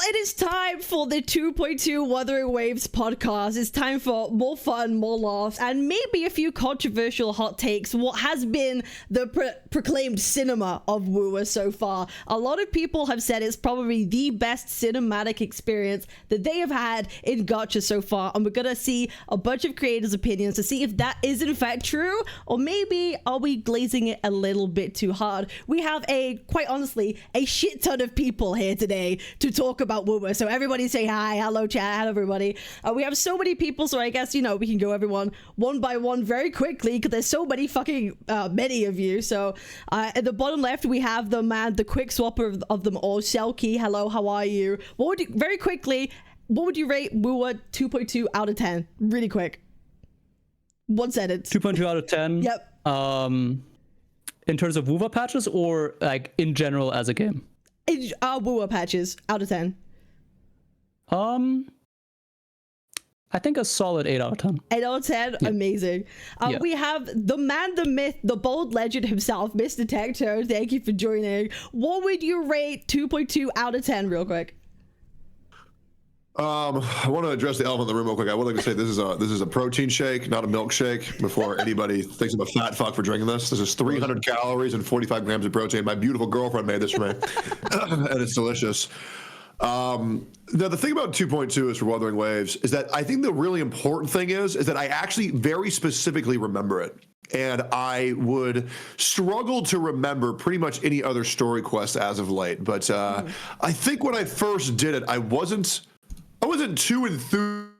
it is time for the 2.2 Wuthering Waves podcast. It's time for more fun, more laughs, and maybe a few controversial hot takes. What has been the proclaimed cinema of Wooer so far. A lot of people have said it's probably the best cinematic experience that they have had in Gacha so far, and we're gonna see a bunch of creators' opinions to see if that is in fact true, or maybe are we glazing it a little bit too hard. We have quite honestly, a shit ton of people here today to talk about Wooer. So everybody say hi, hello chat, hello everybody. We have so many people, so I guess, you know, we can go everyone one by one very quickly because there's so many fucking many of you. So at the bottom left, we have the quick swapper of them all. Selkie, hello, how are you? Very quickly, what would you rate Wooer 2.2 out of 10? Really quick. One sentence. 2.2 out of 10? Yep. In terms of Wooer patches or like in general as a game? Wooer patches out of 10. I think a solid 8 out of 10. 8 out of 10, yeah. Amazing. Yeah. We have the man, the myth, the bold legend himself, Mr. Tecto. Thank you for joining. What would you rate 2.2 out of 10 real quick? I want to address the elephant in the room real quick. I would like to say this is a protein shake, not a milkshake, before anybody thinks I'm a fat fuck for drinking this. This is 300 calories and 45 grams of protein. My beautiful girlfriend made this for me, and it's delicious. Now, the thing about 2.2 is for Wuthering Waves is that I think the really important thing is that I actually very specifically remember it. And I would struggle to remember pretty much any other story quest as of late. But I think when I first did it, I wasn't too enthused.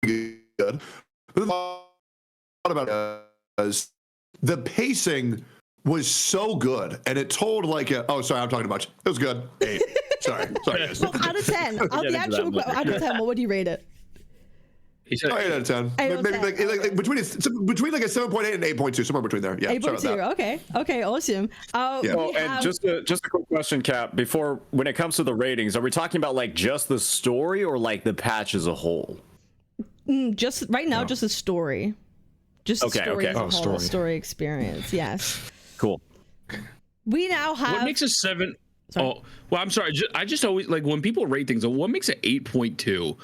Good. But the about it, the pacing was so good, and it told like oh, sorry, I'm talking too much. It was good. 8. Sorry. Guys. Well, out of 10, out of 10, what would you rate it? He said 8 out of 10. Maybe like between like a 7.8 and 8.2, somewhere between there. Yeah. 8.2. Okay. Awesome. And just a quick question, Cap. Before, when it comes to the ratings, are we talking about like just the story or like the patch as a whole? Just right now, just the story. Just the story as a whole, story experience. Yes. Cool. We now have. What makes a 7? Sorry. Oh, well, I'm sorry. I just always like when people rate things. What makes it 8.2?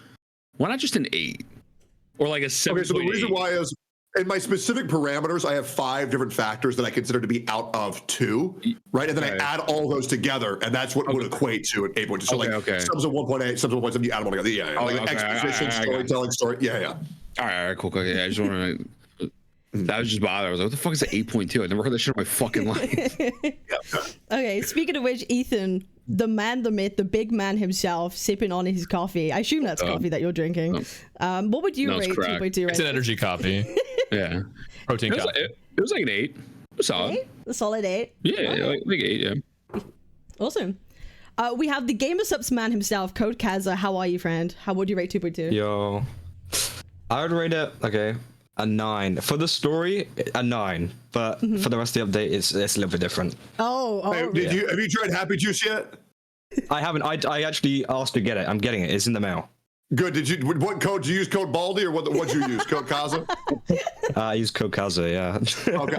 Why not just an 8? Or like a 7. Okay, so the reason why is in my specific parameters, I have 5 different factors that I consider to be out of 2, right? And then I add all those together, and that's what would equate to an 8.2. So sums of 1.8, sums of 1.7, you add them all together. Yeah. Like exposition, storytelling, story. Yeah. All right, cool. Yeah, I just want to. That was just bothered. I was like, what the fuck is that 8.2? I never heard that shit in my fucking life. Okay, speaking of which, Ethan, the man, the myth, the big man himself, sipping on his coffee. I assume that's coffee that you're drinking. What would you rate 2.2? It's an energy coffee. Yeah. Protein coffee. It was like an 8. It was solid. A solid 8? Yeah, like 8, yeah. Awesome. We have the GamerSups man himself, Code Kaza. How are you, friend? How would you rate 2.2? Yo. I would rate it, a 9. For the story, a 9. But for the rest of the update, it's a little bit different. Have you tried Happy Juice yet? I haven't. I actually asked to get it. I'm getting it. It's in the mail. Good. What code? Did you use code Baldy or what'd you use? Code Kaza? I use code Kaza, yeah. Okay.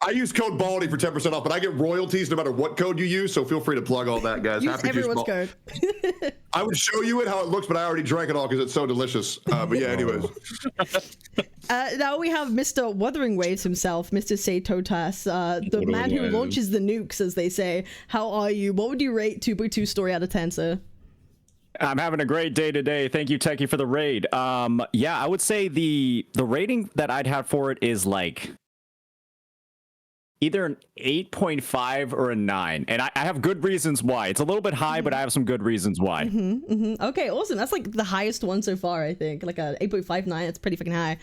I use code Baldy for 10% off, but I get royalties no matter what code you use, so feel free to plug all that, guys. Use Happy everyone's Juice code. I would show you how it looks, but I already drank it all because it's so delicious. But yeah, anyways. Now we have Mr. Wuthering Waves himself, Mr. Seitotas, the man who launches the nukes, as they say. How are you? What would you rate 2.2 story out of 10, sir? I'm having a great day today. Thank you, Techie, for the raid. Yeah, I would say the rating that I'd have for it is like either an 8.5 or a 9. And I have good reasons why. It's a little bit high, but I have some good reasons why. Okay, awesome. That's like the highest one so far, I think. Like a 8.59. That's pretty fucking high.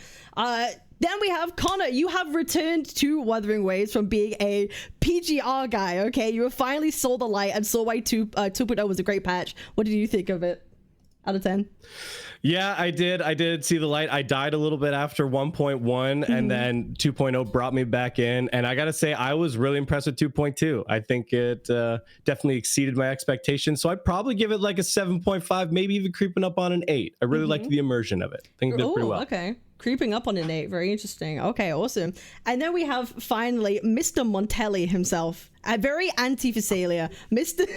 Then we have Connor. You have returned to Wuthering Waves from being a PGR guy, okay? You finally saw the light and saw why 2.0 was a great patch. What did you think of it? Out of 10? Yeah, I did see the light. I died a little bit after 1.1 and then 2.0 brought me back in. And I got to say, I was really impressed with 2.2. I think it definitely exceeded my expectations. So I'd probably give it like a 7.5, maybe even creeping up on an 8. I really liked the immersion of it. I think it did pretty well. Okay. Creeping up on an 8. Very interesting. Okay, awesome. And then we have finally Mr. Montelli himself. A very anti-Phasalia. Mr.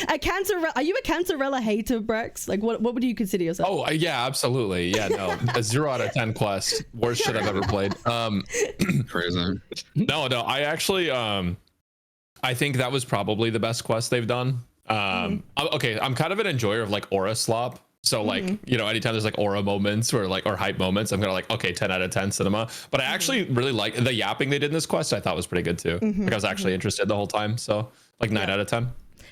Are you a Cancerella hater, Brex? Like, what would you consider yourself? Oh yeah, absolutely. Yeah, no, a 0 out of 10 quest, worst shit I've ever played. Crazy. No, I actually, I think that was probably the best quest they've done. Okay, I'm kind of an enjoyer of like aura slop. So like, you know, anytime there's like aura moments or hype moments, I'm gonna like, okay, 10 out of 10 cinema. But I actually really like the yapping they did in this quest. I thought was pretty good too. Like I was actually interested the whole time. So like 9 out of 10.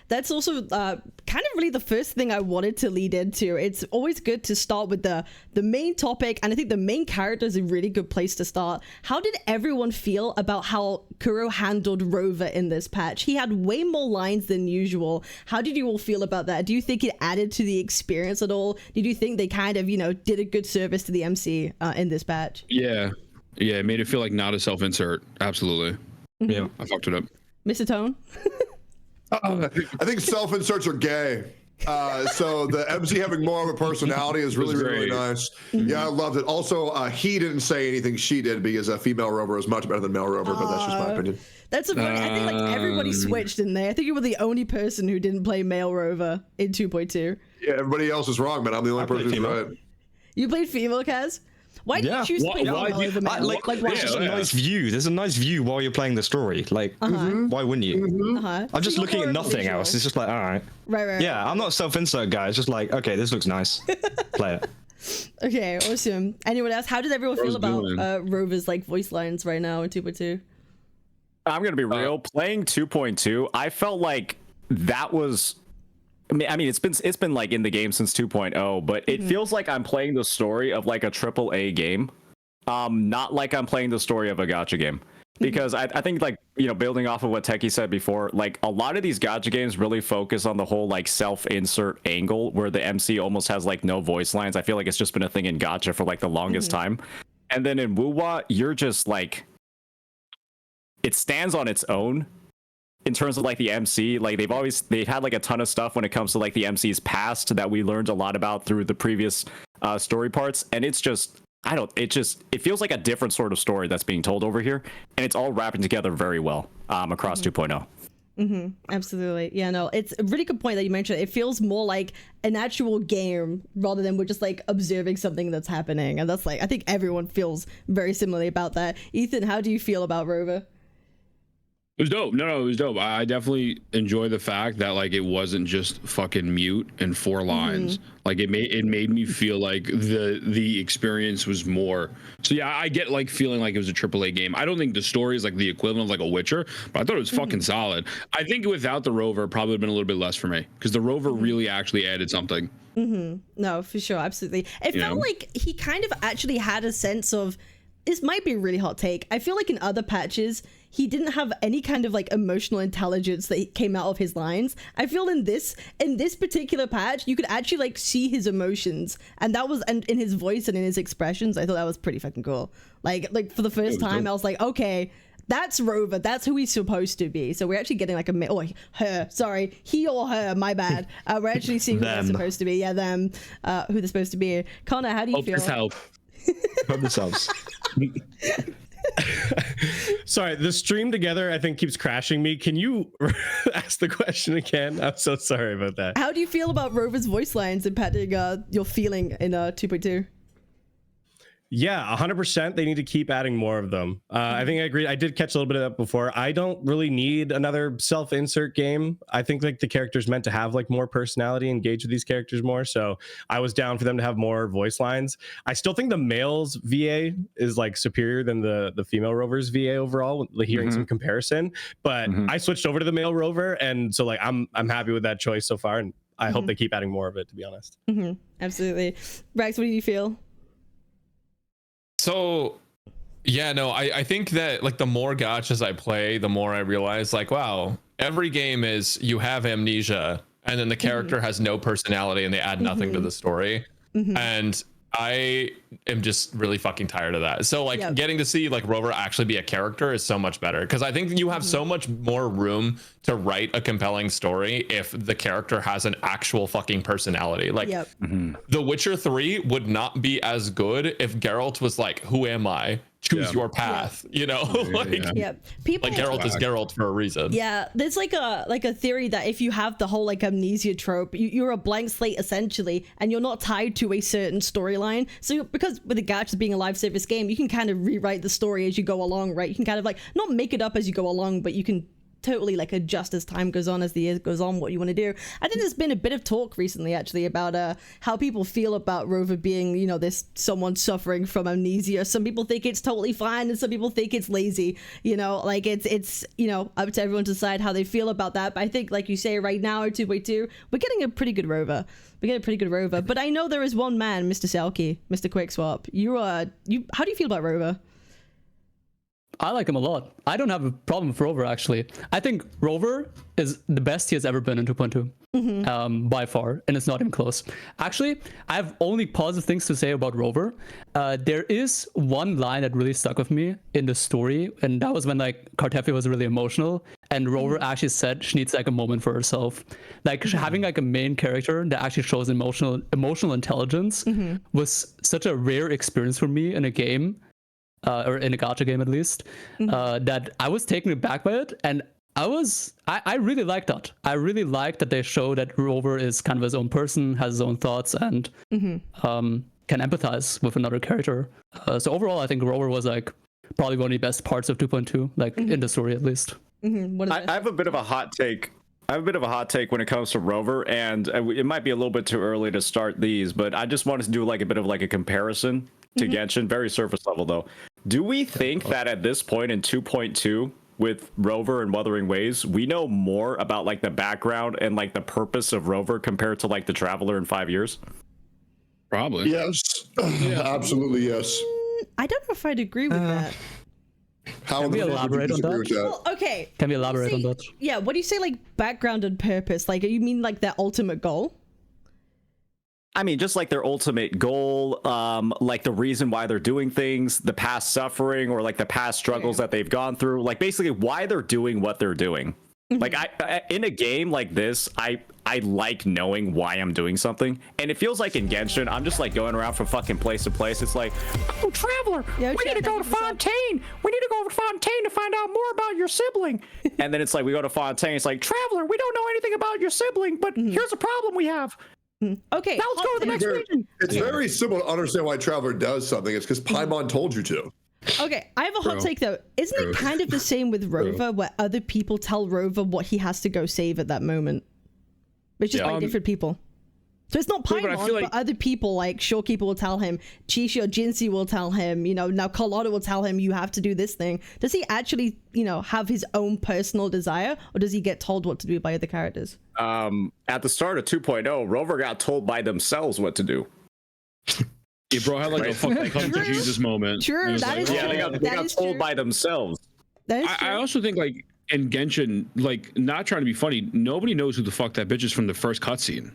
That's also kind of really the first thing I wanted to lead into. It's always good to start with the main topic, and I think the main character is a really good place to start. How did everyone feel about how Kuro handled Rover in this patch? He had way more lines than usual. How did you all feel about that? Do you think it added to the experience at all? Did you think they kind of, you know, did a good service to the MC in this patch? Yeah, it made it feel like not a self-insert. Absolutely. Yeah, I fucked it up. Mr. Tone? I think self-inserts are gay. So the MC having more of a personality is really nice. Yeah, I loved it. Also, he didn't say anything, she did, because a female rover is much better than male rover, but that's just my opinion. That's a funny. I think like everybody switched in there. I think you were the only person who didn't play male rover in 2.2. Yeah, everybody else is wrong, man. I'm the only person who's right. You played female, Kaz? Why did you choose to play female over male? Like why? It's just a nice view. There's a nice view while you're playing the story. Like, why wouldn't you? I'm just looking at nothing else. It's just like, all right. Right. Yeah, I'm not a self-insert guy. It's just like, okay, this looks nice. Play it. Okay, awesome. Anyone else? How does everyone feel about Rover's like voice lines right now in 2.2? I'm gonna be real. Playing 2.2, I felt like that was. I mean, it's been like in the game since 2.0, but it feels like I'm playing the story of like a AAA game, not like I'm playing the story of a gacha game. Because I think, like, you know, building off of what Techie said before, like a lot of these gacha games really focus on the whole like self-insert angle where the MC almost has like no voice lines. I feel like it's just been a thing in gacha for like the longest time. And then in Wuwa, you're just like, it stands on its own. In terms of like the MC, like they've had like a ton of stuff when it comes to like the MC's past that we learned a lot about through the previous story parts, and it's just it feels like a different sort of story that's being told over here, and it's all wrapping together very well across 2.0. Absolutely. Yeah, no, it's a really good point that you mentioned. It feels more like an actual game rather than we're just like observing something that's happening, and that's like I think everyone feels very similarly about that. Ethan, how do you feel about Rover? It was dope. No, it was dope. I definitely enjoy the fact that like it wasn't just fucking mute and 4 lines. Like it made me feel like the experience was more. So yeah, I get like feeling like it was a AAA game. I don't think the story is like the equivalent of like a Witcher, but I thought it was fucking solid. I think without the Rover, it probably would have been a little bit less for me because the Rover really actually added something. No, for sure, absolutely. It felt like he kind of actually had a sense of. This might be a really hot take. I feel like in other patches, he didn't have any kind of like emotional intelligence that came out of his lines. I feel in this particular patch, you could actually like see his emotions, and that was in his voice and in his expressions. I thought that was pretty fucking cool. Like for the first time, I was like, okay, that's Rover. That's who he's supposed to be. So we're actually getting like he or her. My bad. We're actually seeing who they're supposed to be. Yeah, them. Who they're supposed to be. Connor, how do you feel? Help. Help themselves. Sorry, the stream together I think keeps crashing me. Can you ask the question again? I'm so sorry about that. How do you feel about Rover's voice lines impacting your feeling in 2.2? Yeah, 100%. They need to keep adding more of them. I think I agree. I did catch a little bit of that before. I don't really need another self-insert game. I think like the character's meant to have like more personality, engage with these characters more. So I was down for them to have more voice lines. I still think the male's VA is like superior than the female rover's VA overall, hearing some comparison. But I switched over to the male rover, and so like I'm happy with that choice so far, and I hope they keep adding more of it, to be honest. Absolutely. Rax, what do you feel? So, yeah, no, I think that like the more gachas I play, the more I realize like, wow, every game is you have amnesia and then the character has no personality and they add nothing to the story. And I am just really fucking tired of that. So like getting to see like Rover actually be a character is so much better, because I think you have so much more room to write a compelling story if the character has an actual fucking personality. Like The Witcher 3 would not be as good if Geralt was like, who am I? choose your path, you know. Like Yeah, people like Geralt is Geralt for a reason. Yeah, there's like a theory that if you have the whole like amnesia trope, you're a blank slate essentially, and you're not tied to a certain storyline. So because with the Gacha being a live service game, you can kind of rewrite the story as you go along, right? You can kind of like not make it up as you go along, but you can totally like adjust as time goes on, as the year goes on, what you want to do. I think there's been a bit of talk recently actually about how people feel about Rover being, you know, this someone suffering from amnesia. Some people think it's totally fine and some people think it's lazy, you know, like it's you know, up to everyone to decide how they feel about that. But I think, like you say, right now at 2.2 we're getting a pretty good Rover. But I know there is one man, Mr. Selkie, Mr. Quickswap. You how do you feel about Rover? I like him a lot. I don't have a problem with Rover, actually. I think Rover is the best he has ever been in 2.2, by far, and it's not even close. Actually, I have only positive things to say about Rover. There is one line that really stuck with me in the story, and that was when like Kartefi was really emotional, and Rover actually said she needs like a moment for herself. Like having like a main character that actually shows emotional intelligence was such a rare experience for me in a game. Or in a gacha game at least, that I was taken aback by it, and I really liked that. I really liked that they show that Rover is kind of his own person, has his own thoughts, and can empathize with another character. So overall, I think Rover was like probably one of the best parts of 2.2, like in the story at least. I have a bit of a hot take. When it comes to Rover, and it might be a little bit too early to start these, but I just wanted to do like a bit of like a comparison to Genshin, very surface level though. Do we think that at this point in 2.2 with Rover and Wuthering Waves, we know more about like the background and like the purpose of Rover compared to like the Traveler in 5 years? Probably. Yes. Absolutely yes. I don't know if I'd agree with that. How Can we elaborate on that? Well, okay. Can we elaborate on that? Yeah, what do you say like background and purpose? Like you mean like their ultimate goal? I mean, just like their ultimate goal, like the reason why they're doing things, the past suffering or like the past struggles that they've gone through, like basically why they're doing what they're doing. Like I in a game like this, I like knowing why I'm doing something, and it feels like in Genshin, I'm just like going around from fucking place to place. It's like, oh, Traveler, we need to go to Fontaine. We need to go to Fontaine to find out more about your sibling. And then it's like we go to Fontaine. It's like, Traveler, we don't know anything about your sibling, but here's a problem we have. Okay, now let's go to the next region. It's very simple to understand why Traveler does something. It's because Paimon told you to. Okay, I have a hot take though. Isn't it kind of the same with Rover, where other people tell Rover what he has to go save at that moment? But it's just by different people. So it's not Paimon, but other people, like Shorekeeper will tell him, Chishi or Jinsei will tell him, you know, now Carlotta will tell him, you have to do this thing. Does he actually, you know, have his own personal desire, or does he get told what to do by other characters? At the start of 2.0, Rover got told by themselves what to do. Yeah, bro had like a fucking come to Jesus moment. True, that is true. Yeah, they got told by themselves. That is true. I also think like in Genshin, like not trying to be funny, nobody knows who the fuck that bitch is from the first cutscene.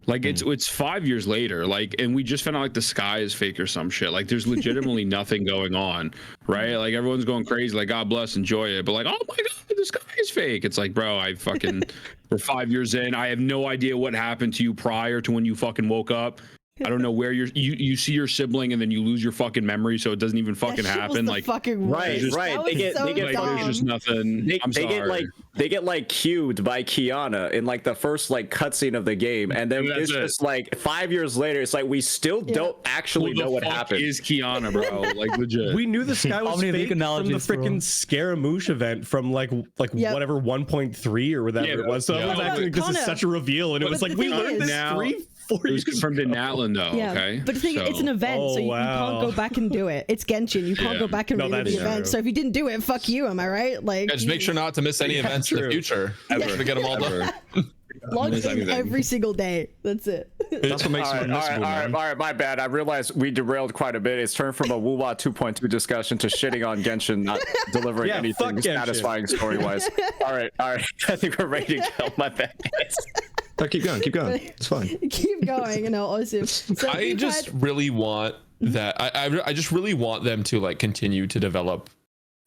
Like it's 5 years later, like, and we just found out like the sky is fake or some shit. Like there's legitimately nothing going on, right? Like everyone's going crazy, like God bless, enjoy it. But like, oh my God, the sky is fake. It's like, bro, I fucking we're 5 years in. I have no idea what happened to you prior to when you fucking woke up. I don't know where you see your sibling and then you lose your fucking memory, so it doesn't even fucking happen. Like fucking right. They get like there's just nothing. They get like cued by Kiana in like the first like cutscene of the game, and then it's just like 5 years later, it's like we still don't actually know what happened. Is Kiana, bro? Like legit. We knew the sky was fake from the freaking Scaramouche event from like whatever 1.3 or whatever it was. So I was acting like this is such a reveal, and it was like we learned this now. 4 It years was confirmed in Natlan though. Yeah, okay. but the thing, it's an event, so you can't go back and do it. It's Genshin, you can't go back and relive the event. So if you didn't do it, fuck you, am I right? Like, just make sure not to miss any events in the future. Ever to get them all done. Log in every single day. That's it. That's what makes it unmissable, man. All right, my bad. I realized we derailed quite a bit. It's turned from a Wuwa 2.2 discussion to shitting on Genshin not delivering anything satisfying story-wise. All right. I think we're ready to go. My bad, guys. No, keep going. It's fine. Keep going, you know, awesome. So I just really want that. I just really want them to like continue to develop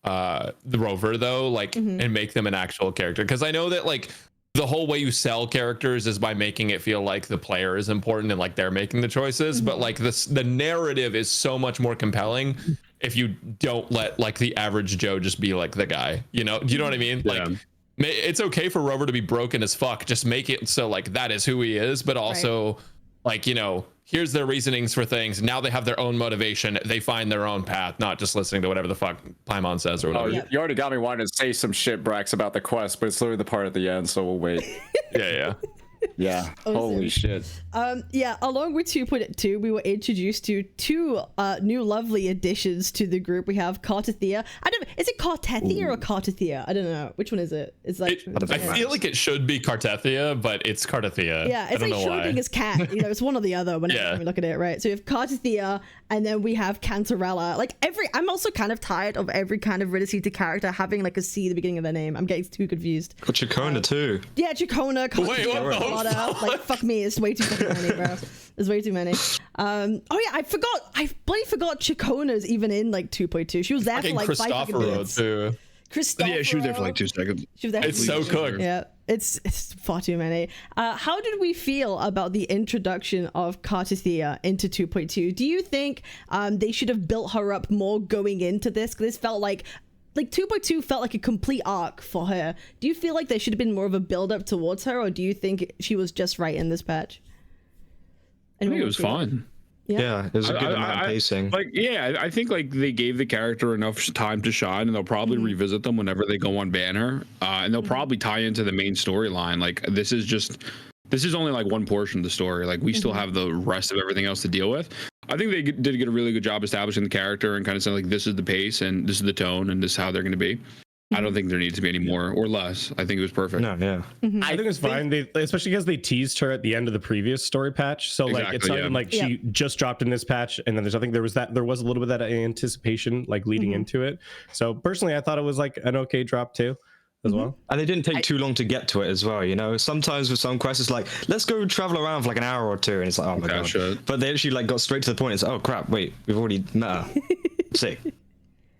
the Rover though, like and make them an actual character. Because I know that like the whole way you sell characters is by making it feel like the player is important and like they're making the choices. But like the narrative is so much more compelling if you don't let like the average Joe just be like the guy, you know what I mean? Yeah. Like it's okay for Rover to be broken as fuck. Just make it so like that is who he is, but also like, you know, here's their reasonings for things. Now they have their own motivation. They find their own path, not just listening to whatever the fuck Paimon says or whatever. You already got me wanting to say some shit, Brax, about the quest, but it's literally the part at the end, so we'll wait. Yeah. Yeah. Awesome. Holy shit. Yeah, along with 2.2, we were introduced to two new lovely additions to the group. We have Cartethia. Is it Cartethia or Cartethia? I don't know. Which one is it? It's like I feel like it should be Cartethia, but it's Cartethia. Yeah, it's like Schrodinger's cat. You know, it's one or the other whenever we look at it, right? So we have Cartethia, and then we have Cantarella. Like I'm also kind of tired of every kind of Ridicita character having like a C at the beginning of their name. I'm getting too confused. Got Chacona too. Yeah, Chacona, Wait, what the fuck? like fuck me, it's way too fucking many, bro. There's way too many. Oh yeah, I bloody forgot Chacona's even in like 2.2. She was there for like 5 fucking minutes. too. Yeah, she was there for like 2 seconds. She was there It's so cooked. Yeah, it's far too many. How did we feel about the introduction of Cartethia into 2.2? Do you think they should have built her up more going into this? Because this felt like 2.2 felt like a complete arc for her. Do you feel like there should have been more of a build up towards her, or do you think she was just right in this patch? I think it was fine. Yeah, it was a good amount of pacing. Like, yeah, I think like they gave the character enough time to shine, and they'll probably revisit them whenever they go on banner, and they'll probably tie into the main storyline. Like, this is only like one portion of the story. Like, we still have the rest of everything else to deal with. I think they did get a really good job establishing the character and kind of saying like, this is the pace and this is the tone and this is how they're going to be. I don't think there needs to be any more or less. I think it was perfect. No, yeah. I think it's fine. Especially because they teased her at the end of the previous story patch. So like it's not even like she just dropped in this patch, and then there was a little bit of that anticipation like leading into it. So personally, I thought it was like an okay drop too, as well. And they didn't take too long to get to it as well, you know. Sometimes with some quests, it's like, let's go travel around for like an hour or two, and it's like, oh my god. But they actually like got straight to the point. It's oh crap, wait, we've already met her. Sick.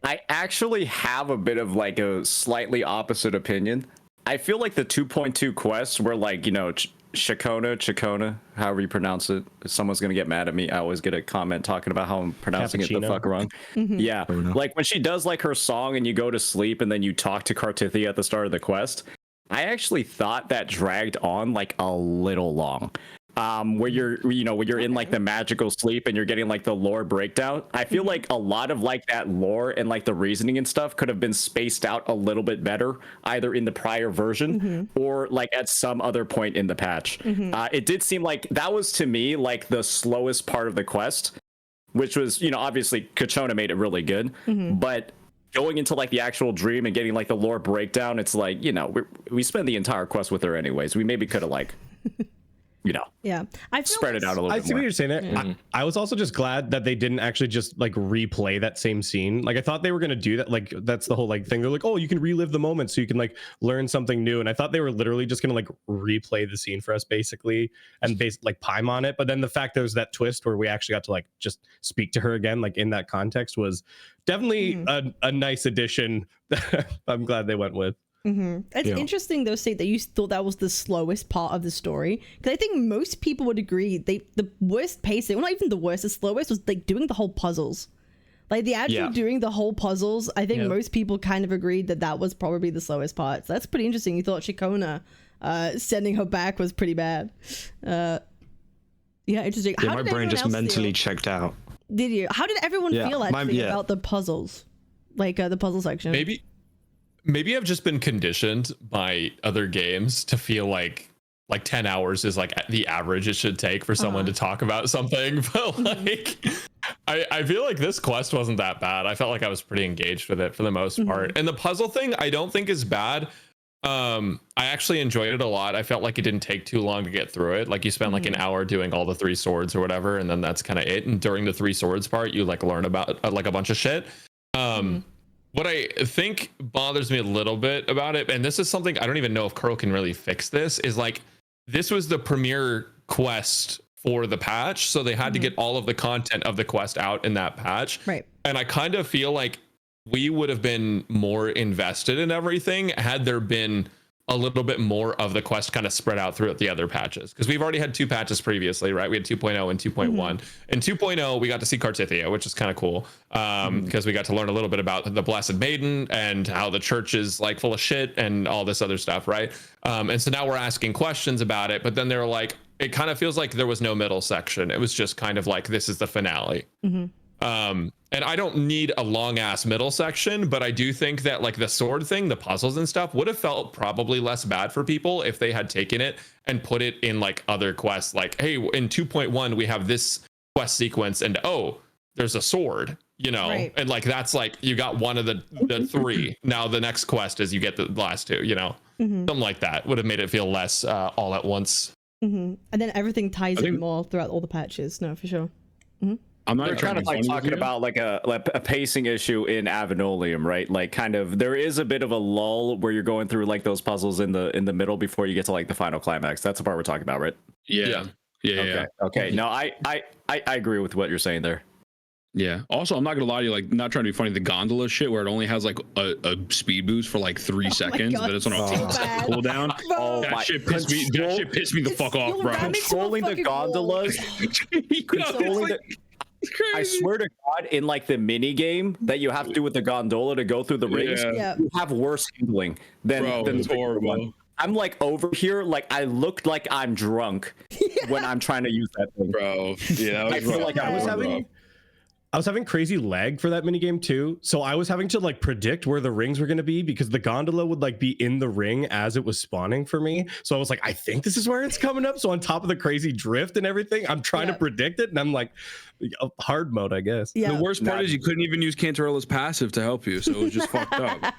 I actually have a bit of like a slightly opposite opinion. I feel like the 2.2 quests were like, you know, Chacona, however you pronounce it. If someone's going to get mad at me, I always get a comment talking about how I'm pronouncing it the fuck wrong. Yeah. Like when she does like her song and you go to sleep and then you talk to Cartethia at the start of the quest, I actually thought that dragged on like a little long. Where you're in like the magical sleep and you're getting like the lore breakdown. I feel like a lot of like that lore and like the reasoning and stuff could have been spaced out a little bit better, either in the prior version or like at some other point in the patch. It did seem like that was to me like the slowest part of the quest, which was, you know, obviously Kachona made it really good, but going into like the actual dream and getting like the lore breakdown, it's like, you know, we spent the entire quest with her anyways. We maybe could have like you know, I feel spread it out a little bit more. I see what you're saying there. I was also just glad that they didn't actually just like replay that same scene. Like I thought they were going to do that. Like that's the whole like thing. They're like, oh, you can relive the moment so you can like learn something new. And I thought they were literally just going to like replay the scene for us basically and like Paimon it. But then the fact there was that twist where we actually got to like just speak to her again, like in that context was definitely a nice addition. I'm glad they went with. It's interesting though, say that you thought that was the slowest part of the story, because I think most people would agree the worst pacing, well not even the worst, the slowest was like doing the whole puzzles, like the actual doing the whole puzzles. I think most people kind of agreed that was probably the slowest part. So that's pretty interesting. You thought Chacona sending her back was pretty bad. Interesting. Yeah, my brain just mentally checked out. Did you? How did everyone feel actually about the puzzles, like the puzzle section? Maybe I've just been conditioned by other games to feel like 10 hours is like the average it should take for someone to talk about something. But like, I feel like this quest wasn't that bad. I felt like I was pretty engaged with it for the most part. And the puzzle thing, I don't think is bad. I actually enjoyed it a lot. I felt like it didn't take too long to get through it. Like you spent like an hour doing all the 3 swords or whatever, and then that's kind of it. And during the 3 swords part, you like learn about like a bunch of shit. What I think bothers me a little bit about it, and this is something I don't even know if Curl can really fix this, is like this was the premiere quest for the patch, so they had to get all of the content of the quest out in that patch. Right. And I kind of feel like we would have been more invested in everything had there been a little bit more of the quest kind of spread out throughout the other patches, because we've already had 2 patches previously, right? We had 2.0 and 2.1. In 2.0 we got to see Cartithia, which is kind of cool, because we got to learn a little bit about the Blessed Maiden and how the church is like full of shit and all this other stuff, right? And so now we're asking questions about it, but then they're like, it kind of feels like there was no middle section. It was just kind of like, this is the finale. And I don't need a long ass middle section, but I do think that like the sword thing, the puzzles and stuff would have felt probably less bad for people if they had taken it and put it in like other quests. Like, hey, in 2.1 we have this quest sequence, and oh, there's a sword, you know, and like that's like you got one of the 3. Now the next quest is you get the last 2, you know, something like that would have made it feel less all at once. And then everything ties in more throughout all the patches. No, for sure. I'm not kind of like talking about like a pacing issue in Avenolium, right? Like kind of there is a bit of a lull where you're going through like those puzzles in the middle before you get to like the final climax. That's the part we're talking about, right? Yeah. Okay. No, I agree with what you're saying there. Yeah. Also, I'm not gonna lie to you, like, not trying to be funny, the gondola shit where it only has like a speed boost for like 3 seconds, God, but it's on a cooldown. That shit pissed me. That shit pissed me the fuck off, bro. Controlling the gondolas. I swear to God, in like the mini game that you have to do with the gondola to go through the rings, you have worse handling than the horrible one. I'm like over here, like I looked like I'm drunk when I'm trying to use that thing, bro. Yeah, I feel like I was having crazy lag for that minigame too. So I was having to like predict where the rings were going to be because the gondola would like be in the ring as it was spawning for me. So I was like, I think this is where it's coming up. So on top of the crazy drift and everything, I'm trying to predict it. And I'm like, hard mode, I guess. The worst part is you couldn't even use Cantarella's passive to help you. So it was just fucked up.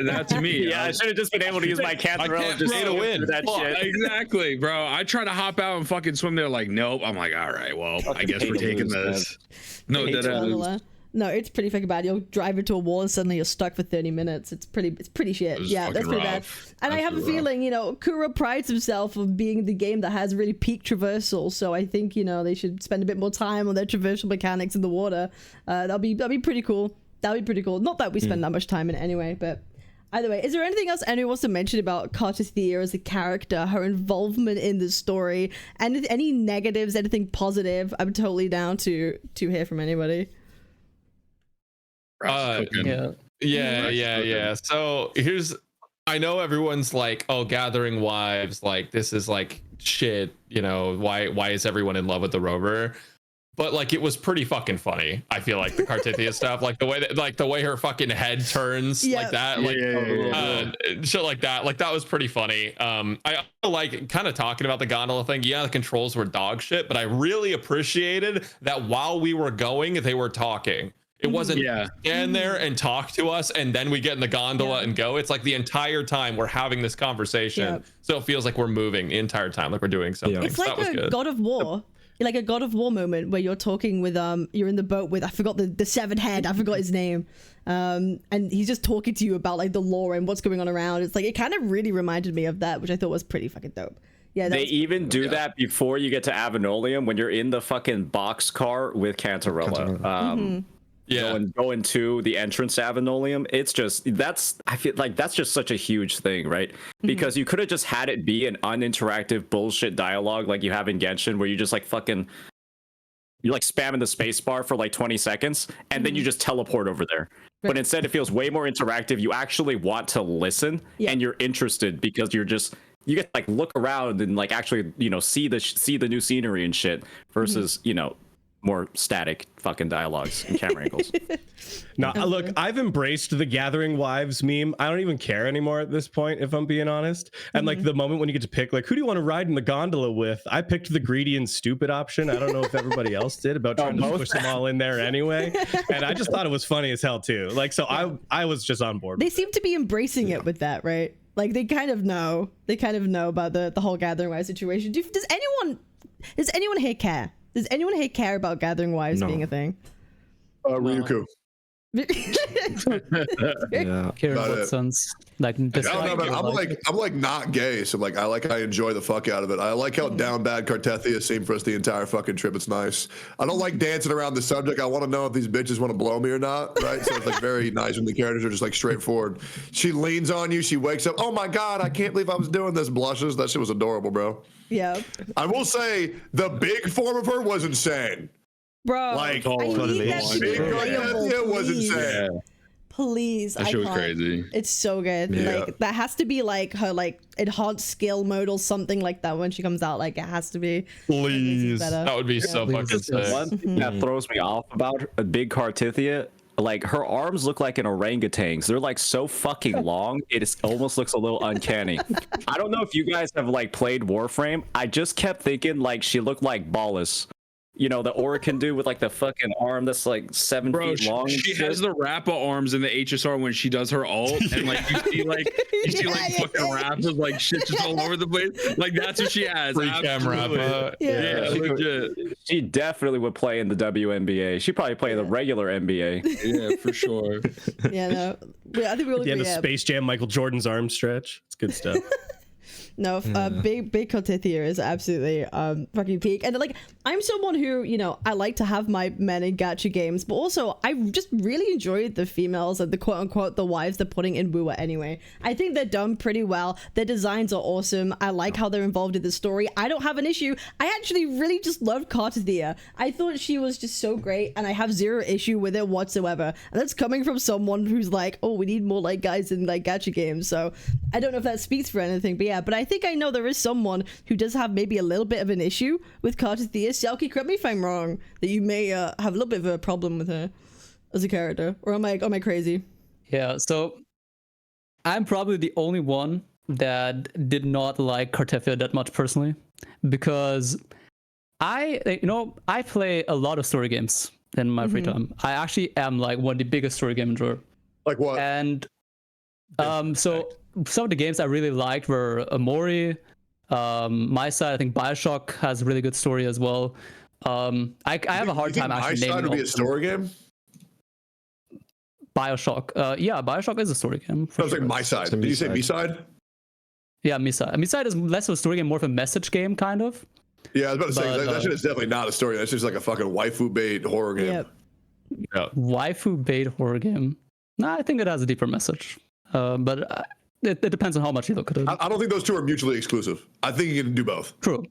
That to me. I should have just been able to use my Cantarella just to win that shit. Exactly, bro. I try to hop out and fucking swim there. Like, nope. I'm like, all right, well, I guess we're taking this. No, no, it's pretty fucking bad. You'll drive into a wall and suddenly you're stuck for 30 minutes. It's pretty shit. Yeah, that's pretty bad. And I have a feeling, you know, Kura prides himself of being the game that has really peak traversal. So I think, you know, they should spend a bit more time on their traversal mechanics in the water. That'll be pretty cool. That'd be pretty cool. Not that we spend that much time in it anyway, but either way, is there anything else anyone wants to mention about Cartithia as a character, her involvement in the story, and any negatives, anything positive? I'm totally down to hear from anybody. Yeah. So I know everyone's like, oh, Gathering Wives, like this is like shit, you know, why is everyone in love with the Rover? But like it was pretty fucking funny. I feel like the Cartithia stuff, like the way her fucking head turns like that, like shit like that was pretty funny. I like kind of talking about the gondola thing. Yeah, the controls were dog shit, but I really appreciated that while we were going, they were talking. It wasn't stand there and talk to us and then we get in the gondola and go. It's like the entire time we're having this conversation. So it feels like we're moving the entire time, like we're doing something. It's so like that was a good. God of War. Like a God of War moment where you're talking with you're in the boat with, I forgot the severed head, I forgot his name, and he's just talking to you about like the lore and what's going on around. It's like it kind of really reminded me of that, which I thought was pretty fucking dope. Yeah, they even do that before you get to Avenolium when you're in the fucking box car with Cantarella. Going to the entrance to Avenolium, it's just I feel like that's just such a huge thing, right? Because you could have just had it be an uninteractive bullshit dialogue like you have in Genshin, where you just like fucking you're like spamming the space bar for like 20 seconds and then you just teleport over there. But instead it feels way more interactive. You actually want to listen and you're interested because you get to like look around and like actually, you know, see the new scenery and shit versus, you know, more static fucking dialogues and camera angles. Now, look, I've embraced the Gathering Wives meme. I don't even care anymore at this point, if I'm being honest. And like the moment when you get to pick, like, who do you want to ride in the gondola with? I picked the greedy and stupid option. I don't know if everybody else did, about trying to push them all in there anyway. And I just thought it was funny as hell too. Like, so I was just on board. They seem to be embracing it with that, right? Like they kind of know about the whole Gathering Wives situation. Does anyone here care? Does anyone here care about Gathering Wives being a thing? Ryuku. Yeah. Karen About it. Watson's like I don't know, man. I'm like not gay, so like I enjoy the fuck out of it. I like how down bad Cartethia seemed for us the entire fucking trip. It's nice. I don't like dancing around the subject. I want to know if these bitches want to blow me or not, right? So it's like very nice when the characters are just like straightforward. She leans on you. She wakes up. Oh my god, I can't believe I was doing this. Blushes. That shit was adorable, bro. Yeah. I will say the big form of her was insane. Bro, Like, I need that to be big playable, Cartethia was please. insane. Please, That I shit was can't. crazy. It's so good. Yeah. Like that has to be like her like enhanced skill mode or something like that when she comes out. Like it has to be. Please. Better. That would be so Please. fucking sick. One thing that throws me off about a big Cartithia, like her arms look like an orangutan's. They're like so fucking long. Almost looks a little uncanny. I don't know if you guys have like played Warframe. I just kept thinking like she looked like Ballas. You know, the Orokin dude with like the fucking arm that's like 7 Bro, feet long. she has the Rappa arms in the HSR when she does her ult, and like you see fucking Rappas like shit just all over the place. Like that's what she has. Free cam Absolutely. Rappa. Yeah, legit. She definitely would play in the WNBA. She'd probably play in the regular NBA. Yeah, for sure. Yeah, no. I think we all At the end agree. of Space Jam, Michael Jordan's arm stretch. It's good stuff. No, big Cartithia is absolutely fucking peak. And like, I'm someone who, you know, I like to have my men in gacha games, but also I just really enjoyed the females and the quote unquote the wives they're putting in Wuwa anyway. I think they're done pretty well. Their designs are awesome. I like how they're involved in the story. I don't have an issue. I actually really just loved Cartithia. I thought she was just so great, and I have zero issue with it whatsoever. And that's coming from someone who's like, oh, we need more like guys in like gacha games. So I don't know if that speaks for anything, but yeah, but I think I know there is someone who does have maybe a little bit of an issue with Cartithia. Selkie, correct me if I'm wrong, that you may have a little bit of a problem with her as a character, or am I crazy? Yeah, so I'm probably the only one that did not like Cartethia that much personally, because I play a lot of story games in my free time. I actually am like one of the biggest story game enjoyer. Like what? And so some of the games I really liked were Amori. My side, I think BioShock has a really good story as well. I have a hard time actually naming. My side would be a story game. BioShock. Yeah, BioShock is a story game. I was like my side. Did you say B side? Yeah, Misa. Misa is less of a story game, more of a message game, kind of. Yeah, I was about to say that shit is definitely not a story. That's just like a fucking waifu bait horror game. Yep. Yeah. Waifu bait horror game. Nah, I think it has a deeper message. But it depends on how much you look at it. I don't think those two are mutually exclusive. I think you can do both. True.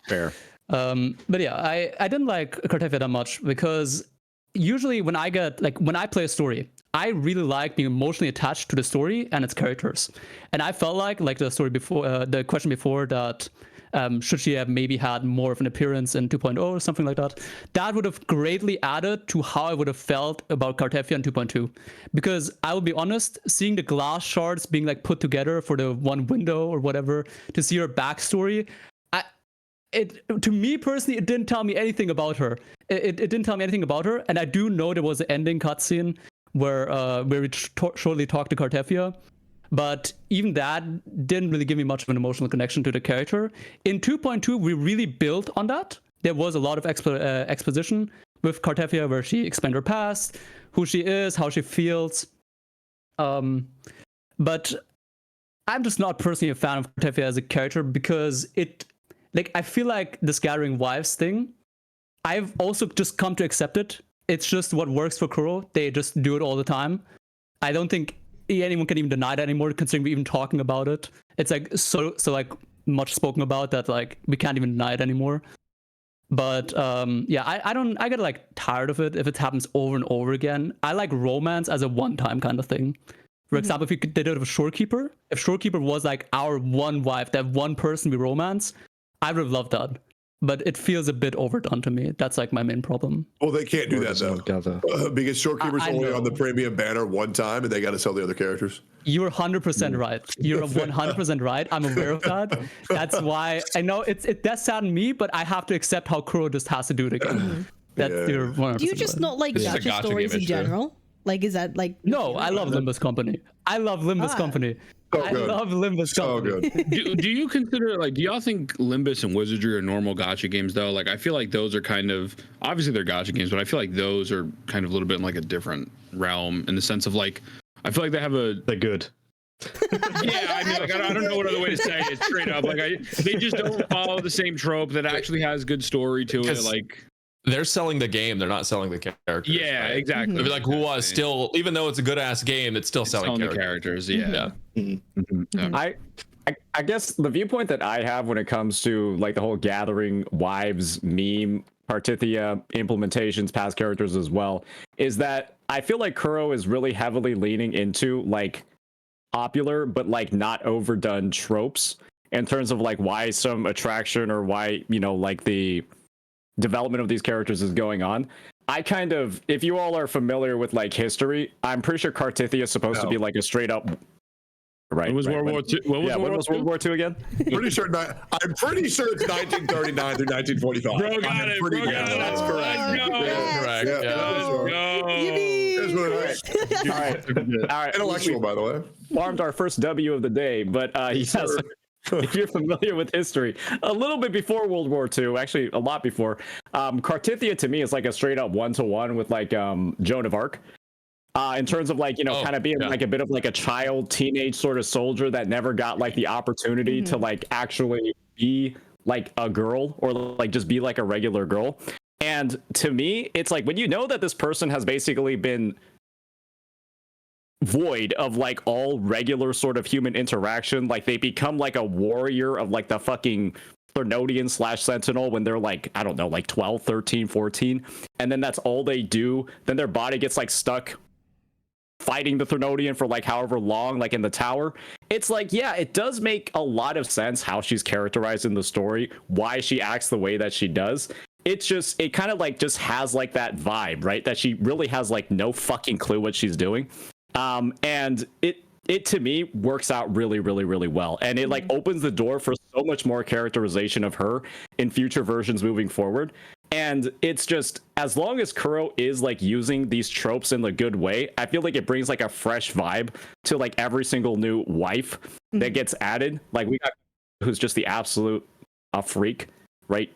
Fair. But yeah, I didn't like Cartethia that much because usually when I play a story, I really like being emotionally attached to the story and its characters. And I felt like the story before, the question before that, should she have maybe had more of an appearance in 2.0 or something like that? That would have greatly added to how I would have felt about Cartethia in 2.2. Because I will be honest, seeing the glass shards being like put together for the one window or whatever, to see her backstory, to me personally, it didn't tell me anything about her. It didn't tell me anything about her. And I do know there was an ending cutscene where we shortly talked to Cartethia. But even that didn't really give me much of an emotional connection to the character. In 2.2, we really built on that. There was a lot of exposition with Cartethia where she explained her past, who she is, how she feels. But I'm just not personally a fan of Cartethia as a character because I feel like this Gathering Wives thing, I've also just come to accept it. It's just what works for Kuro. They just do it all the time. I don't think anyone can even deny that anymore, considering we're even talking about it. It's like so like much spoken about that like we can't even deny it anymore. But yeah, I get like tired of it if it happens over and over again. I like romance as a one-time kind of thing. For example, if we did it with Shorekeeper, if Shorekeeper was like our one wife, that one person we romance, I would have loved that. But it feels a bit overdone to me. That's like my main problem. Well, they can't do that though, because Shorekeeper's only on the premium banner one time, and they got to sell the other characters. You're 100% right. You're 100% right. I'm aware of that. That's why I know it does sadden me, but I have to accept how Kuro just has to do it again. You're 100% Do you just right. not like This is a gacha gacha stories game in issue. general? Like, is that like? No, I love Limbus Company. I love Limbus Company. So I good. love Limbus So Company. good. Do you consider, like, do y'all think Limbus and Wizardry are normal gacha games though? Like, I feel like those are kind of, obviously they're gacha games, but I feel like those are kind of a little bit in like a different realm in the sense of like, I feel like they have They're good. yeah, I mean, like, I don't know what other way to say it straight up. Like, they just don't follow the same trope that actually has good story to it. Like, they're selling the game, they're not selling the characters. yeah, right? exactly. They're like, Wuwa is still, even though it's a good ass game, it's still selling the characters. characters. Yeah. I guess the viewpoint that I have when it comes to like the whole gathering wives meme, Partithia implementations, past characters as well, is that I feel like Kuro is really heavily leaning into like popular but like not overdone tropes in terms of like why some attraction or why, you know, like the development of these characters is going on. I kind of, if you all are familiar with like history, I'm pretty sure Cartithia is supposed to be like a straight up. Right. What was World War II? What was World War II again? I'm pretty sure it's 1939 through 1945. Bro got it. Bro got it. That's correct. Yes. Correct. All All right. Intellectual, by the way. Farmed our first W of the day, but yes, if you're familiar with history, a little bit before World War II, actually a lot before, Cartithia to me is like a straight up 1-to-1 with like Joan of Arc. In terms of like, you know, kind of being like a bit of like a child, teenage sort of soldier that never got like the opportunity to like actually be like a girl or like just be like a regular girl. And to me, it's like when you know that this person has basically been void of like all regular sort of human interaction, like they become like a warrior of like the fucking Thernodian / Sentinel when they're like, I don't know, like 12, 13, 14. And then that's all they do. Then their body gets like stuck fighting the Thernodian for like however long, like in the tower. It's like, yeah, it does make a lot of sense how she's characterized in the story, why she acts the way that she does. It's just, it kind of like just has like that vibe, right? That she really has like no fucking clue what she's doing. And it to me works out really, really, really well. And it like opens the door for so much more characterization of her in future versions moving forward. And it's just, as long as Kuro is like using these tropes in a good way, I feel like it brings like a fresh vibe to like every single new wife that gets added. Like we got who's just the absolute freak, right?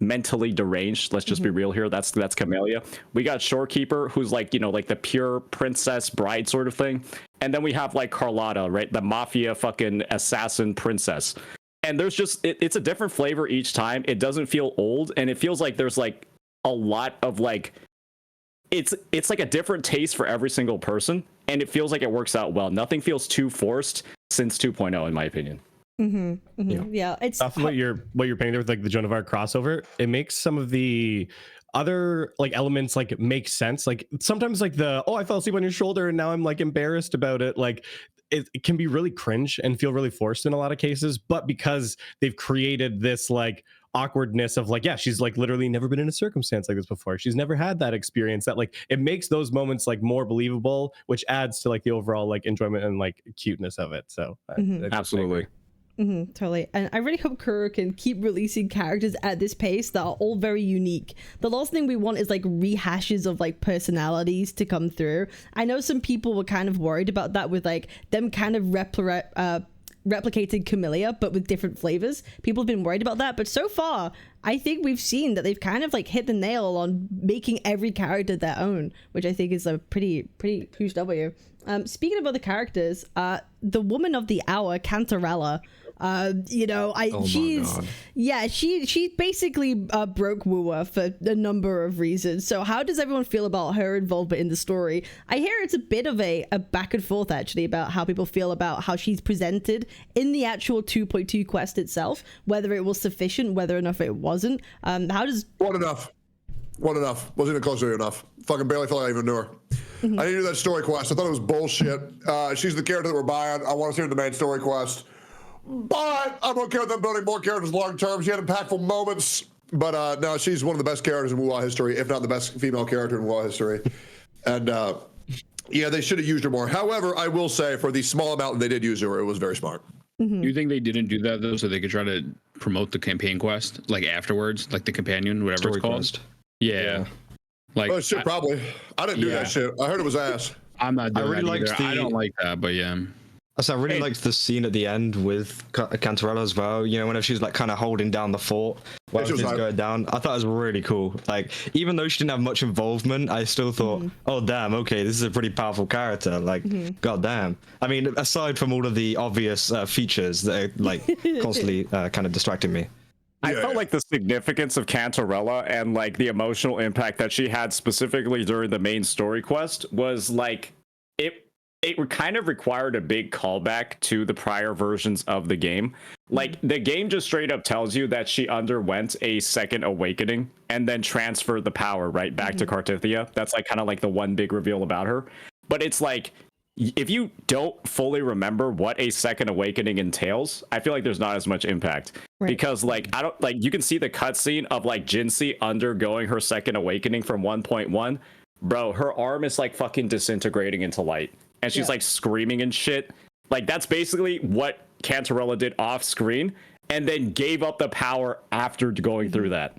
Mentally deranged. Let's just be real here. That's Camellia. We got Shorekeeper, who's like, you know, like the pure princess bride sort of thing. And then we have like Carlotta, right? The mafia fucking assassin princess. And there's just, it's a different flavor each time. It doesn't feel old, and it feels like there's like a lot of like, it's like a different taste for every single person, and it feels like it works out well. Nothing feels too forced since 2.0, in my opinion. Yeah, it's off what you're painting there with like the Joan of Arc crossover. It makes some of the other like elements like make sense. Like sometimes like I fell asleep on your shoulder and now I'm like embarrassed about it. Like it can be really cringe and feel really forced in a lot of cases, but because they've created this like awkwardness of like, yeah, she's like literally never been in a circumstance like this before. She's never had that experience, that like it makes those moments like more believable, which adds to like the overall like enjoyment and like cuteness of it. So Absolutely. Totally. And I really hope Kuro can keep releasing characters at this pace that are all very unique. The last thing we want is like rehashes of like personalities to come through. I know some people were kind of worried about that with like them kind of replicating Camellia but with different flavors. People have been worried about that, but so far I think we've seen that they've kind of like hit the nail on making every character their own, which I think is a pretty huge W. Speaking of other characters, the woman of the hour, Cantarella, you know, she basically broke Wuwa for a number of reasons. So how does everyone feel about her involvement in the story? I hear it's a bit of a back and forth actually about how people feel about how she's presented in the actual 2.2 quest itself, whether it was sufficient, whether enough it wasn't. How does Wasn't enough. Wasn't even close to enough. Fucking barely felt like I even knew her. I didn't do that story quest. I thought it was bullshit. She's the character that we're buying. I want to see her in the main story quest. But I'm okay with them building more characters long term. She had impactful moments. But no, she's one of the best characters in Wuwa history, if not the best female character in Wuwa history. And yeah, they should have used her more. However, I will say for the small amount that they did use her, it was very smart. You think they didn't do that though, so they could try to promote the campaign quest like afterwards, like the companion, whatever Story it's called? quest. Yeah. Like, Oh shit, probably. I didn't do that shit. I heard it was ass. I'm not doing I really that liked either. I the- don't like that, but yeah. So I really liked the scene at the end with Cantarella as well. You know, whenever she was like kind of holding down the fort while everything's going down. I thought it was really cool. Like, even though she didn't have much involvement, I still thought, oh damn, okay, this is a pretty powerful character. Like, god damn. I mean, aside from all of the obvious features that are like constantly kind of distracting me. I felt like the significance of Cantarella and like the emotional impact that she had specifically during the main story quest was like it kind of required a big callback to the prior versions of the game. Like, the game just straight up tells you that she underwent a second awakening and then transferred the power right back to Cartithia. That's like kind of like the one big reveal about her. But it's like, if you don't fully remember what a second awakening entails, I feel like there's not as much impact. Because like, I don't like, you can see the cutscene of like Jinsei undergoing her second awakening from 1.1. Bro, her arm is like fucking disintegrating into light. And she's like screaming and shit. Like, that's basically what Cantarella did off screen, and then gave up the power after going through that.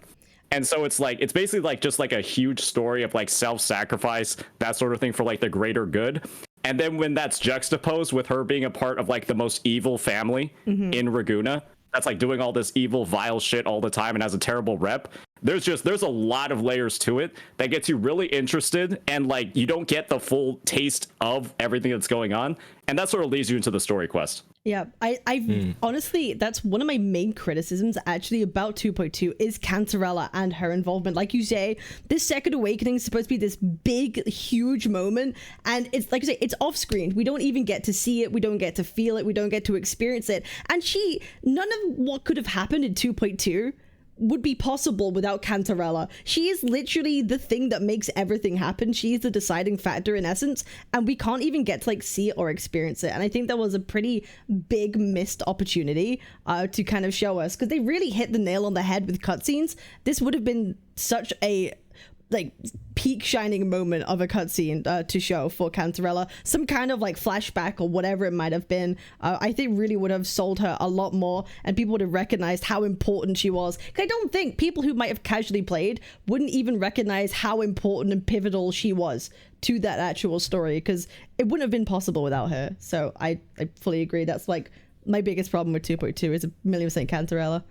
And so it's like, it's basically like just like a huge story of like self-sacrifice, that sort of thing, for like the greater good. And then when that's juxtaposed with her being a part of like the most evil family in Raguna, that's like doing all this evil, vile shit all the time and has a terrible rep. There's a lot of layers to it that gets you really interested, and like, you don't get the full taste of everything that's going on, and that sort of leads you into the story quest. Yeah, I honestly, that's one of my main criticisms actually about 2.2 is Cantarella and her involvement. Like you say, this second awakening is supposed to be this big, huge moment, and it's like I say, it's off screen. We don't even get to see it. We don't get to feel it. We don't get to experience it. And none of what could have happened in 2.2 would be possible without Cantarella. She is literally the thing that makes everything happen. She is the deciding factor in essence, and we can't even get to like see it or experience it. And I think that was a pretty big missed opportunity to kind of show us, because they really hit the nail on the head with cutscenes. This would have been such a like peak shining moment of a cutscene to show for Cantarella. Some kind of like flashback or whatever it might have been, I think really would have sold her a lot more, and people would have recognized how important she was. I don't think people who might have casually played wouldn't even recognize how important and pivotal she was to that actual story, because it wouldn't have been possible without her. So I fully agree. That's like my biggest problem with 2.2 is 1,000,000% Cantarella.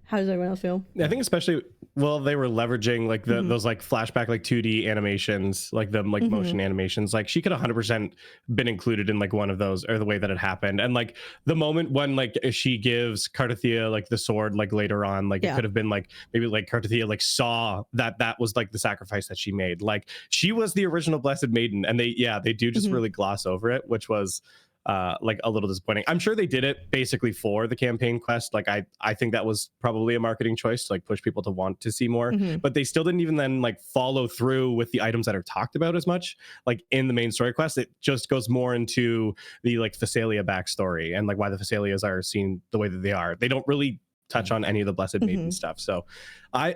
How does everyone else feel? I think especially, well, they were leveraging like those like flashback like 2D animations, like the like motion animations. Like, she could 100% been included in like one of those, or the way that it happened. And like the moment when like she gives Cartithia like the sword, like later on, like it could have been like maybe like Cartithia like saw that was like the sacrifice that she made. Like, she was the original Blessed Maiden, and they do just really gloss over it, which was like a little disappointing. I'm sure they did it basically for the campaign quest. Like, I think that was probably a marketing choice to like push people to want to see more, but they still didn't even then like follow through with the items that are talked about as much like in the main story quest. It just goes more into the like Phasalia backstory and like why the Phasalias are seen the way that they are. They don't really touch on any of the Blessed Maiden stuff. So I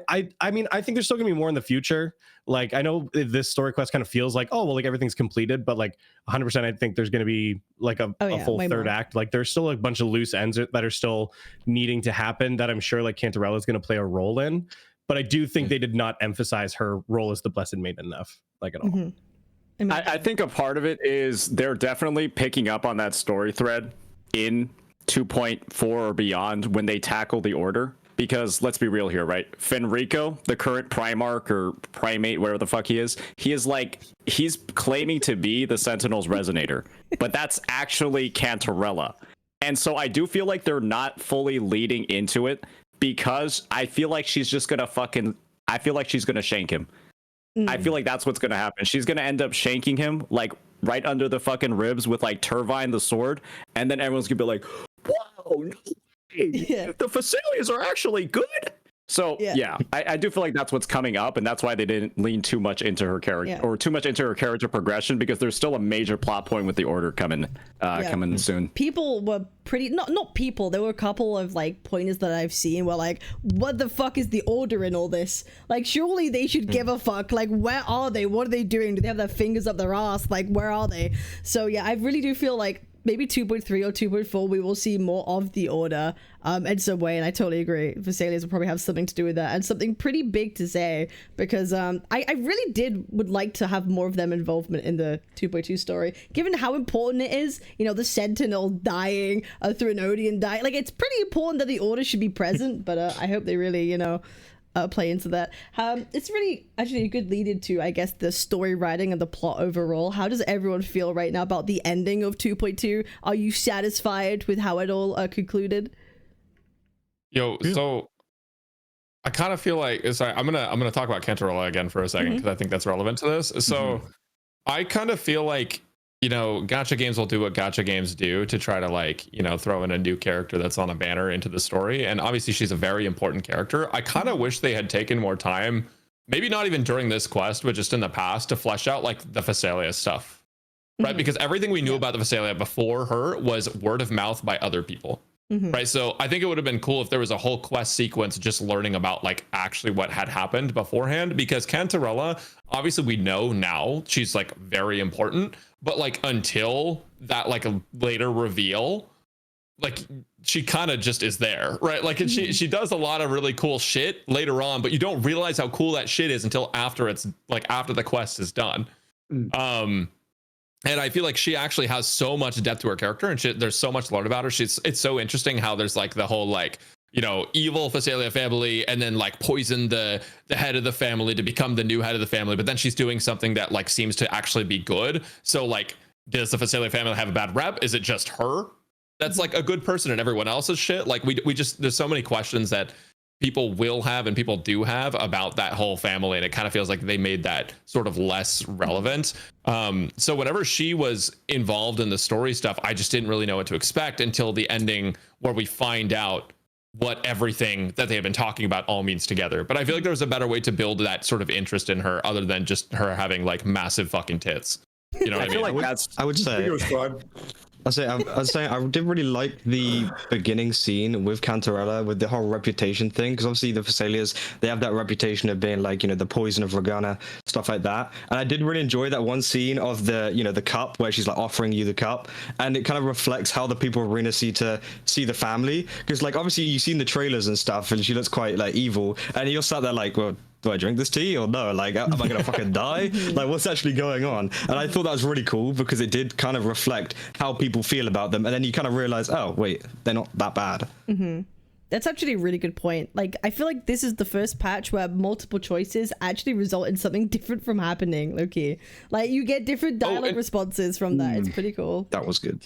mean, I think there's still gonna be more in the future. Like, I know this story quest kind of feels like, oh well, like everything's completed, but like 100% I think there's gonna be like a full third act. Like, there's still a bunch of loose ends that are still needing to happen that I'm sure like Cantarella is gonna play a role in, but I do think they did not emphasize her role as the Blessed Maiden enough, like at all. I think a part of it is they're definitely picking up on that story thread in 2.4 or beyond when they tackle the Order, because let's be real here, right? Fenrico, the current Primarch or Primate, whatever the fuck he is he's claiming to be the Sentinel's Resonator, but that's actually Cantarella. And so I do feel like they're not fully leading into it, because I feel like she's just gonna she's gonna shank him. I feel like that's what's gonna happen. She's gonna end up shanking him like right under the fucking ribs with like Turbine the sword, and then everyone's gonna be like, wow, no, the Phasalias are actually good. So I do feel like that's what's coming up, and that's why they didn't lean too much into her character or too much into her character progression, because there's still a major plot point with the Order coming soon. People were pretty not people. There were a couple of like pointers that I've seen where like, what the fuck is the Order in all this? Like, surely they should give a fuck. Like, where are they? What are they doing? Do they have their fingers up their ass? Like, where are they? So yeah, I really do feel like maybe 2.3 or 2.4, we will see more of the Order in some way, and I totally agree. Vesalius will probably have something to do with that, and something pretty big to say, because I really would like to have more of them involvement in the 2.2 story, given how important it is. You know, the Sentinel dying, a Threnodian dying. Like, it's pretty important that the Order should be present, but I hope they really, you know, play into that. It's really actually a good lead into, I guess, the story writing and the plot overall. How does everyone feel right now about the ending of 2.2? Are you satisfied with how it all concluded? So I kind of feel like I'm gonna talk about Cantarella again for a second, because I think that's relevant to this. So I kind of feel like, you know, gacha games will do what gacha games do to try to, like, you know, throw in a new character that's on a banner into the story. And obviously she's a very important character. I kind of wish they had taken more time, maybe not even during this quest, but just in the past, to flesh out like the Phasalia stuff, right? Because everything we knew about the Phasalia before her was word of mouth by other people. Right. So I think it would have been cool if there was a whole quest sequence just learning about, like, actually what had happened beforehand, because Cantarella, obviously we know now she's, like, very important, but, like, until that, like, a later reveal, like, she kind of just is there, right? Like, and she does a lot of really cool shit later on, but you don't realize how cool that shit is until after it's, like, after the quest is done. And I feel like she actually has so much depth to her character, and there's so much to learn about her. It's so interesting how there's, like, the whole, like, you know, evil Phasalia family, and then, like, poison the head of the family to become the new head of the family. But then she's doing something that, like, seems to actually be good. So, like, does the Phasalia family have a bad rep? Is it just her that's, like, a good person and everyone else's shit? Like, we just, there's so many questions that people will have and people do have about that whole family, and it kind of feels like they made that sort of less relevant. So whenever she was involved in the story stuff, I just didn't really know what to expect until the ending, where we find out what everything that they have been talking about all means together. But I feel like there was a better way to build that sort of interest in her, other than just her having, like, massive fucking tits. You know what I mean? feel like I would say It was fun. I was saying I did really like the beginning scene with Cantarella, with the whole reputation thing, because obviously the Phasalias, they have that reputation of being, like, you know, the poison of Regana, stuff like that. And I did really enjoy that one scene of the, you know, the cup, where she's, like, offering you the cup, and it kind of reflects how the people of Arena see the family, because, like, obviously you've seen the trailers and stuff, and she looks quite, like, evil, and you're sat there like, well, do I drink this tea or no? Like, am I gonna fucking die? Like, what's actually going on? And I thought that was really cool, because it did kind of reflect how people feel about them, and then you kind of realize, oh wait, they're not that bad. That's actually a really good point. Like, I feel like this is the first patch where multiple choices actually result in something different from happening, Loki. Like, you get different dialogue responses from that. It's pretty cool. That was good.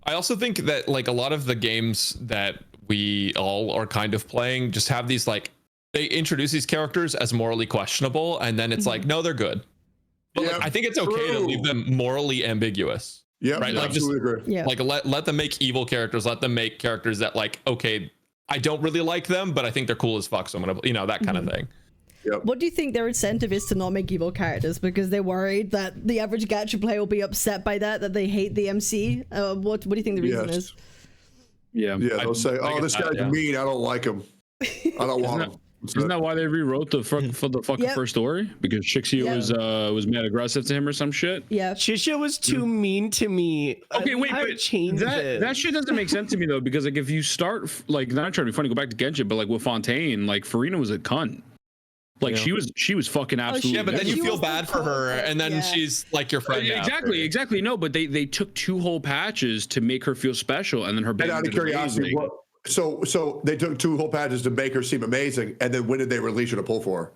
I also think that, like, a lot of the games that we all are kind of playing just have these, like, they introduce these characters as morally questionable, and then it's like, no, they're good. But, like, I think it's okay to leave them morally ambiguous. Yeah, right. Like, just like let them make evil characters. Let them make characters that, like, okay, I don't really like them, but I think they're cool as fuck, so I'm gonna, you know, that kind of thing. Yep. What do you think their incentive is to not make evil characters? Because they're worried that the average gacha player will be upset by that they hate the MC. What do you think the reason is? Yeah, they'll say, "Oh, this guy's mean. I don't like him. I don't want him." Isn't that why they rewrote the fucking first story? Because Shixia was mad aggressive to him or some shit. Yeah, Shixia was too mean to me. Okay, wait, that shit doesn't make sense to me though, because, like, if you start, like, not trying to be funny, go back to Genshin, but, like, with Fontaine, like, Farina was a cunt. Like, she was fucking absolutely. Yeah, but then you feel bad for her, and then she's like your friend. Exactly. No, but they took 2 whole patches to make her feel special, and then her. And out of curiosity, so they took 2 whole patches to make her seem amazing, and then when did they release her to pull for her?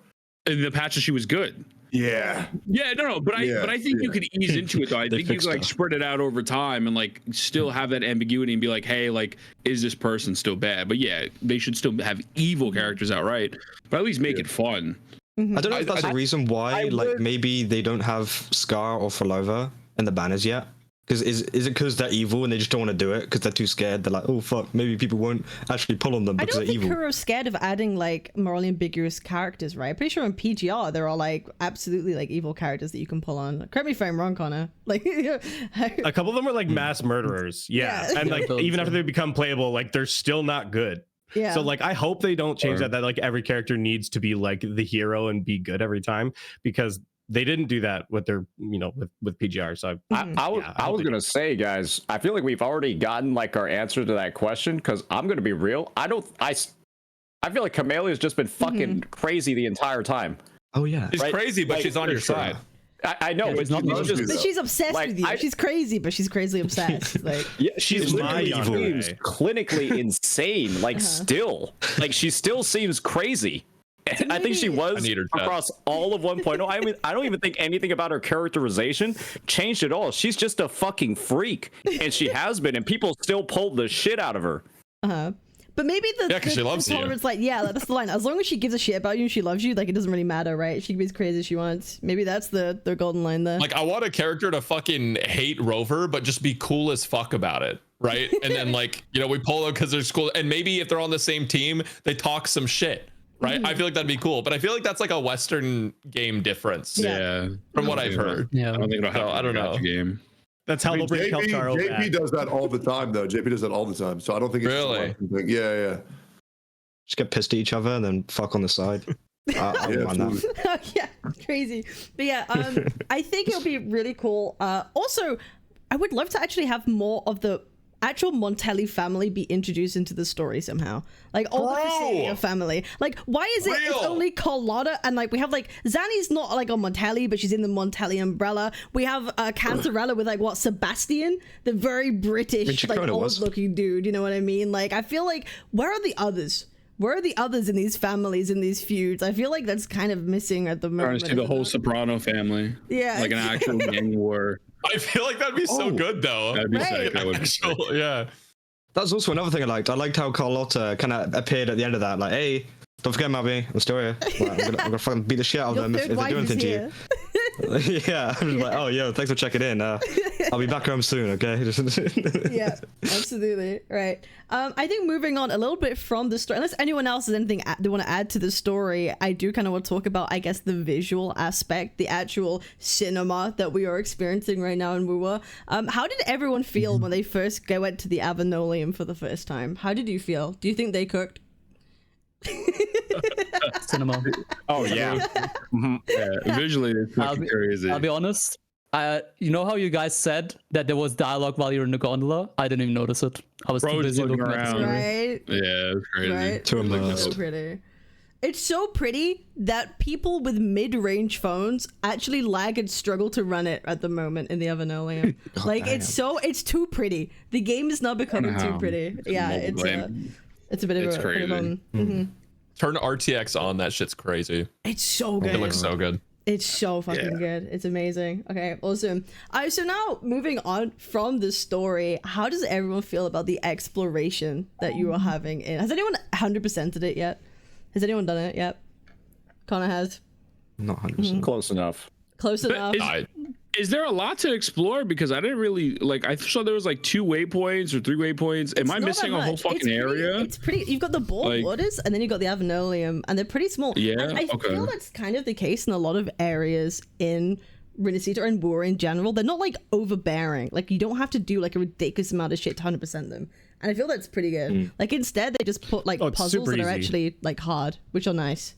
In the patches, she was good. Yeah, no, but I think you could ease into it though. I think you could, like, spread it out over time and, like, still have that ambiguity and be like, hey, like, is this person still bad? But yeah, they should still have evil characters outright, but at least make it fun. I don't know if that's a reason why, like, maybe they don't have Scar or Falova in the banners yet. Because is it because they're evil and they just don't want to do it because they're too scared? They're like, oh fuck, maybe people won't actually pull on them because they're evil. I don't think Kuro's scared of adding, like, morally ambiguous characters, right? I'm pretty sure in PGR there are, like, absolutely, like, evil characters that you can pull on. Correct me if I'm wrong, Connor. Like, a couple of them are, like, mass murderers. Yeah. And, like, even after they become playable, like, they're still not good. Yeah. So, like, I hope they don't change that like every character needs to be, like, the hero and be good every time, because they didn't do that with their, with PGR. So I was gonna say, guys, I feel like we've already gotten like our answer to that question, because I'm gonna be real. I feel like Camelia's just been fucking crazy the entire time. Oh yeah, She's crazy, but she's on your side. I know, but she's obsessed with you. She's crazy, but she's crazily obsessed. Like, yeah, she's literally evil. seems clinically insane. Like, still, like she still seems crazy. I think she was across all of 1.0. I don't even think anything about her characterization changed at all. She's just a fucking freak, and she has been, and people still pull the shit out of her. But maybe because she loves you. It's like, that's the line. As long as she gives a shit about you and she loves you, like, it doesn't really matter, right? She can be as crazy as she wants. Maybe that's the golden line there. Like, I want a character to fucking hate Rover, but just be cool as fuck about it, right? And then, like, we pull them because they're cool. And maybe if they're on the same team, they talk some shit, right? I feel like that'd be cool. But I feel like that's like a Western game difference. Yeah. From what I've heard. Yeah. I don't think it'll happen. I don't know. Game. That's how they'll bring Kelchar JP back. does that all the time, though. JP does that all the time. So I don't think it's really. Yeah. Just get pissed at each other and then fuck on the side. I don't mind that. Yeah, crazy. But yeah, I think it'll be really cool. Also, I would love to actually have more of the actual Montelli family be introduced into the story somehow. Like, all the Crescentia family. Like, why is it it's only Carlotta, and like we have like Zanny's not like a Montelli, but she's in the Montelli umbrella. We have Cantarella with like Sebastian, the very British, like old looking dude, you know what I mean? Like, I feel like, where are the others? Where are the others in these families, in these feuds? I feel like that's kind of missing at the moment. I see the whole Soprano family. Yeah. Like an actual gang war. I feel like that'd be so good, though. That'd be sick. That would be sick. Yeah. That's also another thing I liked. I liked how Carlotta kind of appeared at the end of that. Like, hey, don't forget, Mabby, I'm still here. Like, I'm gonna fucking beat the shit out of them if they do anything to you. Yeah, I'm like, oh, yo, thanks for checking in. I'll be back home soon, okay? Yeah, absolutely. Right. I think moving on a little bit from the story, unless anyone else has anything they want to add to the story, I do kind of want to talk about, I guess, the visual aspect, the actual cinema that we are experiencing right now in Wuwa. How did everyone feel when they first went to the Avenolium for the first time? How did you feel? Do you think they cooked? Cinema. Oh yeah. Visually, it's fucking crazy. I'll be honest. You know how you guys said that there was dialogue while you were in the gondola? I didn't even notice it. I was too busy looking at the story. Right? Yeah, it's crazy. Right? Too immersed. So pretty. It's so pretty that people with mid-range phones actually lag and struggle to run it at the moment in the Avenolium. Like, it's too pretty. The game is now becoming too pretty. Yeah, it's a bit of a crazy. Turn RTX on. That shit's crazy. It's so good. It looks so good. It's so fucking good. It's amazing. Okay, awesome. So now moving on from the story, how does everyone feel about the exploration that you are having in? Has anyone 100%ed it yet? Has anyone done it yet? Connor has. Not 100%. Close enough. Close enough. Is there a lot to explore? Because I didn't really I saw there was like 2 waypoints or 3 waypoints. Am I missing a whole fucking area? It's pretty. You've got the Bald Waters, and then you've got the Avenolium, and they're pretty small. Yeah. And I feel that's kind of the case in a lot of areas in Rinascita and Wuwa in general. They're not like overbearing. Like, you don't have to do like a ridiculous amount of shit to 100% them. And I feel that's pretty good. Like, instead they just put like puzzles that are actually like hard, which are nice.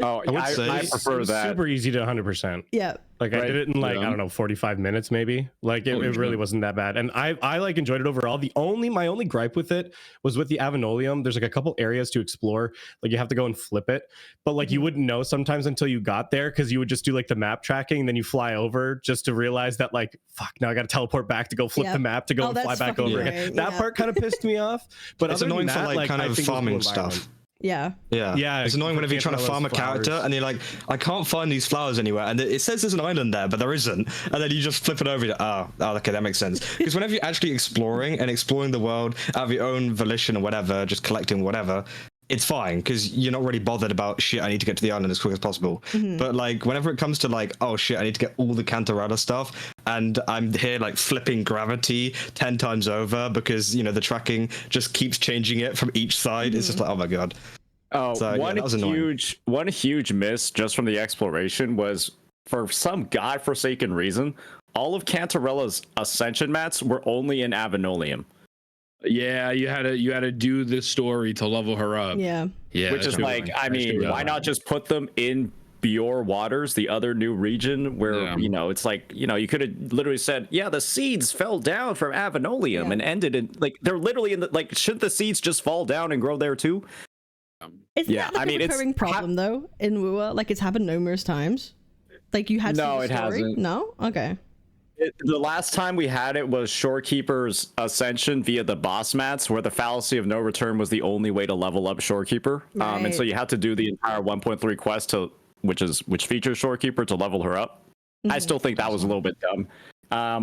Oh, I prefer that. Super easy to 100%. Yeah. Like, I did it in like, I don't know, 45 minutes maybe. Like, it really wasn't that bad. And I like enjoyed it overall. My only gripe with it was with the Avenolium. There's like a couple areas to explore. Like, you have to go and flip it. But like, you wouldn't know sometimes until you got there, because you would just do like the map tracking, and then you fly over just to realize that like, fuck, now I got to teleport back to go flip the map to go and fly back over again. That part kind of pissed me off. But it's annoying for like kind of farming stuff. Yeah. It's annoying whenever you're trying to farm a character and you're like, I can't find these flowers anywhere, and it says there's an island there, but there isn't, and then you just flip it over. Okay, that makes sense. Because whenever you're actually exploring the world out of your own volition or whatever, just collecting whatever, it's fine, because you're not really bothered about shit. I need to get to the island as quick as possible. But like, whenever it comes to like, oh shit, I need to get all the Cantarella stuff, and I'm here like flipping gravity 10 times over because the tracking just keeps changing it from each side. It's just like, oh my god. One huge miss just from the exploration was, for some godforsaken reason, all of Cantarella's ascension mats were only in Avenolium. Yeah, you had to do this story to level her up. Yeah. Which is like, I mean, why not just put them in Bior Waters, the other new region where you know it's like, you know, you could have literally said, yeah, the seeds fell down from Avenolium and ended in, like, they're literally in the, like, shouldn't the seeds just fall down and grow there too? Isn't that like a recurring problem though in WoA? Like, it's happened numerous times. Like, you had no, it story? hasn't. No, okay. The last time we had it was Shorekeeper's Ascension via the boss mats, where the fallacy of no return was the only way to level up Shorekeeper. And so you had to do the entire 1.3 quest to which features Shorekeeper to level her up. I still think that was a little bit dumb.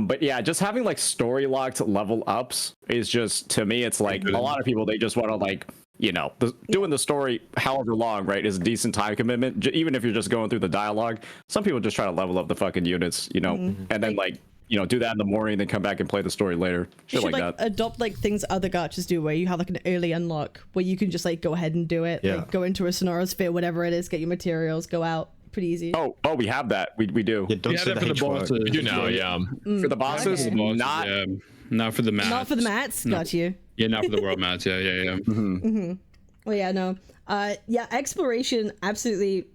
But yeah, just having like story locked level ups is just, to me, it's like a lot of people, they just want to, like, you know, doing the story however long, right, is a decent time commitment. Even if you're just going through the dialogue, some people just try to level up the fucking units, you know, and then like, you know, do that in the morning, then come back and play the story later. Shit like that. Adopt like things other gachas do, where you have like an early unlock where you can just like go ahead and do it. Yeah. Like, go into a Sonorosphere, whatever it is, get your materials, go out. Pretty easy. Oh, we have that. We do. Yeah, don't say for the bosses. We do now, yeah. For the bosses, Okay. not for the mats. Not for the mats. No. Got you. Yeah, not for the world mats. Yeah. Well, yeah, no. Yeah, exploration, absolutely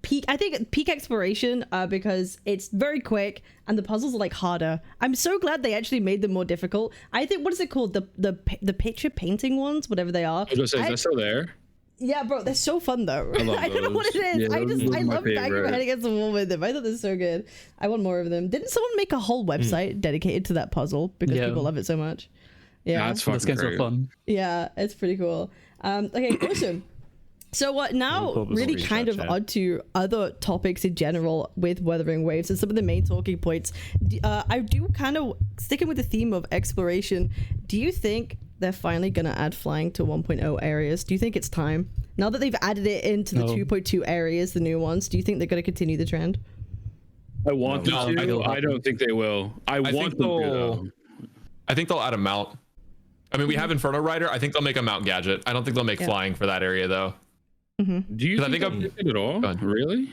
peak. I think peak exploration, because it's very quick and the puzzles are like harder. I'm so glad they actually made them more difficult. I think, what is it called? The picture painting ones, whatever they are. I was gonna say, is that still there? Yeah, bro, they're so fun though. I don't know what it is. Yeah, I love banging my head against the wall with them. I thought they're so good. I want more of them. Didn't someone make a whole website dedicated to that puzzle because people love it so much? Yeah, That's fucking This game's so fun. yeah, it's pretty cool. Okay, awesome. So now really kind of onto other topics in general with Wuthering Waves and some of the main talking points. I do kind of, sticking with the theme of exploration, do you think they're finally going to add flying to 1.0 areas? Do you think it's time? Now that they've added it into the 2.2 areas, the new ones, do you think they're going to continue the trend? I want them to. I don't think they will. I want them to, though. I think they'll add a mount. I mean, we have Inferno Rider. I think they'll make a mount gadget. I don't think they'll make flying for that area, though. Do you think they'll make it at all? Really?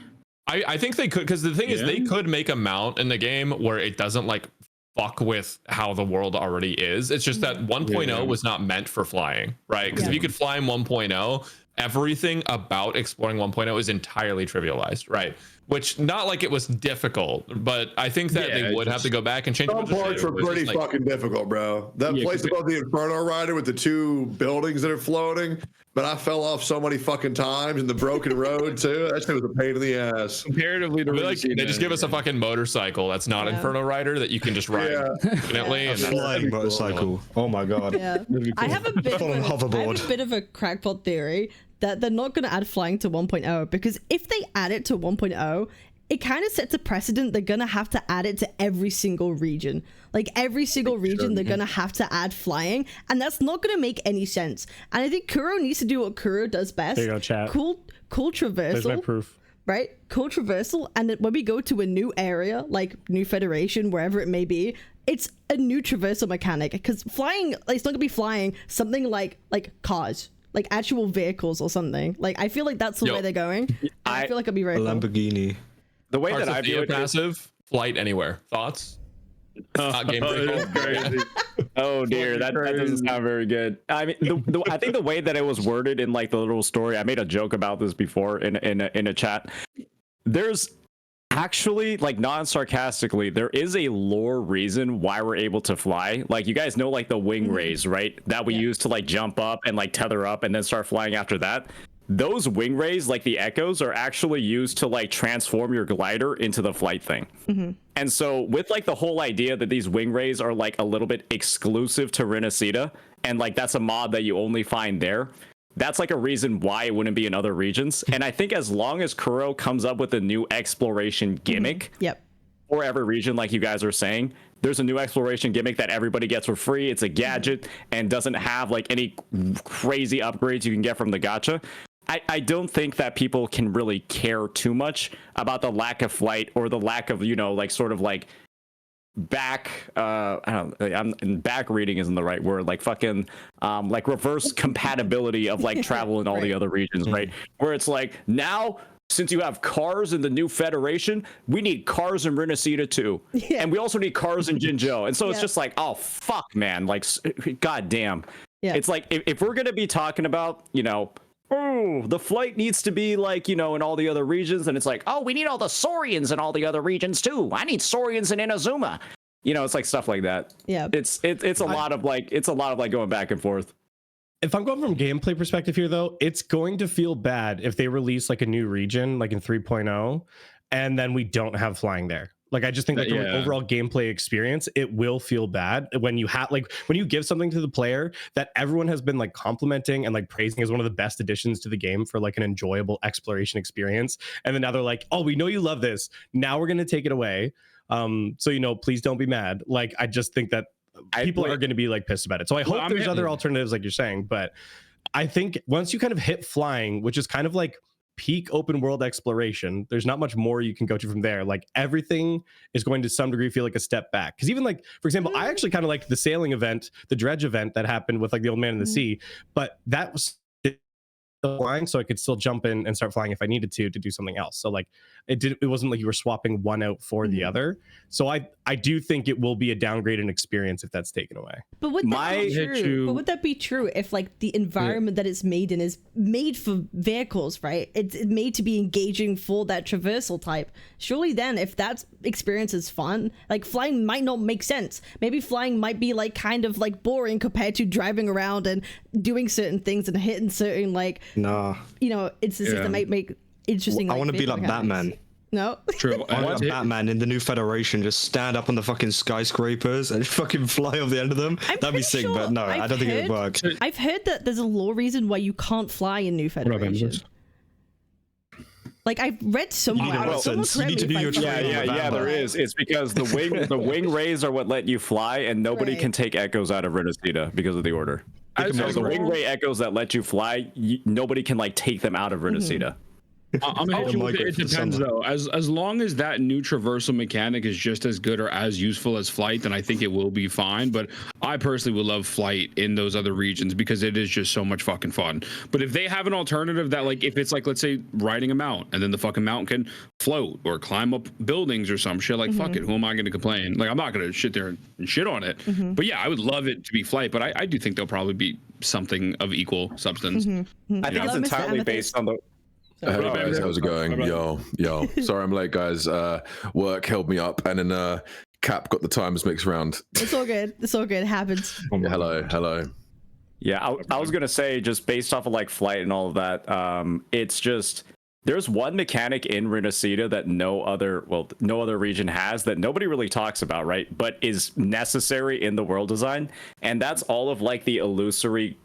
I think they could, because the thing is, they could make a mount in the game where it doesn't like fuck with how the world already is. It's just that 1.0 was not meant for flying, right? Because if you could fly in 1.0, everything about exploring 1.0 is entirely trivialized, right? Which, not like it was difficult, but I think that they would have to go back and change. Some parts were pretty fucking difficult, bro. That place above the Inferno Rider with the two buildings that are floating, but I fell off so many fucking times, and the broken road too. That shit was a pain in the ass. Comparatively to like, they just give us a fucking motorcycle that's not Inferno Rider that you can just ride infinitely. A flying motorcycle. Oh my god. Yeah. I have a bit of a crackpot theory that they're not going to add flying to 1.0, because if they add it to 1.0, it kind of sets a precedent. They're going to have to add it to every single region. Like, every single region, they're going to have to add flying, and that's not going to make any sense. And I think Kuro needs to do what Kuro does best. There you go, chat. Cool traversal. There's my proof. Right? Cool traversal, and then when we go to a new area, like New Federation, wherever it may be, it's a new traversal mechanic, because flying, like, it's not going to be flying something like cars. Like actual vehicles or something. Like, I feel like that's the way they're going. I feel like it'll be very cool. Lamborghini. The way that I view it, passive flight anywhere. Thoughts? Not game crazy. Oh dear, that doesn't sound very good. I mean, I think the way that it was worded in like the little story, I made a joke about this before in a chat. There's actually, like, non-sarcastically, there is a lore reason why we're able to fly. Like, you guys know, like, the wing rays, right? That we use to, like, jump up and, like, tether up and then start flying after that. Those wing rays, like the echoes, are actually used to, like, transform your glider into the flight thing. And so with, like, the whole idea that these wing rays are, like, a little bit exclusive to Renacida, and, like, that's a mod that you only find there, that's like a reason why it wouldn't be in other regions. And I think as long as Kuro comes up with a new exploration gimmick for every region, like you guys are saying, there's a new exploration gimmick that everybody gets for free. It's a gadget and doesn't have like any crazy upgrades you can get from the gacha. I don't think that people can really care too much about the lack of flight or the lack of, you know, like sort of like back back reading isn't the right word, like fucking like reverse compatibility of like travel in all the other regions, right? Where it's like, now since you have cars in the new Federation, we need cars in Renacida too, and we also need cars in Jinzhou. And so it's just like, oh fuck, man, like, god damn. It's like, if we're gonna be talking about, you know, oh, the flight needs to be like, in all the other regions. And it's like, oh, we need all the Saurians in all the other regions too. I need Saurians in Inazuma. It's like stuff like that. Yeah. It's a lot of like going back and forth. If I'm going from gameplay perspective here, though, it's going to feel bad if they release like a new region, like in 3.0, and then we don't have flying there. Like, I just think from an overall gameplay experience, it will feel bad when you have when you give something to the player that everyone has been like complimenting and like praising as one of the best additions to the game for like an enjoyable exploration experience. And then now they're like, oh, we know you love this. Now we're going to take it away. So, please don't be mad. Like, I just think that people are going to be like pissed about it. So I hope there's other alternatives like you're saying, but I think once you kind of hit flying, which is kind of like peak open world exploration, there's not much more you can go to from there. Like, everything is going to some degree feel like a step back. Because even like, for example, I actually kind of liked the sailing event, the dredge event that happened with like the old man in the sea, but that was flying, so I could still jump in and start flying if I needed to do something else. So like it wasn't like you were swapping one out for the other. So I do think it will be a downgrade in experience if that's taken away. But would that be true if like the environment that it's made in is made for vehicles, right? It's made to be engaging for that traversal type. Surely then, if that experience is fun, like flying might not make sense. Maybe flying might be like kind of like boring compared to driving around and doing certain things and hitting certain like instances that might make interesting. I want to be like Batman. No. True. I want Batman in the new Federation just stand up on the fucking skyscrapers and fucking fly off the end of them. That'd be sick, but no, I don't think it would work. I've heard that there's a law reason why you can't fly in New Federation. Like, I've read somewhere. You need to do your there is. It's because the wing rays are what let you fly, and nobody can take echoes out of Rinasida because of the order. So the wing ray echoes that let you fly, nobody can like take them out of Rinasida. I'm hit you with it. It depends though. As long as that new traversal mechanic is just as good or as useful as flight, then I think it will be fine. But I personally would love flight in those other regions because it is just so much fucking fun. But if they have an alternative that, like, if it's like, let's say riding a mount and then the fucking mount can float or climb up buildings or some shit, like fuck it, who am I going to complain? Like, I'm not going to sit there and shit on it. But yeah, I would love it to be flight. But I do think there'll probably be something of equal substance. I think it's entirely based on the. Hey guys, how's it going? Yo. Sorry I'm late, guys. Work held me up, and then Cap got the times mixed around. It's all good. It happens. Hello. Yeah, I was gonna say, just based off of like flight and all of that, it's just there's one mechanic in Rinasida that no other region has that nobody really talks about, right? But is necessary in the world design, and that's all of like the illusory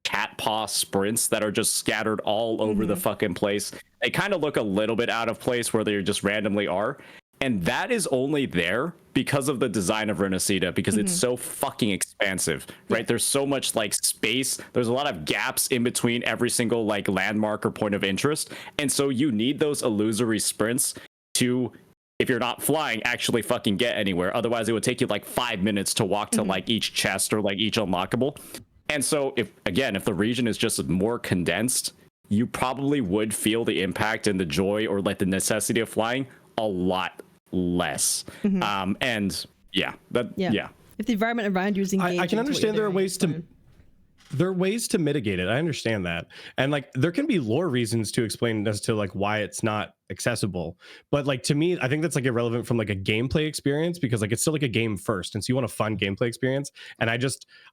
cat paw sprints that are just scattered all over the fucking place. They kind of look a little bit out of place where they just randomly are, and that is only there because of the design of Rinasida, because it's so fucking expansive, right? There's so much like space, there's a lot of gaps in between every single like landmark or point of interest, and so you need those illusory sprints to, if you're not flying, actually fucking get anywhere. Otherwise it would take you like 5 minutes to walk to like each chest or like each unlockable. And so if the region is just more condensed, you probably would feel the impact and the joy or like the necessity of flying a lot less. If the environment around you is engaging, I can understand there are ways to mitigate it. I understand that. And like there can be lore reasons to explain as to like why it's not accessible, but like to me I think that's like irrelevant from like a gameplay experience, because like it's still like a game first, and so you want a fun gameplay experience. And I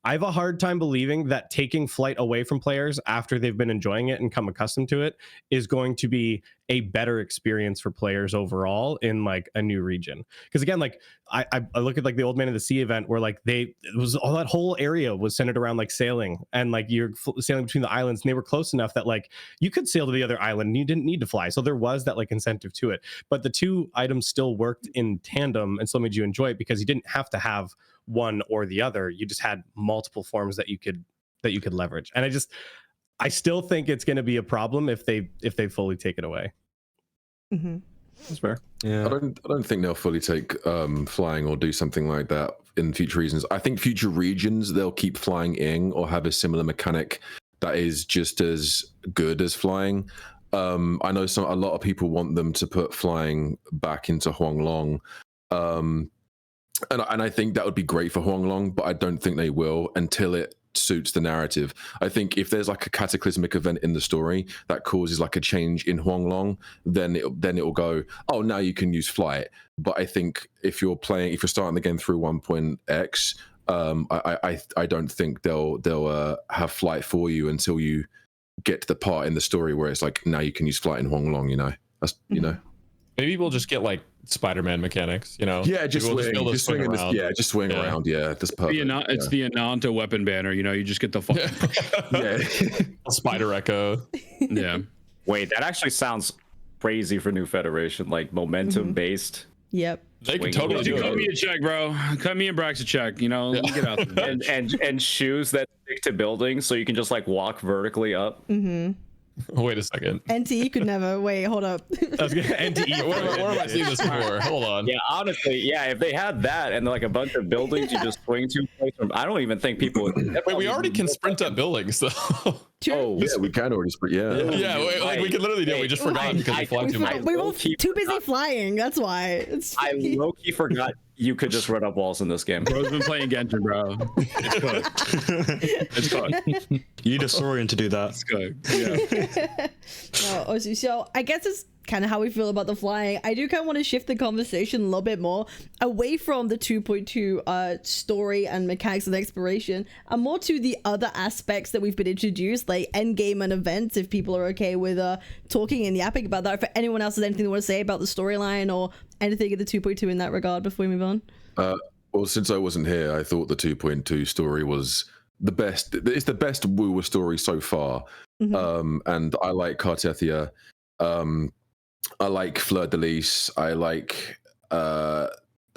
have a hard time believing that taking flight away from players after they've been enjoying it and come accustomed to it is going to be a better experience for players overall in like a new region. Because again, like I look at like the Old Man of the Sea event where like it was all that whole area was centered around like sailing, and like you're sailing between the islands, and they were close enough that like you could sail to the other island and you didn't need to fly. So there was that like incentive to it, but the two items still worked in tandem and still made you enjoy it, because you didn't have to have one or the other. You just had multiple forms that you could leverage. And I still think it's going to be a problem if they fully take it away. That's fair. Yeah, I don't think they'll fully take flying or do something like that in future regions. I think future regions they'll keep flying in or have a similar mechanic that is just as good as flying. I know a lot of people want them to put flying back into Huanglong, and I think that would be great for Huanglong, but I don't think they will until it suits the narrative. I think if there's like a cataclysmic event in the story that causes like a change in Huanglong, then it'll go, oh, now you can use flight. But I think if you're starting the game through 1.x, I don't think they'll have flight for you until you get to the part in the story where it's like, now you can use flight in Huanglong. You know, that's Maybe we'll just get like Spider-Man mechanics, you know? Yeah, just we'll swing, just swing around. Just swing around. Yeah, that's perfect. It's the Ananta weapon banner. You know, you just get the Spider Echo. Yeah. Wait, that actually sounds crazy for New Federation, like momentum based. Yep. They can totally do it. Cut me a check, bro. Cut me and Brax a check. You know, let me get out there. and shoes that stick to buildings, so you can just like walk vertically up. Wait a second. NTE could never. Wait, hold up. NTE. Where have I seen this before? Hold on. Yeah, honestly, yeah. If they had that and like a bunch of buildings, you just swing to. I don't even think people would. Wait, we already can sprint up buildings, though. Oh, yeah, we can already sprint. Yeah. Like we can literally do it. We just forgot because we fly too much. We were too busy flying. That's why. I low-key forgot you could just run up walls in this game. Bro's been playing Genshin, bro. It's cooked. You need a Saurian to do that. It's cooked. Yeah. So I guess it's kind of how we feel about the flying. I do kind of want to shift the conversation a little bit more away from the 2.2 story and mechanics and exploration, and more to the other aspects that we've been introduced, like endgame and events, if people are okay with talking and yapping about that. If anyone else has anything they want to say about the storyline or anything in the 2.2 in that regard before we move on. Well, since I wasn't here, I thought the 2.2 story was the best. It's the best Woowa story so far. And I like Cartethia. I like Fleur de Lis. I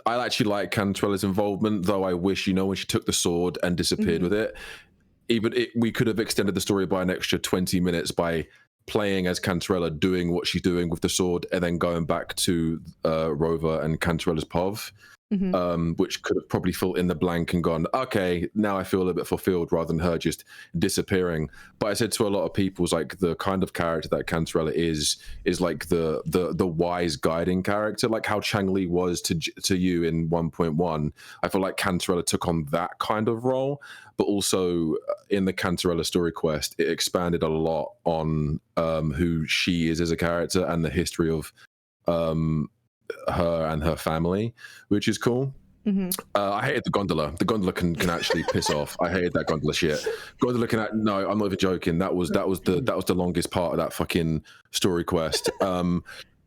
actually like Cantrella's involvement, though I wish, when she took the sword and disappeared with it, we could have extended the story by an extra 20 minutes by playing as Cantrella, doing what she's doing with the sword, and then going back to Rover and Cantrella's POV. Which could have probably filled in the blank and gone, okay, now I feel a little bit fulfilled, rather than her just disappearing. But I said to a lot of people, it's like the kind of character that Cantrella is like the wise guiding character, like how Changli was to you in 1.1. I feel like Cantrella took on that kind of role, but also in the Cantrella story quest, it expanded a lot on who she is as a character and the history of her and her family, which is cool. I hated the gondola. The gondola can actually piss off. I hated that gondola shit. Gondola no, I'm not even joking. That was the longest part of that fucking story quest. I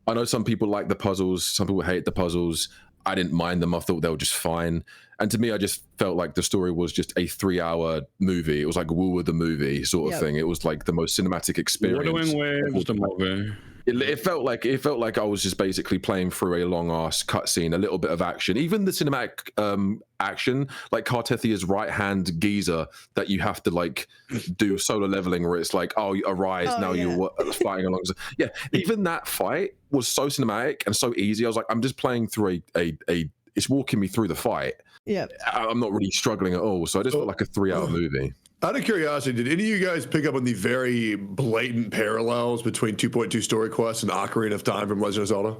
know some people like the puzzles, some people hate the puzzles. I didn't mind them. I thought they were just fine. And to me, I just felt like the story was just a 3-hour movie. It was like Woowa the movie sort of thing. It was like the most cinematic experience. Wuthering Waves the movie. It felt like I was just basically playing through a long ass cutscene, a little bit of action, even the cinematic action, like Cartethia's right hand geyser that you have to like do solo leveling, where it's like, oh, you arise, you're fighting along. Yeah, even that fight was so cinematic and so easy. I was like, I'm just playing through it's walking me through the fight. Yeah, I'm not really struggling at all. So I just felt like a 3-hour movie. Out of curiosity, did any of you guys pick up on the very blatant parallels between 2.2 Story Quest and Ocarina of Time from Legend of Zelda?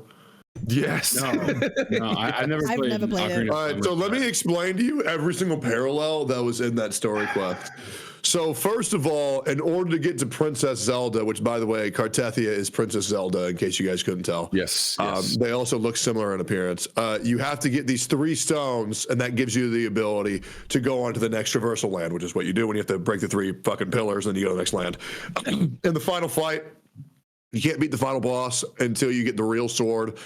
Yes. No, I've never played it. All right, so let me explain to you every single parallel that was in that story quest. So first of all, in order to get to Princess Zelda, which by the way, Cartethia is Princess Zelda, in case you guys couldn't tell. Yes. They also look similar in appearance. You have to get these 3 stones, and that gives you the ability to go on to the next traversal land, which is what you do when you have to break the 3 fucking pillars, and then you go to the next land. In the final fight, you can't beat the final boss until you get the real sword,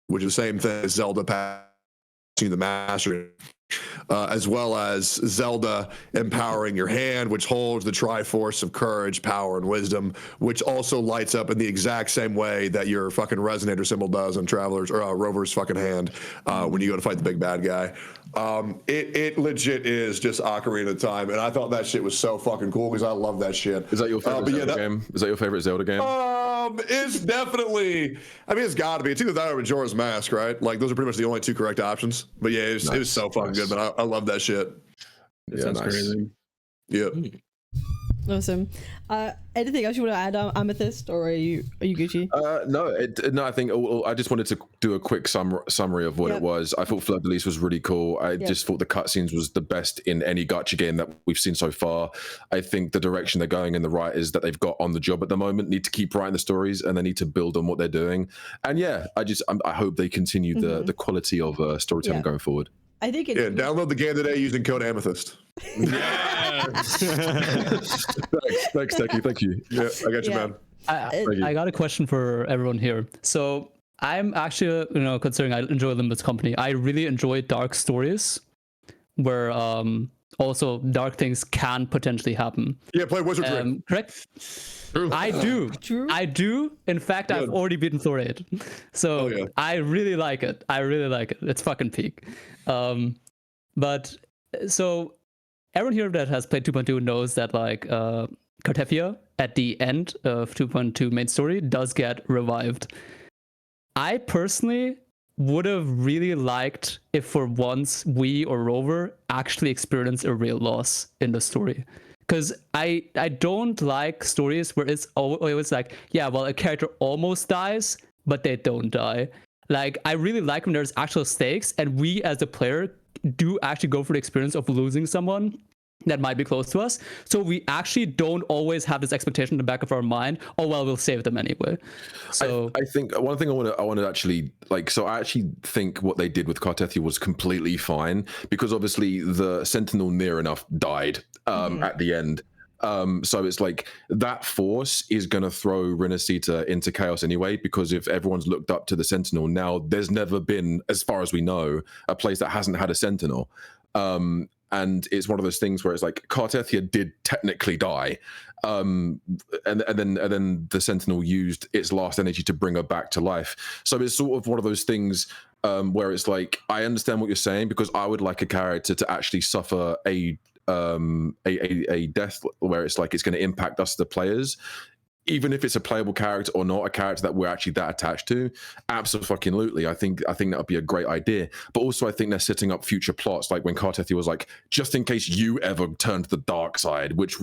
which is the same thing as Zelda passing the mastery. As well as Zelda empowering your hand, which holds the Triforce of courage, power, and wisdom, which also lights up in the exact same way that your fucking resonator symbol does on Traveler's or Rover's fucking hand when you go to fight the big bad guy. It legit is just Ocarina of Time, and I thought that shit was so fucking cool because I love that shit. Is that your favorite Zelda game? Is that your favorite Zelda game? It's definitely. I mean, it's got to be. It's either that or Majora's Mask, right? Like those are pretty much the only 2 correct options. But yeah, it was so fucking good. But I love that shit. It sounds crazy. Yep. Awesome. Anything else you want to add, Amethyst, or are you Gucci? No. I think I just wanted to do a quick summary of what it was. I thought Fleur de Lis was really cool. I just thought the cutscenes was the best in any gacha game that we've seen so far. I think the direction they're going in the writers that they've got on the job at the moment need to keep writing the stories, and they need to build on what they're doing. And yeah, I hope they continue the quality of storytelling going forward. I think it's download the game today using code Amethyst. Yes. Thanks, Techie. Thank you. Yeah, I got you, man. I got a question for everyone here. So I'm actually, considering I enjoy Limbus Company, I really enjoy dark stories where also dark things can potentially happen. Yeah, play Wizardry. Correct? True. I do. True. I do. In fact, I've already beaten Floor 8. So I really like it. It's fucking peak. But so everyone here that has played 2.2 knows that like Cartefia at the end of 2.2 main story does get revived. I personally would have really liked if for once we or Rover actually experienced a real loss in the story. Because I don't like stories where it's always like, yeah, well, a character almost dies, but they don't die. Like, I really like when there's actual stakes, and we as the player do actually go for the experience of losing someone that might be close to us. So we actually don't always have this expectation in the back of our mind, oh, well, we'll save them anyway. So I think one thing I want to actually like, so I actually think what they did with Cartefia was completely fine, because obviously the Sentinel near enough died at the end. So it's like that force is going to throw Renacita into chaos anyway, because if everyone's looked up to the Sentinel now, there's never been, as far as we know, a place that hasn't had a Sentinel. And it's one of those things where it's like Cartefia did technically die, and then the Sentinel used its last energy to bring her back to life. So it's sort of one of those things where it's like, I understand what you're saying, because I would like a character to actually suffer a death where it's like it's going to impact us, the players, even if it's a playable character or not, a character that we're actually that attached to. Absolutely, I think that would be a great idea. But also, I think they're setting up future plots, like when Cartefia was like, just in case you ever turn to the dark side, which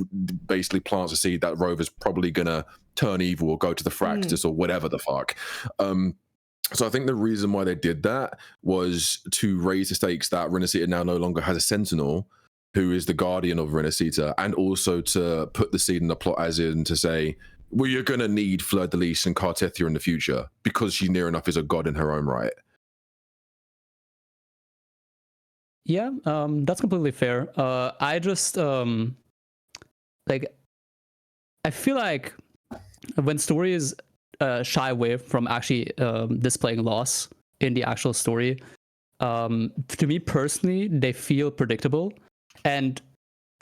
basically plants a seed that Rover's probably gonna turn evil or go to the Fraxis or whatever the fuck. So I think the reason why they did that was to raise the stakes that Renacita now no longer has a Sentinel who is the guardian of Renacita, and also to put the seed in the plot as in to say, well, you're going to need Fleur de Lis and Cartefia in the future because she near enough is a god in her own right. Yeah, that's completely fair. I just like, I feel like when stories shy away from actually displaying loss in the actual story, to me personally, they feel predictable. And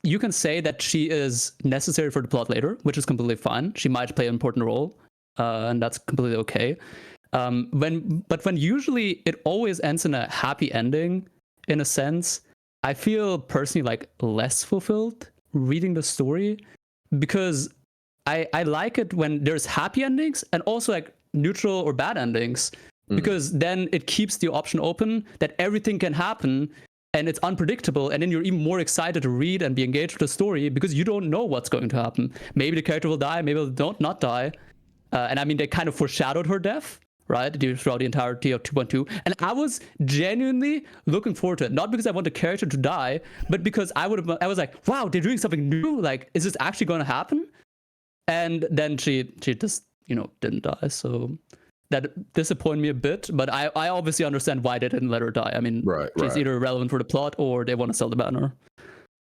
you can say that she is necessary for the plot later, which is completely fine. She might play an important role, and that's completely okay. But when usually it always ends in a happy ending, in a sense, I feel personally like less fulfilled reading the story, because I like it when there's happy endings and also like neutral or bad endings, because then it keeps the option open that everything can happen. And it's unpredictable, and then you're even more excited to read and be engaged with the story because you don't know what's going to happen. Maybe the character will die, maybe they'll not die. And I mean, they kind of foreshadowed her death, right, throughout the entirety of 2.2. And I was genuinely looking forward to it, not because I want the character to die, but because I was like, wow, they're doing something new. Like, is this actually going to happen? And then she just, didn't die. So that disappointed me a bit, but I obviously understand why they didn't let her die. I mean, she's either irrelevant for the plot or they want to sell the banner.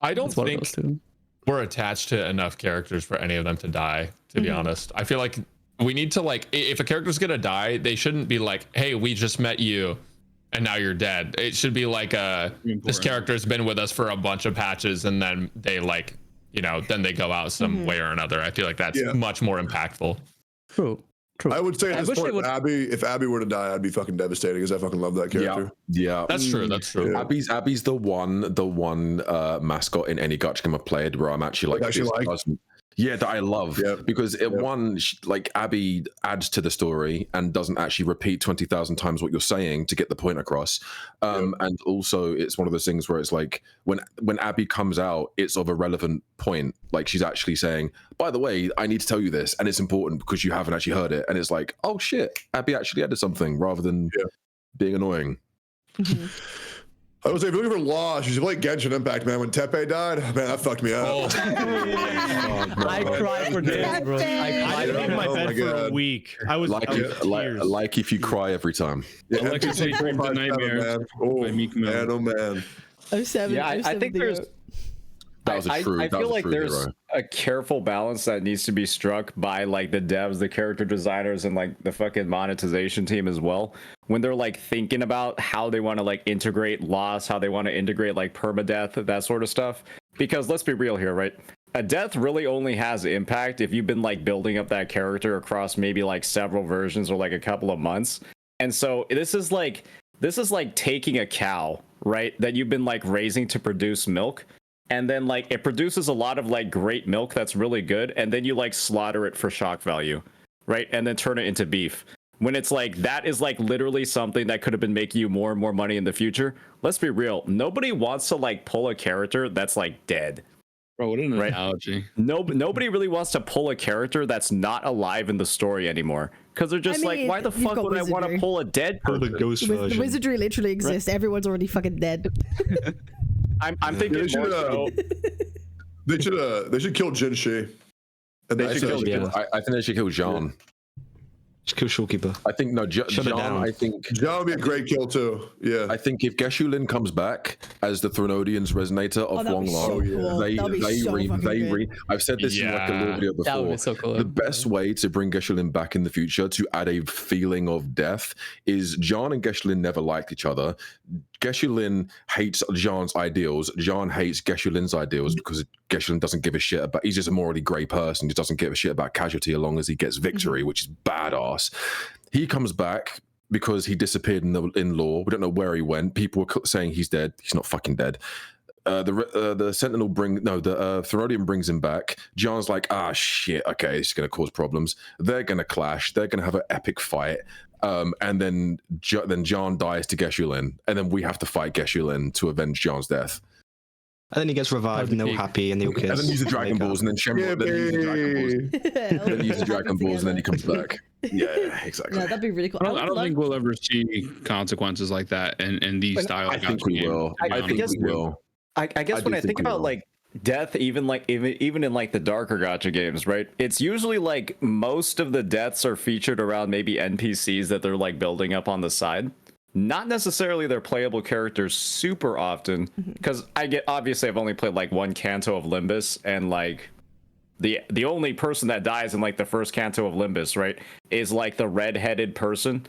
I don't think we're attached to enough characters for any of them to die, to be honest. I feel like we need to, like, if a character's gonna die, they shouldn't be like, hey, we just met you and now you're dead. It should be like, this character's been with us for a bunch of patches, and then they then they go out some way or another. I feel like that's much more impactful. True. I would say at this point, if Abby were to die, I'd be fucking devastated because I fucking love that character. Yeah, that's true. Yeah. Abby's the one mascot in any gacha game I've played where I'm actually like, Yeah, that I love because one, like Abby adds to the story and doesn't actually repeat 20,000 times what you're saying to get the point across. And also, it's one of those things where it's like when Abby comes out, it's of a relevant point. Like she's actually saying, "By the way, I need to tell you this, and it's important because you haven't actually heard it." And it's like, "Oh shit, Abby actually added something," rather than being annoying. I was like, if you're looking for loss, you should play Genshin Impact, man. When Tepe died, man, that fucked me up. I cried for days, bro. I didn't leave my bed for a week. I was like if you cry every time. Yeah, Alexis say Dream the Nightmare. Oh man, oh man. 07, Yeah, I think there's. I feel like there's a careful balance that needs to be struck by like the devs, the character designers, and like the fucking monetization team as well. When they're like thinking about how they want to like integrate loss, how they want to integrate like permadeath, that sort of stuff. Because let's be real here, right? A death really only has impact if you've been like building up that character across maybe like several versions or like a couple of months. And so this is like taking a cow, right? That you've been like raising to produce milk. And then like it produces a lot of like great milk that's really good, and then you like slaughter it for shock value, right? And then turn it into beef. When it's like that is like literally something that could have been making you more and more money in the future. Let's be real. Nobody wants to like pull a character that's like dead. Bro, what an analogy. Nobody really wants to pull a character that's not alive in the story anymore. Because they're just like, why the fuck would I want to pull a dead person? The ghost version. The wizardry literally exists. Right? Everyone's already fucking dead. I'm thinking they should kill Jin Shi. And I think they should kill Jean. Just kill Shulkeeper. I think John. I think John would be a great kill too. Yeah. I think if Geshu-Lin comes back as the Threnodian's resonator of Wong Long, I've said this in like a little video before. That would be so cool. The best way to bring Geshu-Lin back in the future to add a feeling of death is John and Geshu-Lin never liked each other. Geshu-Lin hates Jean's ideals. Jean hates Geshu-Lin's ideals because Geshu-Lin doesn't give a shit about. He's just a morally grey person. He doesn't give a shit about casualty as long as he gets victory, which is badass. He comes back because he disappeared in lore. We don't know where he went. People were saying he's dead. He's not fucking dead. The Sentinel the Therodian brings him back. John's like, shit, okay, it's going to cause problems. They're going to clash. They're going to have an epic fight. And then John dies to Geshu-Lin. And then we have to fight Geshu-Lin to avenge John's death. And then he gets revived and they're all happy and they'll kiss. And then use the Dragon Balls and then Shenmue. Then use the Dragon Balls and then he comes back. Yeah, exactly. Yeah, that'd be really cool. I don't think we'll ever see consequences like that in these style. I think we will. I think we will. I guess when I think about like death, even in like the darker gacha games, right? It's usually like most of the deaths are featured around maybe NPCs that they're like building up on the side. Not necessarily their playable characters super often, because obviously I've only played like one Canto of Limbus, and like the only person that dies in like the first Canto of Limbus, right, is like the red-headed person.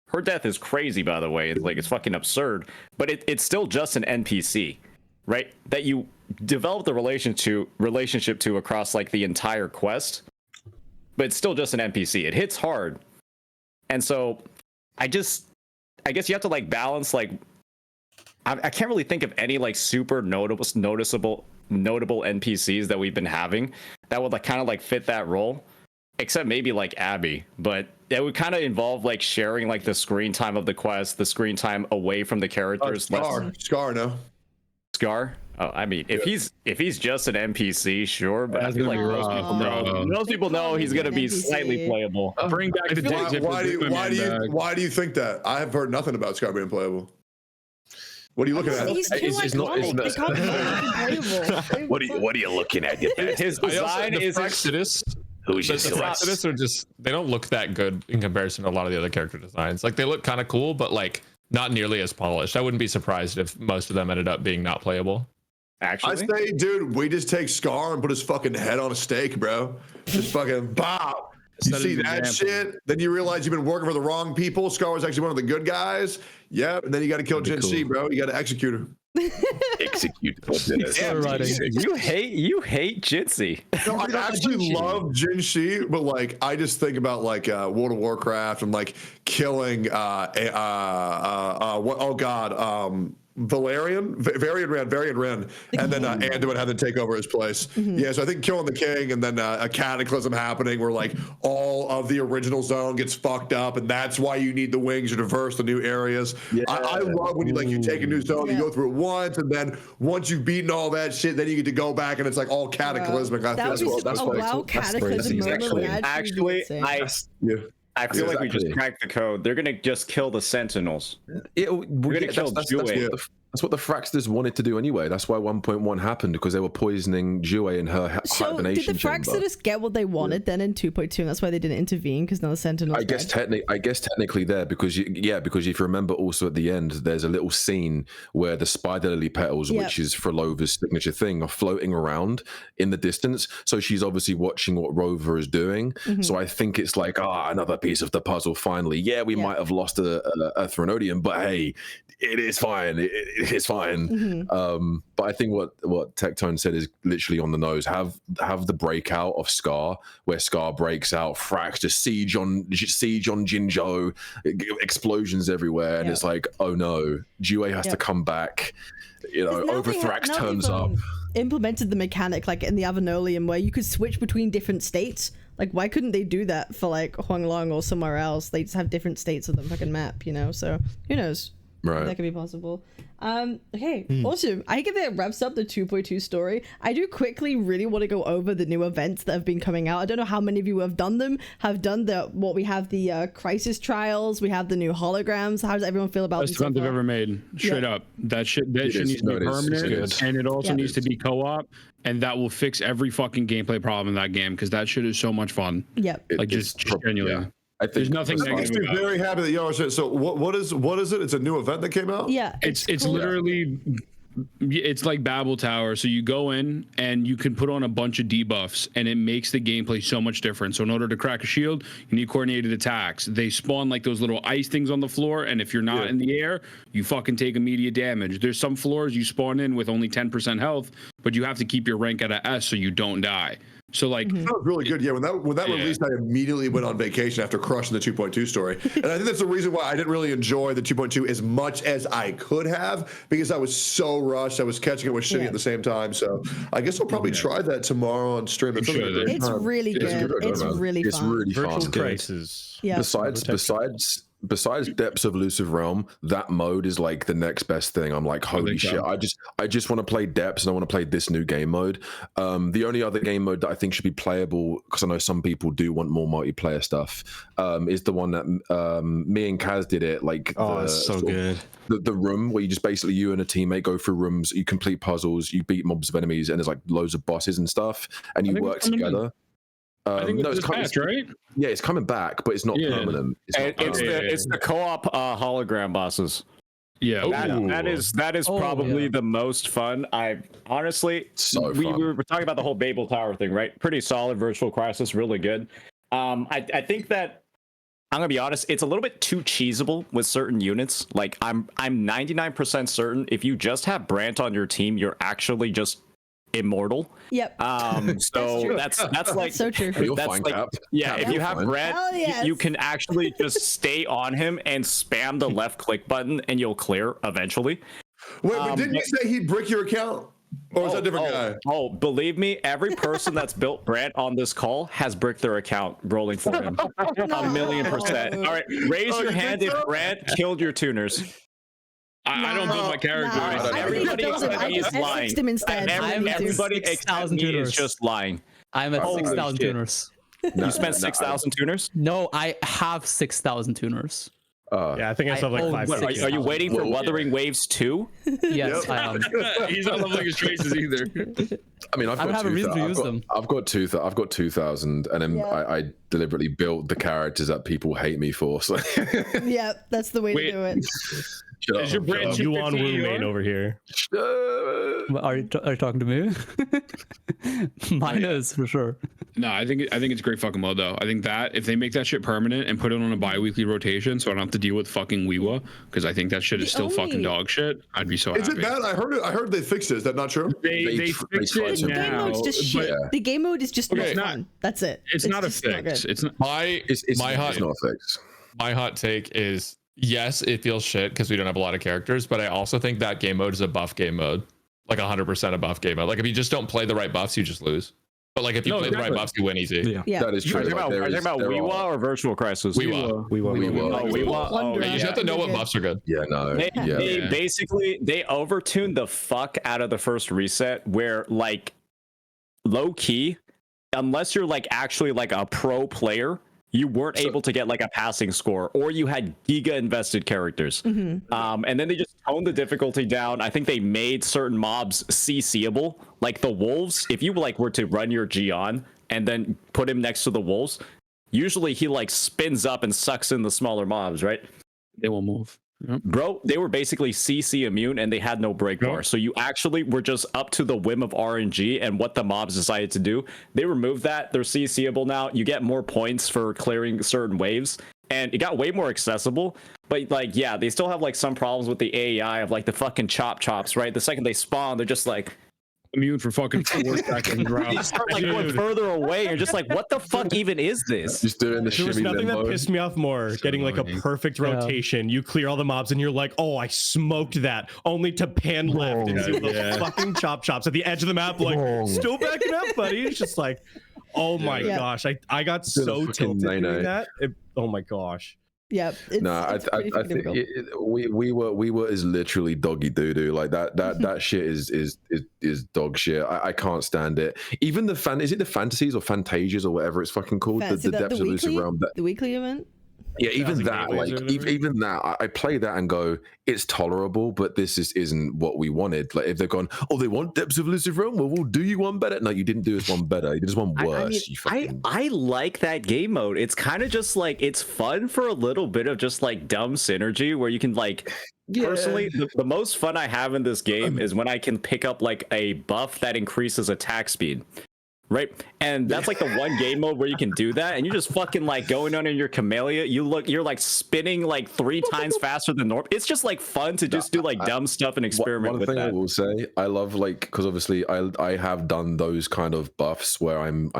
Her death is crazy, by the way. It's fucking absurd, but it's still just an NPC, right? That you develop the relationship to across like the entire quest, but it's still just an NPC. It hits hard, and so I guess you have to like balance like I can't really think of any like super notable NPCs that we've been having that would like kind of like fit that role, except maybe like Abby, but it would kind of involve like sharing like the screen time of the quest, the screen time away from the characters. Scar. Oh, I mean, if he's just an NPC, sure, but I feel like most people know he's gonna be slightly playable. Bring back the why do you think that? I have heard nothing about Scar being playable. What are you looking at? He's too iconic. They can't be playable. What are you looking at? His design is Exodus. Exodus are just, they don't look that good in comparison to a lot of the other character designs. Like they look kind of cool, but like not nearly as polished. I wouldn't be surprised if most of them ended up being not playable. Actually, I say, dude, we just take Scar and put his fucking head on a stake, bro. Just fucking bop. You see that shit? Then you realize you've been working for the wrong people. Scar was actually one of the good guys. Yep. And then you got to kill Jin Shi, bro. You got to execute her. Execute. You hate Jitsi. No, I actually love Jin Shi, but like I just think about like World of Warcraft and like killing Varian Ren, and then Anduin had to take over his place. Yeah, so I think killing the king and then a cataclysm happening where like all of the original zone gets fucked up, and that's why you need the wings to traverse the new areas. Yeah. I love when you take a new zone, you go through it once, and then once you've beaten all that shit, then you get to go back and it's like all cataclysmic. I think that's cataclysm moment. Actually, I feel like we just cracked the code. They're gonna just kill the Sentinels. They're gonna kill Jue. That's what the Fraxters wanted to do anyway. That's why 1.1 happened, because they were poisoning Jue in her hibernation chamber. Did the Fraxters get what they wanted then in 2.2, and that's why they didn't intervene, because now the Sentinels I guess technically there, because because if you remember also at the end, there's a little scene where the spider lily petals, which is Frolova's signature thing, are floating around in the distance. So she's obviously watching what Rover is doing. So I think it's like, another piece of the puzzle finally. Yeah, we might have lost a Threnodium, but hey, it is fine. It's fine. But I think what Tectone said is literally on the nose. Have the breakout of Scar, where Scar breaks out, Frax just siege on Jinzhou, explosions everywhere, and it's like, oh no, Jue has to come back. You know, Overthrax turns up. Implemented the mechanic like in the Avenolium where you could switch between different states. Like, why couldn't they do that for like Huanglong or somewhere else? They just have different states of the fucking map, you know? So who knows? Right. That could be possible. Okay, awesome. I think that wraps up the 2.2 story. I do quickly really want to go over the new events that have been coming out. I don't know how many of you have done them. We have the crisis trials, we have the new holograms. How does everyone feel about best event they've ever made? Straight up. That shit needs to be permanent, and it also needs to be co-op, and that will fix every fucking gameplay problem in that game, because that shit is so much fun. Yep. Like just genuinely. I think there's nothing negative about it. Very happy that y'all are saying. So what is it? It's a new event that came out? Yeah. It's cool. Literally, it's like Babel Tower. So you go in and you can put on a bunch of debuffs, and it makes the gameplay so much different. So in order to crack a shield, you need coordinated attacks. They spawn like those little ice things on the floor, and if you're not in the air, you fucking take immediate damage. There's some floors you spawn in with only 10% health, but you have to keep your rank at a S so you don't die. So like that was really good. Yeah, when that released, I immediately went on vacation after crushing the 2.2 story, and I think that's the reason why I didn't really enjoy the 2.2 as much as I could have, because I was so rushed. I was catching it with shitty at the same time. So I guess I'll probably try that tomorrow on stream. It's really good. It's really fun. It's really fun. Virtual Crisis. Yeah. Besides Depths of Elusive Realm, that mode is like the next best thing. I'm like, holy shit! I just want to play Depths, and I want to play this new game mode. The only other game mode that I think should be playable, because I know some people do want more multiplayer stuff, is the one that me and Kaz did it. Like, it's so good. The room where you just basically, you and a teammate go through rooms, you complete puzzles, you beat mobs of enemies, and there's like loads of bosses and stuff, and you work together. I think it's patch, right? Yeah, it's coming back, but it's not permanent. It's the co-op hologram bosses. Yeah, that is probably the most fun. I honestly, we were talking about the whole Babel Tower thing, right? Pretty solid Virtual Crisis, really good. I think that, I'm gonna be honest, it's a little bit too cheesable with certain units. Like I'm 99% certain if you just have Brant on your team, you're actually just immortal. Yep. So that's like so true. That's like, if you have Brant, you can actually just stay on him and spam the left click button and you'll clear eventually. Wait, but didn't you say he'd brick your account? Or is that a different guy? Oh, believe me, every person that's built Brant on this call has bricked their account rolling for him. 1,000,000%. All right, raise your hand if Brant killed your tuners. I don't build my character. Everybody is lying. Everybody except me is just lying. I'm at 6,000 tuners. You spent 6,000 tuners? No, I have 6,000 tuners. Yeah, I think I still have like 5. Are you waiting for Wuthering Waves 2? Yes, I am. He's not leveling his traces either. I mean, I don't have a reason to use them. I've got 2,000, and then I deliberately built the characters that people hate me for. So. Yeah, that's the way to do it. Is your brand you on Wu-Main over here? Are you talking to me? Mine is for sure. No, I think it's great fucking mode though. I think that if they make that shit permanent and put it on a bi-weekly rotation, so I don't have to deal with fucking Weewa, because I think that shit is still fucking dog shit. I'd be so happy. Is it bad? I heard they fixed it. Is that not true? They fixed it now. The game mode's just shit. The game mode is just not fun. That's it. It's not a fix. It's not. My hot take is yes, it feels shit because we don't have a lot of characters, but I also think that game mode is a buff game mode, like 100% a buff game mode. Like if you just don't play the right buffs, you just lose. But like if you play the right buffs, you win easy. Yeah. That is true. Are you talking about Weewa or Virtual Crisis? Weewa. Oh, Weewa. Oh, Yeah, you just have to know what buffs are good. Yeah, no. They basically they overtuned the fuck out of the first reset, where like low key, unless you're like actually like a pro player, you weren't able to get like a passing score, or you had giga invested characters. And then they just toned the difficulty down. I think they made certain mobs CCable, like the wolves. If you like were to run your Gion and then put him next to the wolves, usually he like spins up and sucks in the smaller mobs, right? They won't move. Yep. Bro, they were basically CC immune and they had no break bar. So you actually were just up to the whim of RNG and what the mobs decided to do. They removed that. They're CCable now. You get more points for clearing certain waves. And it got way more accessible. But like, yeah, they still have like some problems with the AI of like the fucking chops, right? The second they spawn, they're just like Immune for fucking 4 seconds, bro. you start like going further away. You're just like, what the fuck even is this? Just doing the There was shimmy nothing that limbo. pissed me off more. Getting like a annoying. perfect rotation. You clear all the mobs and you're like, oh, I smoked that. Only to pan left and see the fucking chops at the edge of the map. Like, still backing up, buddy. It's just like, oh my gosh. I got so tilted doing that. Oh my gosh. Yep. I think we were is literally doggy doo doo. Like that shit is dog shit. I can't stand it. Even is it the fantasies or fantasias or whatever it's fucking called? The depths of Elusive Realm. The weekly event. Yeah, even that, like even that, I play that and go, it's tolerable, but this isn't what we wanted. Like if they're gone, oh, they want Depths of Elusive Realm, well, we'll do you one better. No, you didn't do us one better. You did us one worse. I like that game mode. It's kind of just like, it's fun for a little bit of just like dumb synergy where you can like, personally, the most fun I have in this game is when I can pick up like a buff that increases attack speed. Right, and that's like the one game mode where you can do that, and you're just fucking like going on in your Camellia. You're like spinning like 3 times faster than normal. It's just like fun to just do like dumb stuff and experiment with that. One thing I will say, I love like because obviously I have done those kind of buffs where I'm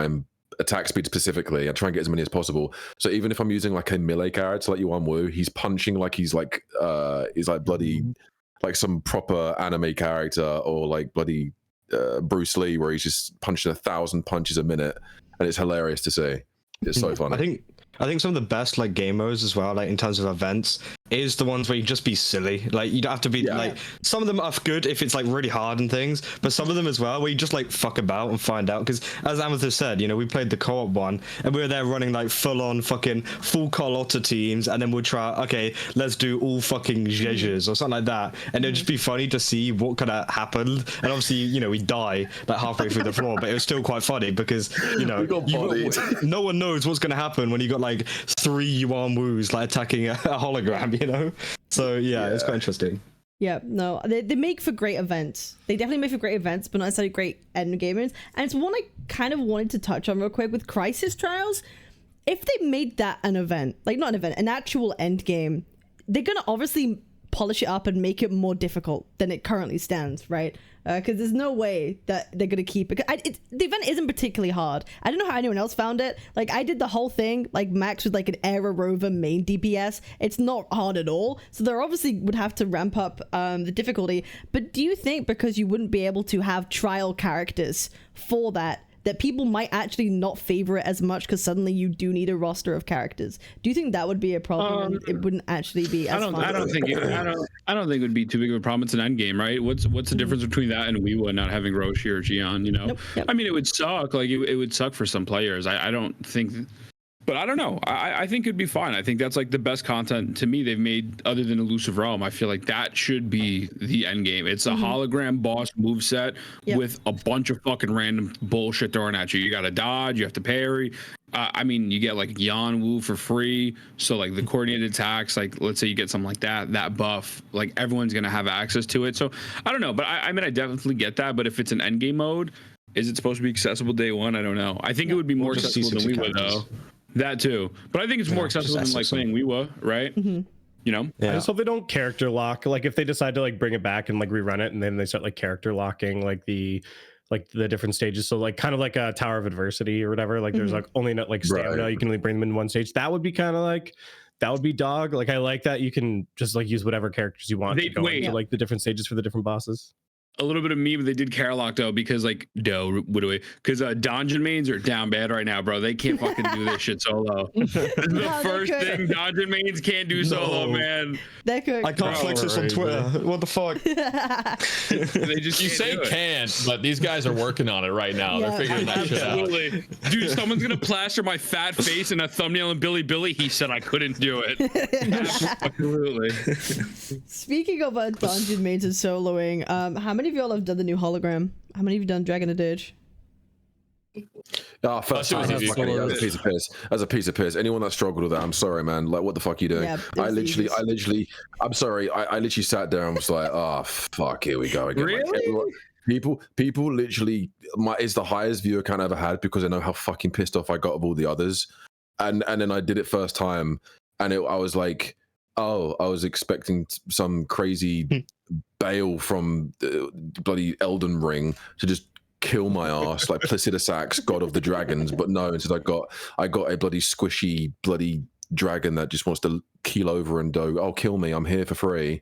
attack speed specifically. I try and get as many as possible. So even if I'm using like a melee character like Yuan Wu, he's punching like he's like bloody like some proper anime character or like bloody. Bruce Lee, where he's just punching 1,000 punches a minute, and it's hilarious to see. It's so funny. I think some of the best like game modes as well, like in terms of events, is the ones where you just be silly. Like you don't have to be like, some of them are good if it's like really hard and things, but some of them as well where you just like fuck about and find out. Because as Amethyst said, you know, we played the co-op one and we were there running like full Carlotta teams, and then we'll try, okay, let's do all fucking Zhezhes or something like that, and it'd just be funny to see what could have happened. And obviously, you know, we die like halfway through the floor, but it was still quite funny because, you know, no one knows what's going to happen when you got like 3 Yuan Wus like attacking a hologram, you know? So yeah, it's quite interesting. Yeah, no, they make for great events. They definitely make for great events, but not necessarily great end gamers. And it's one I kind of wanted to touch on real quick with Crisis Trials. If they made that an event, like not an event, an actual end game, they're gonna obviously polish it up and make it more difficult than it currently stands, right? Because there's no way that they're gonna keep it. The event isn't particularly hard. I don't know how anyone else found it. Like I did the whole thing, like max with like an Era Rover main DPS. It's not hard at all. So they obviously would have to ramp up the difficulty. But do you think because you wouldn't be able to have trial characters for that people might actually not favor it as much because suddenly you do need a roster of characters? Do you think that would be a problem? And it wouldn't actually be as fun? I don't think it would be too big of a problem. It's an end game, right? What's the difference between that and Weewa not having Roshi or Gion? You know, Nope. Yep. I mean, it would suck. Like it would suck for some players. I don't think. But I don't know. I think it'd be fine. I think that's like the best content to me they've made other than Elusive Realm. I feel like that should be the end game. It's a hologram boss moveset with a bunch of fucking random bullshit thrown at you. You got to dodge. You have to parry. I mean, you get like Yuan Wu for free. So like the coordinated attacks, like let's say you get something like that buff, like everyone's going to have access to it. So I don't know. But I mean, I definitely get that. But if it's an end game mode, is it supposed to be accessible day one? I don't know. I think it would be more accessible than we would though. That too, but I think it's more accessible than like playing Weewa, right? You know, I just hope they don't character lock. Like if they decide to like bring it back and like rerun it, and then they start like character locking like the different stages. So like kind of like a Tower of Adversity or whatever. Like there's like only like stamina. You can only bring them in one stage. That would be kind of like that would be dog. Like I like that you can just like use whatever characters you want to go into like the different stages for the different bosses. A little bit of meme, they did Carlock though, because like because Dungeon mains are down bad right now, bro. They can't fucking do this shit solo. This is the first thing Dungeon mains can't do solo, man. They could. I can't flex this on Twitter. What the fuck? They just You say can't, but these guys are working on it right now. Yeah. They're figuring that shit out. Absolutely. Dude, someone's gonna plaster my fat face in a thumbnail in Billy. He said I couldn't do it. Absolutely. Speaking of dungeon mains and soloing, how many of y'all have done the new hologram? How many of you done Dragon of Dirge? Oh, first time. As a piece of piss. As a piece of piss. Anyone that struggled with that, I'm sorry, man. Like, what the fuck are you doing? Yeah, I literally, I'm sorry. I literally sat there and was like, oh, fuck, here we go again. Really? Like, people literally, it's the highest view account I ever had because I know how fucking pissed off I got of all the others. And then I did it first time and I was like, oh, I was expecting some crazy Bale from the bloody Elden Ring to just kill my ass like Placidusax, God of the Dragons, but no, instead I got a bloody squishy bloody dragon that just wants to keel over and go, oh, kill me, I'm here for free.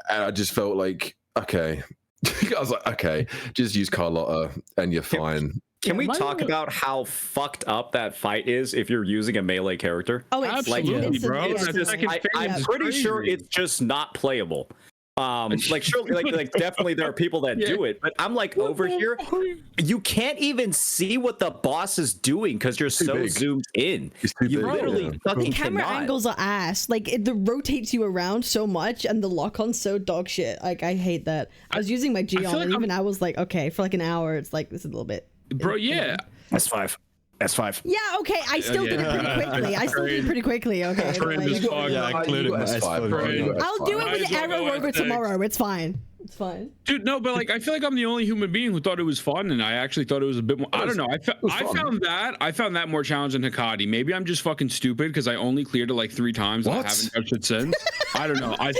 And I just felt like, okay. I was like, okay, just use Carlotta and you're fine. Can we talk about how fucked up that fight is if you're using a melee character? Oh, it's absolutely, bro. I'm pretty sure it's just not playable. Like surely, like definitely there are people that do it, but I'm like over here, you can't even see what the boss is doing because you're so big. zoomed in. You literally fucking the camera cannot. angles are ass. Like it rotates you around so much, and the lock-on's so dog shit. Like I hate that. I was using my G on, and even I was like, okay, for like an hour, it's like this is a little bit. Bro, yeah. S5. Yeah, okay. I still did it pretty quickly. Okay. I included my S5. I'll do it with Arrow over tomorrow. It's fine. It's fine. Dude, no, but like I feel like I'm the only human being who thought it was fun, and I actually thought it was a bit more. I don't know. I found that more challenging than Hikari. Maybe I'm just fucking stupid because I only cleared it like 3 times and I haven't touched it since. I don't know. I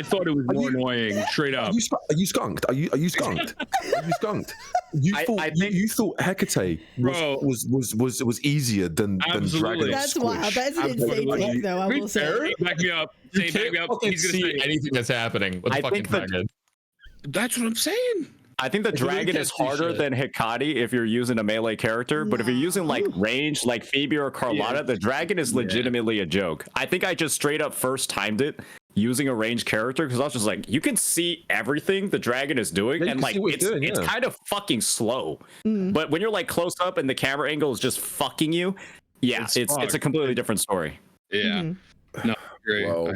thought it was more annoying. Straight up. Are you skunked? Are you skunked? Are you skunked? You thought Hecate was easier than Dragon. That's wild. That's an insane take, though. I will say. Back me up. You can't fucking see anything that's happening with the fucking dragon. That's what I'm saying. I think the dragon is harder than Hikari if you're using a melee character, but if you're using like range, like Phoebe or Carlotta, the dragon is legitimately a joke. I think I just straight up first timed it using a ranged character because I was just like, you can see everything the dragon is doing, and like it's kind of fucking slow. But when you're like close up and the camera angle is just fucking you, it's a completely different story. Yeah. No, great. Well,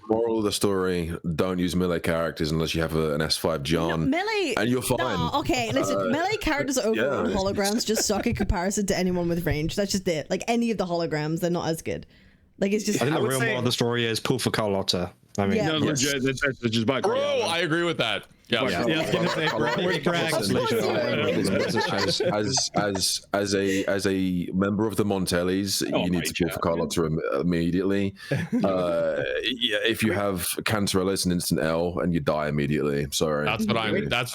moral of the story: don't use melee characters unless you have an S5 John. No, melee, and you're fine. No, okay, listen. Melee characters overall holograms just suck in comparison to anyone with range. That's just it. Like any of the holograms, they're not as good. Like it's just. I think the real moral of the story is pull for Carlotta. I mean, no, legit. That's just by. Bro, I agree with that. Yeah, I was gonna say, as a member of the Montellis, you need to pull for Carlotta immediately. If you have Cantarella, it's an instant L, and you die immedately. Sorry. That's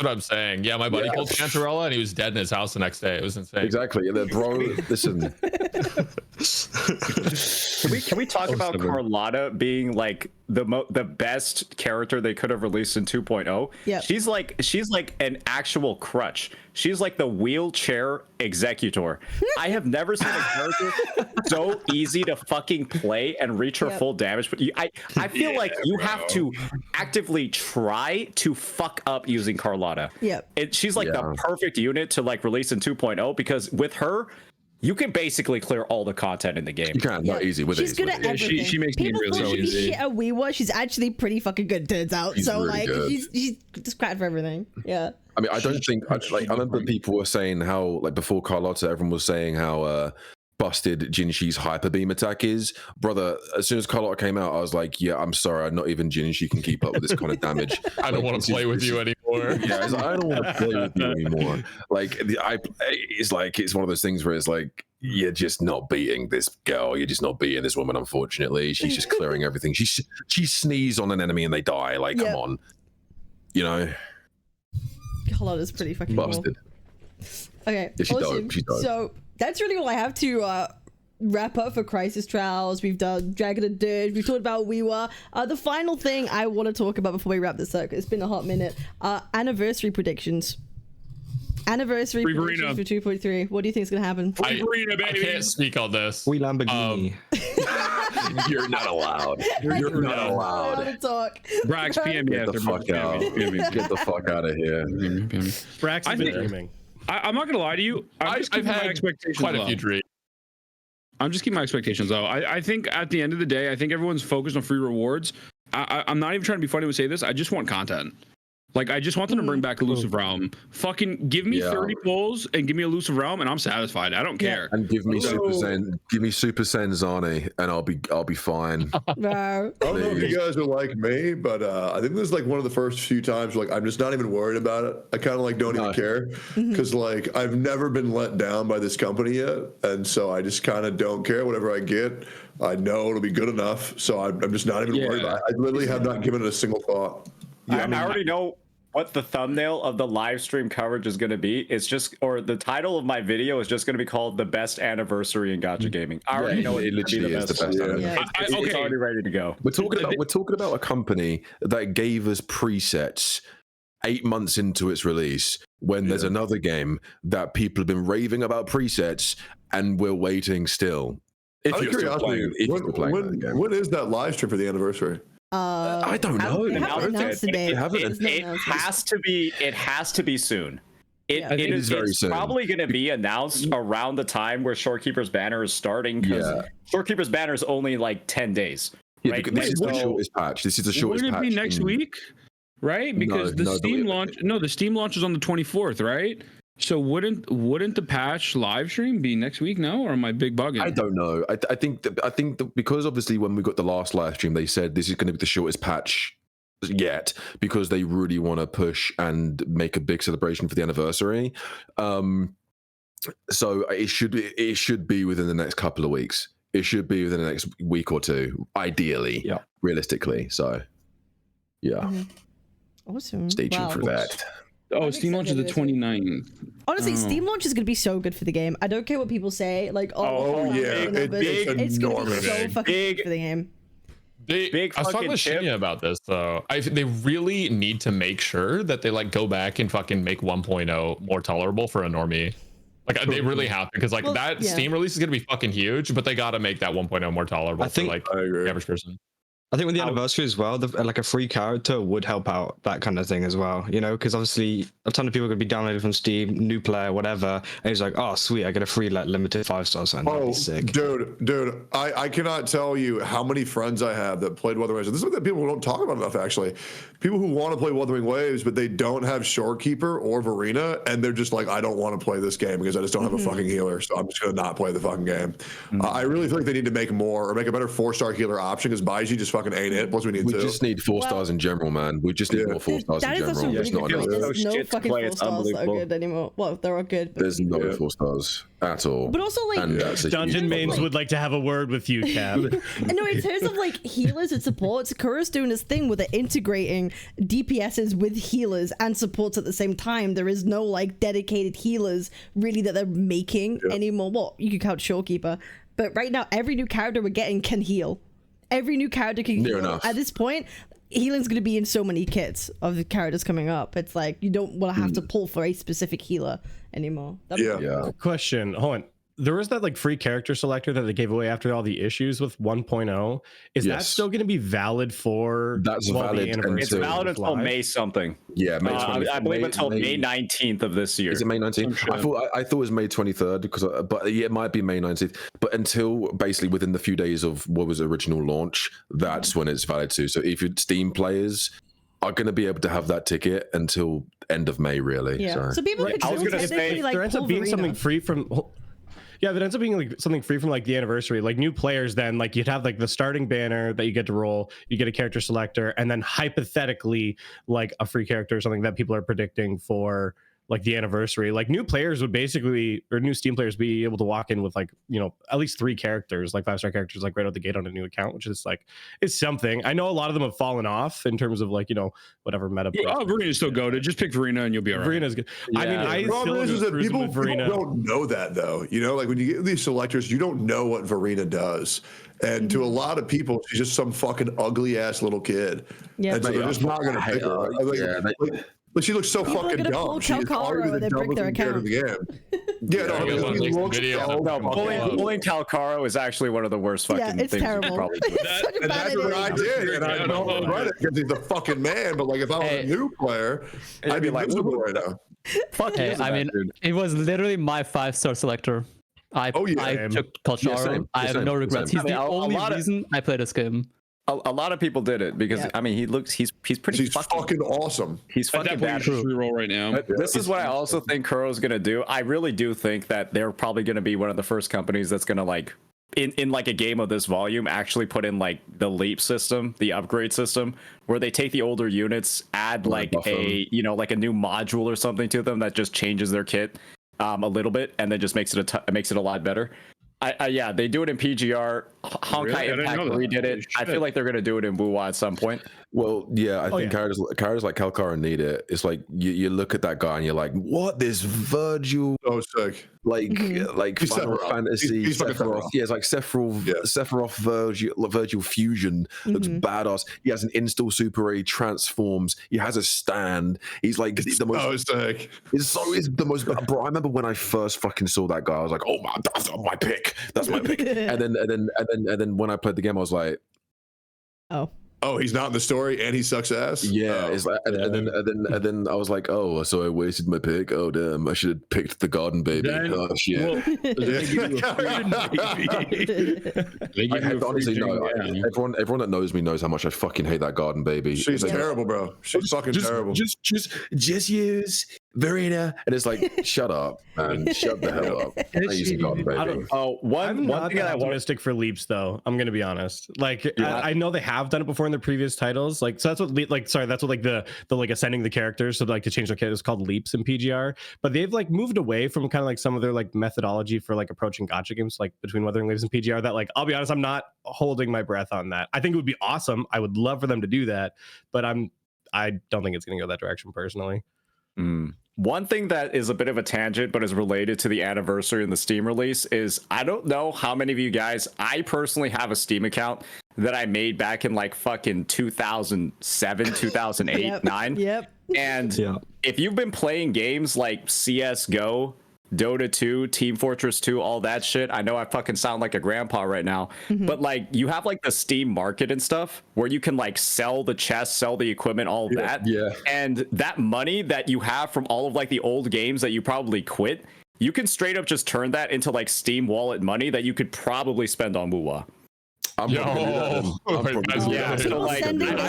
what I'm saying. Yeah, my buddy killed Cantarella, and he was dead in his house the next day. It was insane. Exactly. Bro, listen. Can we talk about Carlotta being like the best character they could have released in 2.0? Yeah. She's like an actual crutch. She's like the wheelchair executor. I have never seen a character so easy to fucking play and reach her full damage. But I feel like you have to actively try to fuck up using Carlotta. She's like the perfect unit to like release in 2.0 because with her, you can basically clear all the content in the game. You can, not easy with it. She's good at everything. She makes People me really thought she'd be easy. shit at Weewa. She's actually pretty fucking good, turns out. She's so really like, good. she's just cracked for everything. Yeah. I mean, I don't think I remember people were saying how like before Carlotta, everyone was saying how busted Jinshi's hyper beam attack is. Brother, as soon as Carlotta came out, I was like, yeah, I'm sorry, not even Jinshi can keep up with this kind of damage. I don't want to play with you anymore. Yeah, I don't want to play with you anymore. Like it's one of those things where it's like, you're just not beating this girl. You're just not beating this woman. Unfortunately, she's just clearing everything. She sneezed on an enemy and they die. Like, come on, you know. Carlotta's pretty fucking busted. Cool. Okay. Yeah, she's dope. She's dope. So that's really all I have to wrap up for Crisis Trials. We've done Dragon and Dirge. We've talked about WeWa. The final thing I want to talk about before we wrap this up, 'cause it's been a hot minute. Anniversary predictions. Anniversary predictions for 2.3. What do you think is going to happen? I can't speak on this. We Lamborghini. You're not allowed. You're not allowed. To talk. Brax, PM me Get the fuck out. Get the fuck out of here. Brax has been dreaming. I'm not gonna lie to you. I've had quite a few dreams. I'm just keeping my expectations low. I think at the end of the day, I think everyone's focused on free rewards. I'm not even trying to be funny when I say this. I just want content. Like, I just want them to bring back Elusive Realm. Fucking give me 30 pulls and give me Elusive Realm, and I'm satisfied. I don't care. And give me Super Saiyan Zani, and I'll be fine. No. I don't know if you guys are like me, but I think this is like one of the first few times where, like, I'm just not even worried about it. I kind of like don't even care because like I've never been let down by this company yet, and so I just kind of don't care. Whatever I get, I know it'll be good enough. So I'm just not even worried about it. I literally have not given it a single thought. Yeah, I already know what the thumbnail of the live stream coverage is going to be. It's just, or the title of my video is just going to be called "The Best Anniversary in Gacha Gaming." I already know it literally is the best. It's already ready to go. We're talking about a company that gave us presets 8 months into its release, when there's another game that people have been raving about presets, and we're waiting still. If you're still playing, when is that live stream for the anniversary? I don't know. They haven't announced the date. It has to be. It has to be soon. It is very soon. Probably going to be announced around the time where Shorekeeper's Banner is starting, because Shorekeeper's Banner is only like 10 days. Yeah, right? This is the shortest patch. This is the shortest patch. Wouldn't it be next week? Right? Because the Steam launch is on the 24th, right? So wouldn't the patch live stream be next week now, or am I big bugging? I don't know. I think that because obviously when we got the last live stream, they said this is going to be the shortest patch yet, because they really want to push and make a big celebration for the anniversary. So it should be within the next couple of weeks. It should be within the next week or two, ideally. Yeah, realistically. So yeah. Awesome. Stay tuned for that. Oh, Steam launch is the 29th. Honestly, Steam launch is going to be so good for the game. I don't care what people say. Like, it's going to be so fucking good for the game. I was talking with Shinya about this though. They really need to make sure that they like go back and fucking make 1.0 more tolerable for a normie. Like they really have to, because like Steam release is going to be fucking huge, but they got to make that 1.0 more tolerable for like the average person. I think with the anniversary as well, like a free character would help out that kind of thing as well, you know, because obviously a ton of people are going to be downloaded from Steam, new player, whatever, and he's like, oh sweet, I get a free like limited 5-star sign. That'd be sick. Dude, I cannot tell you how many friends I have that played Wuthering Waves. This is something that people don't talk about enough, actually. People who want to play Wuthering Waves, but they don't have Shorekeeper or Verena, and they're just like, I don't want to play this game because I just don't have a fucking healer, so I'm just going to not play the fucking game. I really feel like they need to make more, or make a better 4-star healer option, because Baiji just fucking ain't it. Plus we just need 4 stars in general, man. We just need more 4 stars in general. There's no fucking 4 stars that are good anymore. Well, they're all good. There's no 4 stars at all. But also, like, Dungeon mains would like to have a word with you, Cab. And no, in terms of like healers and supports, Sakura's doing this thing where they're integrating DPSs with healers and supports at the same time. There is no like dedicated healers really that they're making anymore. Well, you could count Shorekeeper, but right now every new character we're getting can heal. Every new character can heal. Enough. At this point, healing's going to be in so many kits of the characters coming up. It's like you don't want to have to pull for a specific healer anymore. Question. Hold on. There was that like free character selector that they gave away after all the issues with 1.0. Is that still going to be valid for? That's valid. It's valid until May something. Yeah, May 20th. I believe until May 19th of this year. Is it May 19th? Sure. I thought it was May 23rd, because, but it might be May 19th. But until basically within the few days of what was the original launch, that's when it's valid too. So if your Steam players are going to be able to have that ticket until end of May, really. Yeah. So people could technically like there ends up being something free from. Yeah, if it ends up being like something free from like the anniversary, like new players, then like you'd have like the starting banner that you get to roll, you get a character selector, and then hypothetically like a free character or something that people are predicting for like the anniversary. Like new players would basically, or new Steam players, be able to walk in with like, you know, at least 3 characters, like 5-star characters, like right out the gate on a new account, which is like, it's something. I know a lot of them have fallen off in terms of like, you know, whatever meta. Oh, Verena's still goated. Just pick Verena and you'll be all right. Verena's good. I mean, I problem still is that people Verena. don't know that though. You know, like when you get these selectors, you don't know what Verena does. And to a lot of people, she's just some fucking ugly ass little kid. Yeah. And so they're just not gonna pick her. But she looks so People are fucking gonna dumb. pull She is Calcaro probably and the then break dumbest their character in the game. Yeah, no, Yeah, he looks video. so No, fucking pulling Calcaro is actually one of the worst fucking it's things you terrible. could probably do. It's such a And bad that's what I idea. did, and I don't regret it because he's a fucking man. But like, if I was a new player, I'd be like, miserable right now. Fuck Hey, I mean, it was literally my 5-star selector. I took Calcaro. Yeah, same. I have no regrets. Same. He's the only reason I played this game. A lot of people did it because I mean he's pretty He's fucking awesome. He's fucking bad. Free roll right now. But this is what I also think Kuro's gonna do. I really do think that they're probably gonna be one of the first companies that's gonna like in like a game of this volume actually put in like the leap system, the upgrade system, where they take the older units, add like a like a new module or something to them that just changes their kit a little bit and then just makes it a lot better. Yeah, they do it in PGR. Honkai Impact redid it. I feel like they're gonna do it in Wuwa at some point. Well, yeah, I think characters like Calcaro need it. It's like you look at that guy and you're like, what? This Virgil, so sick. Like He's Final Sephiroth. Fantasy, He's fucking Sephiroth. Sephiroth. Yeah, it's like Sephiroth Virgil fusion. Looks badass. He has an install super. He transforms. He has a stand. He's like the most. So sick. It's the most. Bro, I remember when I first fucking saw that guy, I was like, oh my, that's my pick. That's my pick. and then when I played the game, I was like, oh, he's not in the story and he sucks ass. Yeah, it's like, and then I was like, oh, so I wasted my pick. Oh damn, I should have picked the garden baby. Oh shit. Well, they give you a garden baby. Everyone that knows me knows how much I fucking hate that garden baby. She's terrible, bro. She's fucking terrible. Just use Verena, and it's like, shut up, man, shut the hell up. I use a garden baby. I'm not that optimistic for leaps though. I'm gonna be honest. Like I know they have done it before in their previous titles. Like so that's what that's what like the like ascending the characters so like to change their kit is called leaps in PGR. But they've like moved away from kind of like some of their like methodology for like approaching gacha games like between Wuthering Waves and PGR. That like I'll be honest, I'm not holding my breath on that. I think it would be awesome. I would love for them to do that, but I don't think it's gonna go that direction personally. One thing that is a bit of a tangent but is related to the anniversary and the Steam release is I don't know how many of you guys, I personally have a Steam account that I made back in like fucking 2007, 2008, 9. Yep. And if you've been playing games like CSGO, Dota 2, Team Fortress 2, all that shit. I know I fucking sound like a grandpa right now, but like you have like the Steam market and stuff where you can like sell the chests, sell the equipment, all of that. Yeah. And that money that you have from all of like the old games that you probably quit, you can straight up just turn that into like Steam wallet money that you could probably spend on Wuwa. I'm sending I've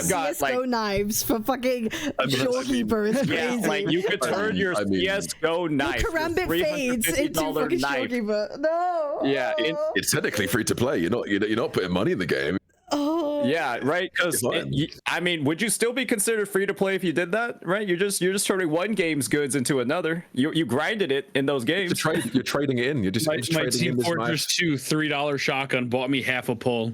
got CSGO knives for fucking shopkeeper. It's crazy. Yeah, like you could turn your CSGO knife, Karambit fades into fucking shopkeeper. No. Yeah, it's technically free to play. You're not putting money in the game. Oh. Yeah, right. Because I mean, would you still be considered free to play if you did that? Right? You're just turning one game's goods into another. You grinded it in those games. You're trading it in. You're just my trading Team in this Fortress 2 $3 shotgun bought me half a pull.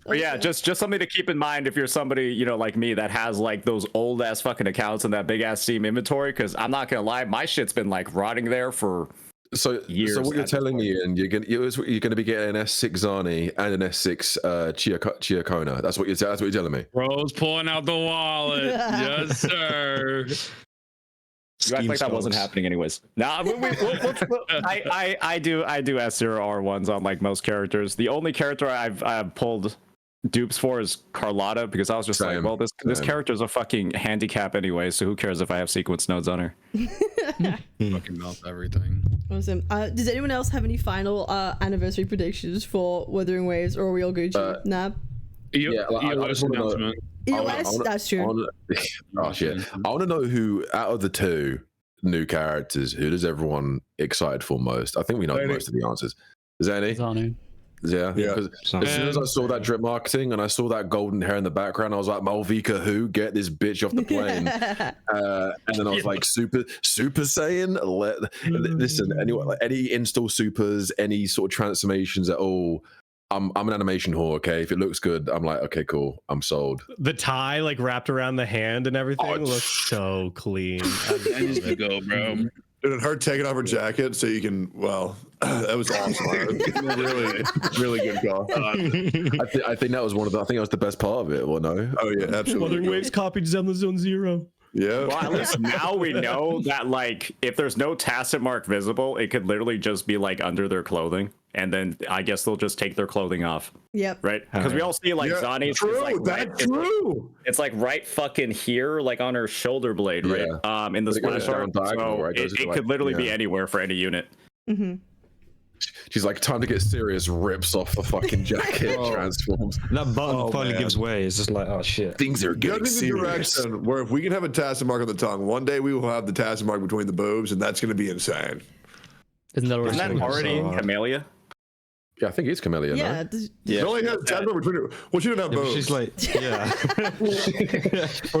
But yeah, just something to keep in mind if you're somebody, like me that has like those old ass fucking accounts and that big ass Steam inventory. Because I'm not gonna lie, my shit's been like rotting there for years. So what you're telling me, and you're gonna be getting an S6 Zani and an S6 Chiacona. That's what you're telling me. Bro's pulling out the wallet. Yes, sir. You act like that wasn't happening anyways. Nah, I do S0R1s on like most characters. The only character I've pulled dupes for is Carlotta because I was just like, well, this character's a fucking handicap anyway, so who cares if I have sequence nodes on her? Fucking melt everything. Awesome. Does anyone else have any final anniversary predictions for Wuthering Waves, or are we all Gucci? Nah. I just want to know. EOS, that's true. Oh shit! I want to know who out of the two new characters, who does everyone excited for most? I think we know most of the answers. Is there any? Zanu. Yeah. Yeah. 'Cause as soon as I saw that drip marketing and I saw that golden hair in the background, I was like, Malvika, who? Get this bitch off the plane. And then I was like, Super Saiyan? Listen, any install supers, any sort of transformations at all, I'm an animation whore, okay? If it looks good, I'm like, okay, cool, I'm sold. The tie like wrapped around the hand and everything looks so clean. That needs to go, bro. And her taking off her jacket so you can, well, that was awesome. really, really good call. I think that was I think that was the best part of it, or no? Oh, yeah, absolutely. Wuthering Waves copied Zenless Zone Zero. Yeah. Well, at least now we know that, like, if there's no tacit mark visible, it could literally just be like under their clothing, and then I guess they'll just take their clothing off. Yep. Right? Because we all see like Zani's. True, like, that's true. It's like right fucking here, like on her shoulder blade, right? In the splash art. So it could literally be anywhere for any unit. Mm-hmm. She's like, time to get serious, rips off the fucking jacket, transforms. That button finally gives way. It's just like, oh shit. Things are getting serious. Direction where if we can have a tacit mark on the tongue, one day we will have the tacit mark between the boobs, and that's going to be insane. Isn't that already Camellia? Yeah, I think it's Camellia. Yeah. No? It only has tacit mark between it. Well, she didn't have boobs. She's like, yeah. It's She's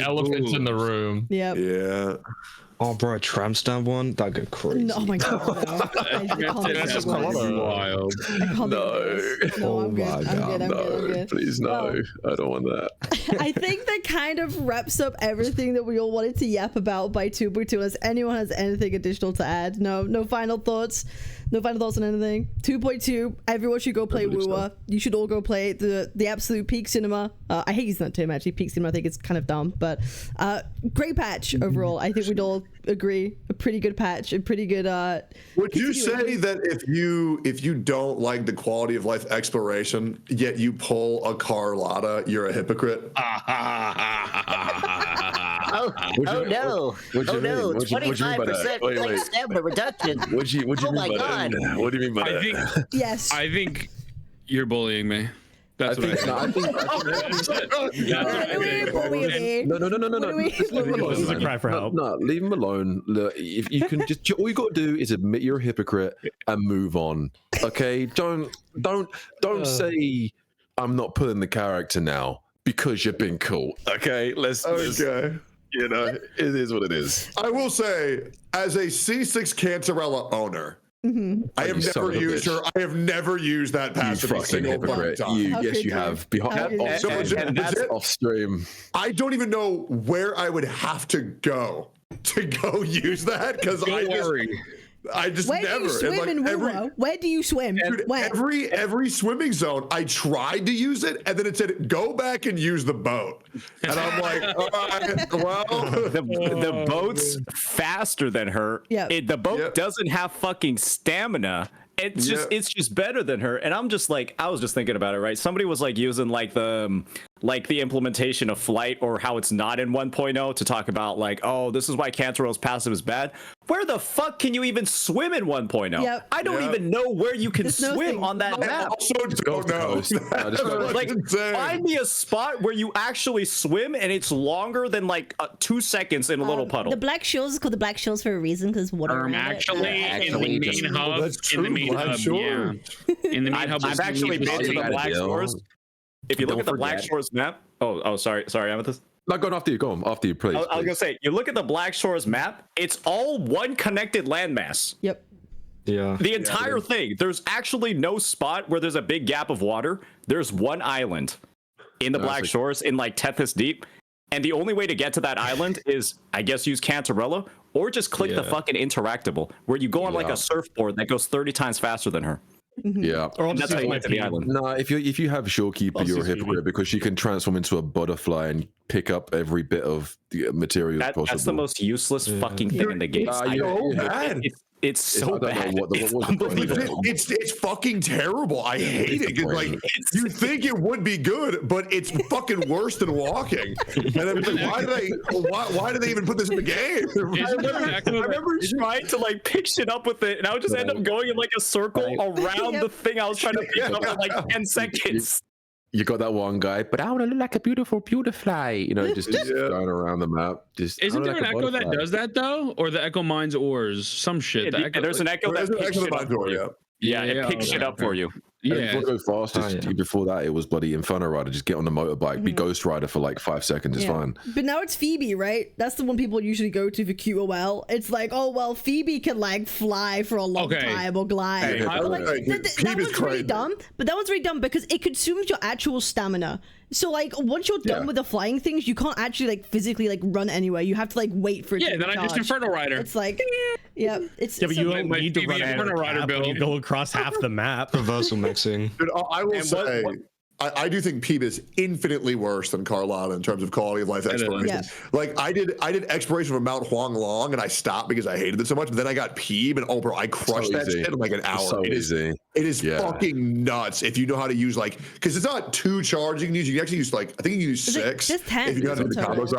elephants in the room. Yep. Yeah. Oh, bro, a tram stand one? That'd go crazy. No, oh my god, no. That's just wild. No, I'm good. I'm good. Please, no. I don't want that. I think that kind of wraps up everything that we all wanted to yap about by 2.2. Unless anyone has anything additional to add. No final thoughts. No final thoughts on anything. 2.2. Everyone should go play Wua. You should all go play the absolute peak cinema. I hate using that term actually. Peak cinema. I think it's kind of dumb, but great patch overall. I think we'd all agree. A pretty good patch. A pretty good. Would you say that if you don't like the quality of life exploration, yet you pull a Carlotta, you're a hypocrite? Oh no! 25% like stamina reduction. Oh my god! What do you mean by that? Yes. I think you're bullying me. That's what I think. No. This is a cry for help. No, leave him alone. Look, if you can just, all you got to do is admit you're a hypocrite and move on. Okay, don't say I'm not pulling the character now because you've been cool. Okay, let's you know, it is what it is. I will say, as a C6 Cancerella owner, I have never used her. I have never used that passive a single fucking time. Yes, you have. That's off stream. I don't even know where I would have to go use that because I just Where never. do you swim in Wua? Where do you swim? Dude, every swimming zone, I tried to use it, and then it said, "Go back and use the boat." And I'm like, well, the boat's faster than her. Yeah. The boat doesn't have fucking stamina. It's just better than her. And I'm just like, I was just thinking about it, right? Somebody was like using like the implementation of flight or how it's not in 1.0 to talk about like, oh, this is why Cancerell's passive is bad. Where the fuck can you even swim in 1.0? Yep. I don't even know where you can swim on that map. I also don't know. Like, find me a spot where you actually swim and it's longer than like 2 seconds in a little puddle. The Black Shores is called the Black Shores for a reason because water. Actually, in the main hub, in the main hub, I've actually been to the Black Shores. If you look at the Black Shores map, sorry, Amethyst. No, go after you. Go on after you, please. I was gonna say, you look at the Black Shores map. It's all one connected landmass. Yep. Yeah. The entire thing. There's actually no spot where there's a big gap of water. There's one island in the Black Shores in like Tethys Deep, and the only way to get to that island is, I guess, use Cantarella or just click the fucking interactable, where you go on like a surfboard that goes 30 times faster than her. Yeah, or that's how you get to the island. No, if you have Shorekeeper, you're a hypocrite because you can transform into a butterfly and pick up every bit of the material possible. That's the most useless fucking thing in the game. It's so bad. It's fucking terrible. I hate it. Like, you think it would be good, but it's fucking worse than walking. And then why do they even put this in the game? I remember trying to like pick shit up with it, and I would just end up going in like a circle around the thing I was trying to pick up in like 10 seconds. You got that one guy, but I want to look like a beautiful fly. You know, just going around the map. Isn't there an Echo that does that though, or the Echo mines ores? Some shit. There's an Echo that picks shit up for you. Yeah, it picks shit up for you. Yeah. Go fast. Before that, it was bloody Inferno Rider. Just get on the motorbike, be Ghost Rider for like 5 seconds. It's fine. But now it's Phoebe, right? That's the one people usually go to for QOL. It's like, oh well, Phoebe can like fly for a long time or glide. Hey, But, like, that one's really dumb. But that one's really dumb because it consumes your actual stamina. So like once you're done with the flying things, you can't actually like physically like run anywhere. You have to like wait for it. Yeah, then I just Inferno Rider. It's like, it's but you don't need to run Inferno Rider build. You go across half the map. Reversal mixing. Dude, I will say, I do think Peeb is infinitely worse than Carlotta in terms of quality of life exploration. Yeah. Like I did exploration from Mount Huang Long and I stopped because I hated it so much. But then I got Peeb and bro, I crushed that shit in like an hour. It is fucking nuts if you know how to use like because it's not 2 charging. You can actually use like I think you can use 6 just 10 if you know how to do the combos.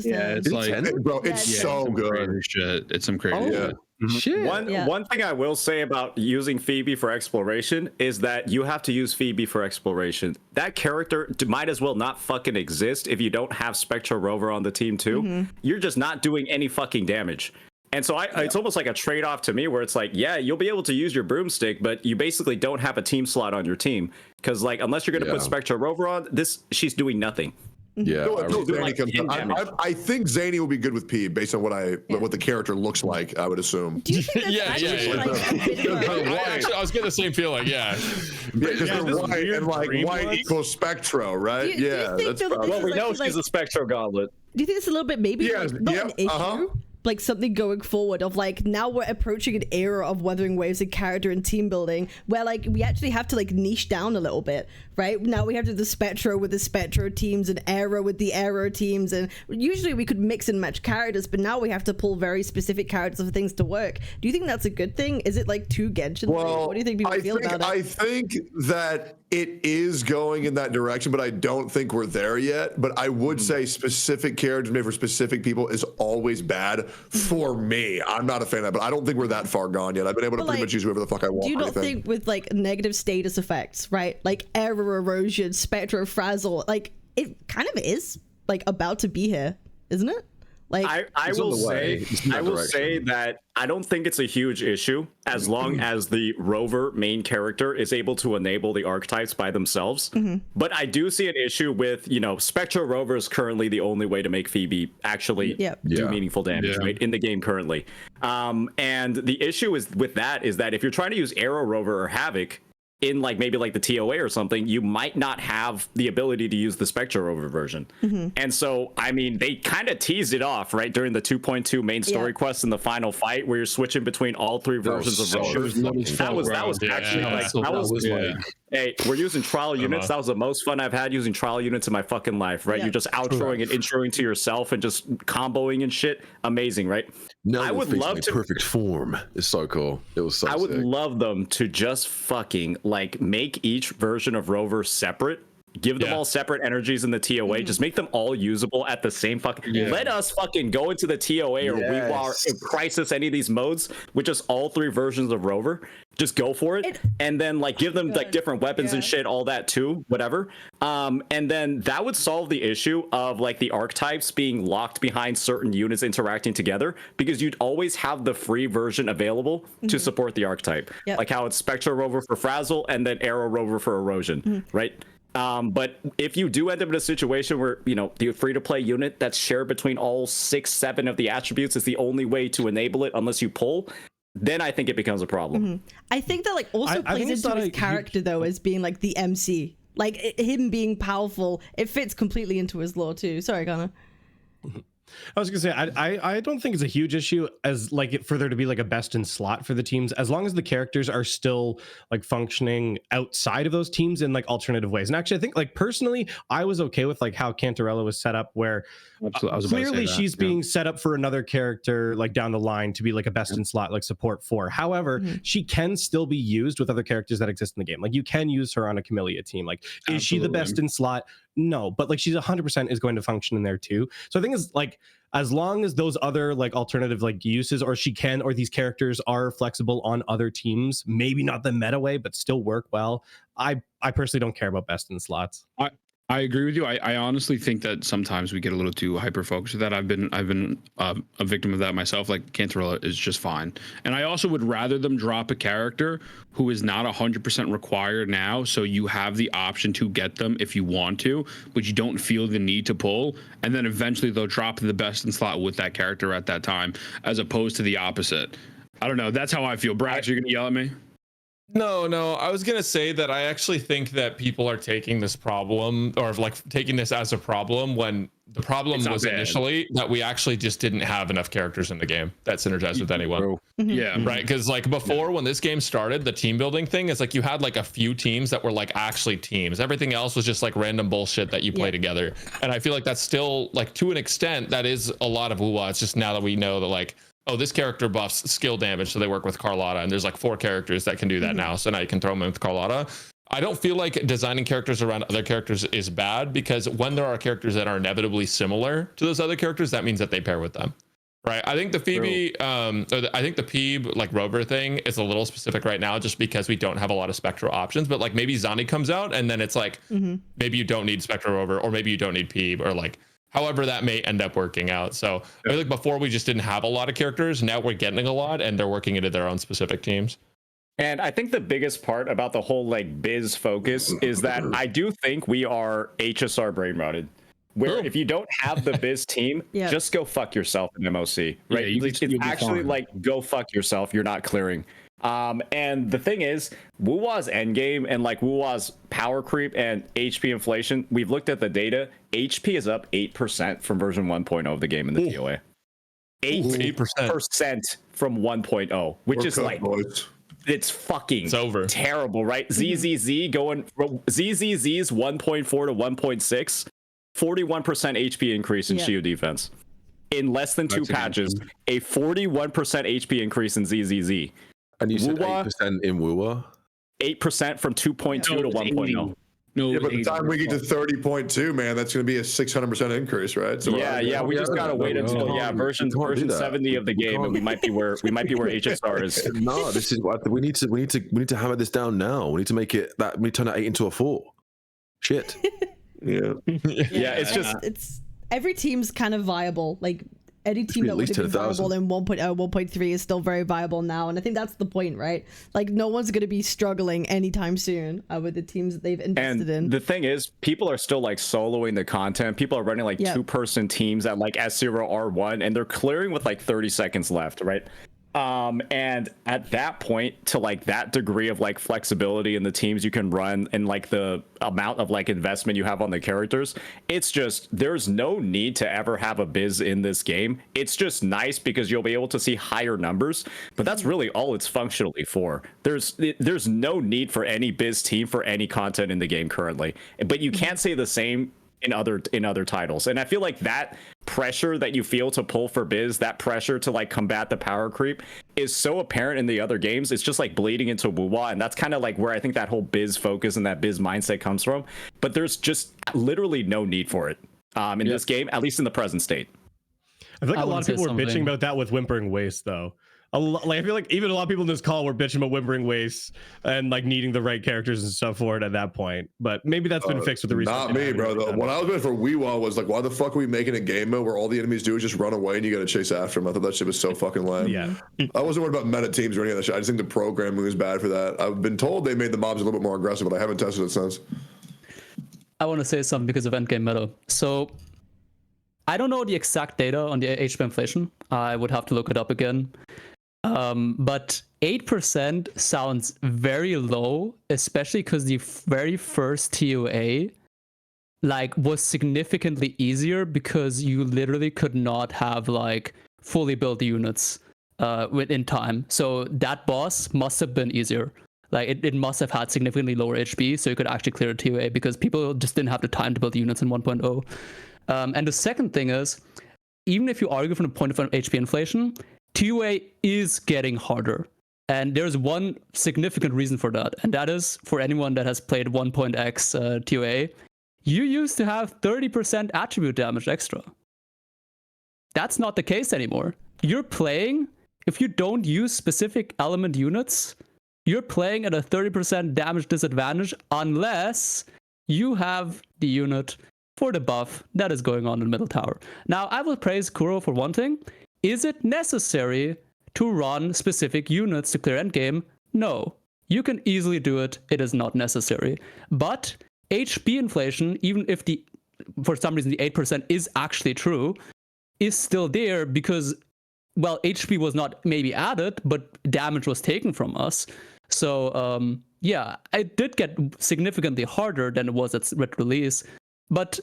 It's like bro, it's so good. It's some crazy shit. Shit. One thing I will say about using Phoebe for exploration is that you have to use Phoebe for exploration. That character might as well not fucking exist if you don't have Spectra Rover on the team too. You're just not doing any fucking damage. And so it's almost like a trade-off to me where it's like, yeah, you'll be able to use your broomstick, but you basically don't have a team slot on your team. Because like unless you're gonna put Spectra Rover on, she's doing nothing. Yeah, I think Zany will be good with P based on what the character looks like. I would assume. Do you think that's I was getting the same feeling. Because they're white and like white equals Spectro, right? That's well, we know she's a Spectro gauntlet. Do you think it's a little bit maybe not an issue? Like something going forward of like now we're approaching an era of Wuthering Waves and character and team building where like we actually have to like niche down a little bit, right? Now we have to do the Spectro with the Spectro teams and Aero with the Aero teams, and usually we could mix and match characters, but now we have to pull very specific characters for things to work. Do you think that's a good thing? Is it like too Genshin? What do you think people feel about it? I think that it is going in that direction, but I don't think we're there yet. But I would say specific characters made for specific people is always bad for me. I'm not a fan of that, but I don't think we're that far gone yet. I've been able to pretty much use whoever the fuck I want. Do you not think with like negative status effects, right? Like error erosion, spectro frazzle, like it kind of is like about to be here, isn't it? Like I will say that I don't think it's a huge issue as long as the rover main character is able to enable the archetypes by themselves. But I do see an issue with, Spectro Rover is currently the only way to make Phoebe actually do meaningful damage, right, in the game currently. And the issue is with that is that if you're trying to use Arrow Rover or Havoc in like maybe like the TOA or something, you might not have the ability to use the Spectra Rover version. And so, I mean, they kind of teased it off, right, during the 2.2 main story quest in the final fight where you're switching between all 3 versions of Rover. That was actually like, hey, we're using trial units. That was the most fun I've had using trial units in my fucking life, right? You're just outroing and introing to yourself and just comboing and shit. Amazing, right? No, I would love to perfect form. It's so cool. It was so I would love them to just fucking like make each version of Rover separate. Give them all separate energies in the TOA. Just make them all usable at the same fucking. Let us fucking go into the TOA or we are in crisis any of these modes with just all 3 versions of Rover. Just go for it, and then like give them like different weapons and shit, all that too, whatever. And then that would solve the issue of like the archetypes being locked behind certain units interacting together, because you'd always have the free version available to support the archetype, like how it's Spectro Rover for Frazzle and then Arrow Rover for Erosion, right? But if you do end up in a situation where, the free-to-play unit that's shared between all 6, 7 of the attributes is the only way to enable it unless you pull, then I think it becomes a problem. I think that like also plays into his character though as being like the MC. Like him being powerful, it fits completely into his lore too. Sorry, Connor. I was gonna say I don't think it's a huge issue as like for there to be like a best in slot for the teams, as long as the characters are still like functioning outside of those teams in like alternative ways. And actually I think like personally I was okay with like how Cantarella was set up, where clearly she's being set up for another character like down the line to be like a best in slot like support for. However, she can still be used with other characters that exist in the game. Like you can use her on a Camellia team. Like is she the best in slot? No, but like she's 100% is going to function in there too. So I think it's like as long as those other like alternative like uses, or she can, or these characters are flexible on other teams, maybe not the meta way, but still work well. I personally don't care about best in slots. I agree with you. I honestly think that sometimes we get a little too hyper focused with that. I've been a victim of that myself. Like Cantarella is just fine, and I also would rather them drop a character who is not 100% required now, so you have the option to get them if you want to, but you don't feel the need to pull, and then eventually they'll drop the best in slot with that character at that time, as opposed to the opposite. I don't know. That's how I feel. Brad, you're gonna yell at me? No, I was gonna say that I actually think that people are taking this problem, or like taking this as a problem, when the problem was initially that we actually just didn't have enough characters in the game that synergize with anyone. Yeah, right. Because like before, when this game started, the team building thing is like you had like a few teams that were like actually teams. Everything else was just like random bullshit that you play together. And I feel like that's still, like, to an extent, that is a lot of WoW. It's just now that we know that, like, oh, this character buffs skill damage, so they work with Carlotta, and there's like 4 characters that can do that now, so now you can throw them in with Carlotta. I don't feel like designing characters around other characters is bad, because when there are characters that are inevitably similar to those other characters, that means that they pair with them, right? I think the Phoebe, I think the Peeb, like, Rover thing is a little specific right now, just because we don't have a lot of Spectral options, but like maybe Zani comes out, and then it's like, maybe you don't need Spectral Rover, or maybe you don't need Peeb, or like, however that may end up working out. So I feel like before we just didn't have a lot of characters. Now we're getting a lot, and they're working into their own specific teams. And I think the biggest part about the whole like biz focus is that I do think we are HSR brain rotted. Where if you don't have the biz team, just go fuck yourself in MOC, right? Yeah, it's actually like, go fuck yourself. You're not clearing. And the thing is, Wuwa's endgame and like Wuwa's power creep and HP inflation, we've looked at the data. HP is up 8% from version 1.0 of the game in the DOA. 8% from 1.0, which is like, it's fucking over. Terrible, right? ZZZ going from ZZZ's 1.4 to 1.6, 41% HP increase in Shield defense. In less than 2 patches, a 41% HP increase in ZZZ. And you said 8% in Wuwa? 8% from 2.2 to 1.0. No, yeah, but by the time we get to 30.2, man, that's going to be a 600% increase, right? So we just gotta wait until version 70 of the game, and we might be where HSR is. No, this is what we need to hammer this down now. We need to make it that we turn that 8 into a 4. Shit. It's every team's kind of viable. Like, any team that would have been viable in 1.0, 1.3 is still very viable now. And I think that's the point, right? Like, no one's going to be struggling anytime soon with the teams that they've invested in. The thing is, people are still like soloing the content. People are running like 2-person teams at like S0, R1, and they're clearing with like 30 seconds left, right? And at that point, to like that degree of like flexibility in the teams you can run and like the amount of like investment you have on the characters, it's just, there's no need to ever have a biz in this game. It's just nice because you'll be able to see higher numbers, but that's really all it's functionally for. There's no need for any biz team for any content in the game currently, but you can't say the same in other titles. And I feel like that pressure that you feel to pull for biz, that pressure to like combat the power creep, is so apparent in the other games. It's just like bleeding into Wuwa, and that's kind of like where I think that whole biz focus and that biz mindset comes from. But there's just literally no need for it in this game, at least in the present state. I feel like a lot of people were bitching about that with Whimpering Waste, though. I feel like even a lot of people in this call were bitching about Whimpering Waste and like needing the right characters and stuff for it at that point. But maybe that's been fixed with the recent. Not me, bro. What I was doing for Weewa was like, why the fuck are we making a game mode where all the enemies do is just run away and you got to chase after them? I thought that shit was so fucking lame. Yeah. I wasn't worried about meta teams or any of that shit. I just think the programming was bad for that. I've been told they made the mobs a little bit more aggressive, but I haven't tested it since. I want to say something because of endgame meta. So I don't know the exact data on the HP inflation. I would have to look it up again. But 8% sounds very low, especially because the very first TOA like was significantly easier because you literally could not have like fully built units within time. So that boss must have been easier. Like it must have had significantly lower HP, so you could actually clear a TOA because people just didn't have the time to build units in 1.0. And the second thing is, even if you argue from the point of HP inflation, TOA is getting harder. And there's one significant reason for that. And that is, for anyone that has played 1.x TOA, you used to have 30% attribute damage extra. That's not the case anymore. You're playing, if you don't use specific element units, you're playing at a 30% damage disadvantage unless you have the unit for the buff that is going on in the middle tower. Now, I will praise Kuro for one thing. Is it necessary to run specific units to clear endgame? No. You can easily do it. It is not necessary. But HP inflation, even if for some reason the 8% is actually true, is still there because, well, HP was not maybe added, but damage was taken from us. So, yeah, it did get significantly harder than it was at release. But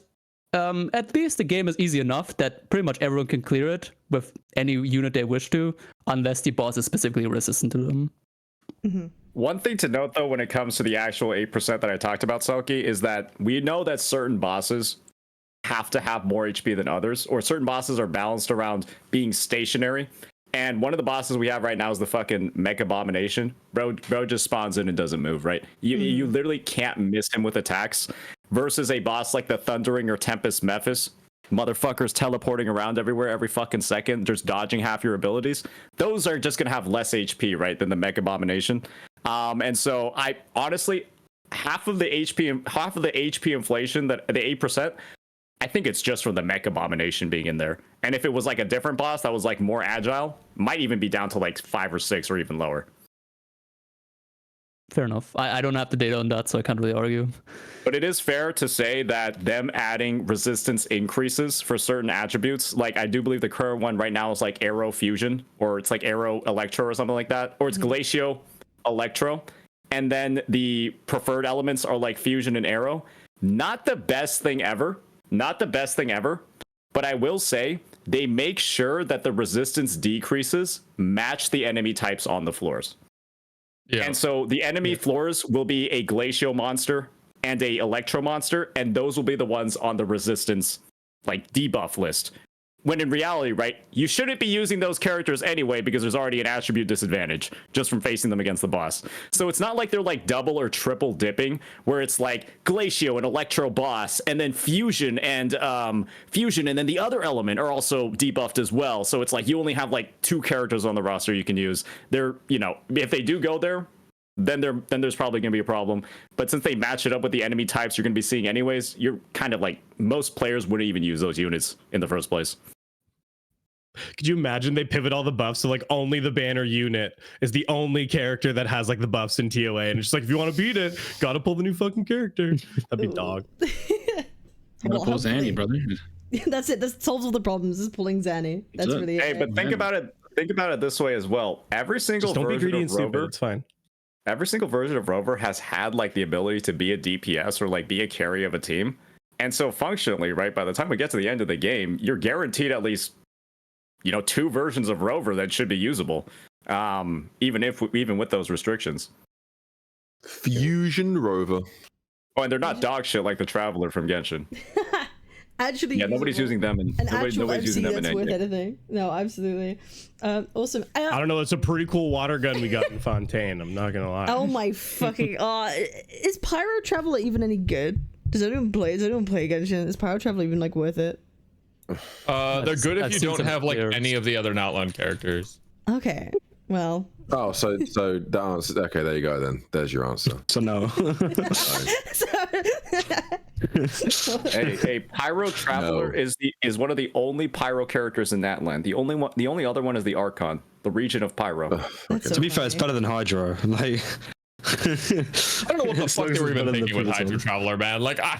at least the game is easy enough that pretty much everyone can clear it with any unit they wish to, unless the boss is specifically resistant to them. Mm-hmm. One thing to note, though, when it comes to the actual 8% that I talked about, Selkie, is that we know that certain bosses have to have more HP than others, or certain bosses are balanced around being stationary. And one of the bosses we have right now is the fucking Mech Abomination. Bro just spawns in and doesn't move, right? You literally can't miss him with attacks. Versus a boss like the Thundering or Tempest Mephis. Motherfuckers teleporting around everywhere every fucking second, just dodging half your abilities. Those are just gonna have less HP, right, than the Mech Abomination. And so I honestly, half of the HP inflation, that the 8%, I think it's just from the Mech Abomination being in there. And if it was like a different boss that was like more agile, might even be down to like 5 or 6 or even lower. Fair enough. I don't have the data on that, so I can't really argue. But it is fair to say that them adding resistance increases for certain attributes, like I do believe the current one right now is like Aero Fusion, or it's like Aero Electro or something like that, or it's Glacio Electro. And then the preferred elements are like Fusion and Aero. Not the best thing ever. Not the best thing ever. But I will say they make sure that the resistance decreases match the enemy types on the floors. Yeah. And so the enemy floors will be a Glacio monster and a Electro monster, and those will be the ones on the resistance like debuff list. When in reality, right, you shouldn't be using those characters anyway because there's already an attribute disadvantage just from facing them against the boss. So it's not like they're like double or triple dipping where it's like Glacio and Electro boss and then Fusion and then the other element are also debuffed as well. So it's like you only have like 2 characters on the roster you can use. They're, you know, if they do go there, then there's probably going to be a problem. But since they match it up with the enemy types you're going to be seeing anyways, you're kind of like, most players wouldn't even use those units in the first place. Could you imagine they pivot all the buffs so like only the banner unit is the only character that has like the buffs in TOA, and it's just like, if you want to beat it, gotta pull the new fucking character. That'd be dog. Well, pull Zanny, brother. That's it. That solves all the problems. Is pulling Zanny. That's really it. But think about it. Think about it this way as well. Every single version of Rover, it's fine. Every single version of Rover has had like the ability to be a DPS or like be a carry of a team, and so functionally, right, by the time we get to the end of the game, you're guaranteed at least, you know, 2 versions of Rover that should be usable, even with those restrictions. Fusion Rover. Oh, and they're not dog shit like the Traveler from Genshin. Actually, yeah, nobody's using them, and nobody's using them in worth anything. No, absolutely. Awesome. I don't know. It's a pretty cool water gun we got in Fontaine. I'm not gonna lie. Oh my fucking! Is Pyro Traveler even any good? Does anyone play Genshin? Is Pyro Traveler even like worth it? They're good if you don't have like any of the other Outland characters. Okay, well. Oh, so that answer. Okay, there you go. Then there's your answer. So no. Hey, Pyro Traveler is one of the only Pyro characters in that land. The only other one is the Archon, the region of Pyro. To be fair, it's better than Hydro. Like, I don't know what the fuck they were even thinking with Hydro Traveler, man. Like, I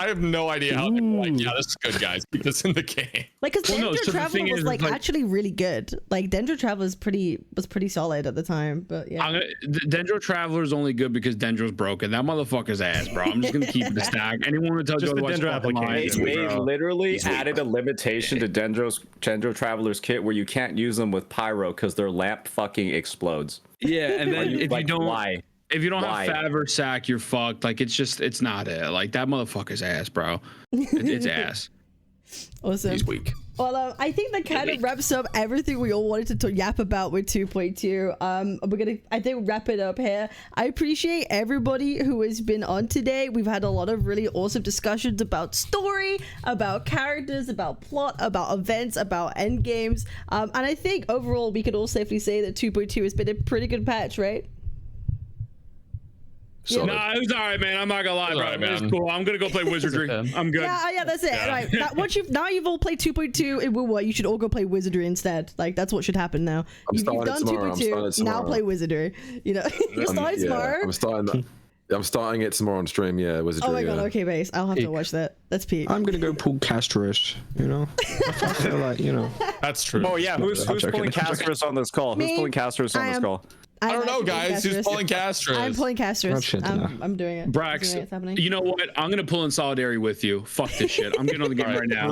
have no idea how they were like, yeah, this is good, guys. Keep this in the game. Like, because Dendro Traveler was like actually really good. Like, Dendro Traveler was pretty solid at the time, but yeah. Dendro Traveler is only good because Dendro's broken. That motherfucker's ass, bro. I'm just gonna keep it a stack. Anyone who tells you otherwise, they literally added a limitation to Dendro Traveler's kit where you can't use them with Pyro because their lamp fucking explodes. Yeah, and then if you don't, why? If you don't have Fav or Sack, you're fucked. Like, it's not it. Like, that motherfucker's ass, bro. It's ass. Awesome. He's weak. Well, I think that kind of wraps up everything we all wanted to yap about with 2.2. We're gonna, I think, wrap it up here. I appreciate everybody who has been on today. We've had a lot of really awesome discussions about story, about characters, about plot, about events, about end games. And I think overall we can all safely say that 2.2 has been a pretty good patch, right? Solid. Nah, it was all right, man. I'm not gonna lie, bro. All right, It's man. cool. I'm gonna go play Wizardry. I'm good. Yeah, that's it. Right. Once you've all played 2.2 in WoW, you should all go play Wizardry instead. Like that's what should happen now. You've done 2.2. Now play Wizardry. You know, you're starting tomorrow. I'm starting it tomorrow on stream. Yeah, Wizardry. Oh my god. Okay, base. I'll have to watch that. That's Pete. I'm gonna go pull Casterus. You know, I feel like That's true. Oh yeah, who's pulling Casterus on this call? Who's pulling Casterus on this call? I don't know, guys. Who's pulling Casterus? I'm pulling Casterus. I'm doing it. Brax, it's happening. you know what? I'm gonna pull in solidarity with you. Fuck this shit. I'm getting on the game right now.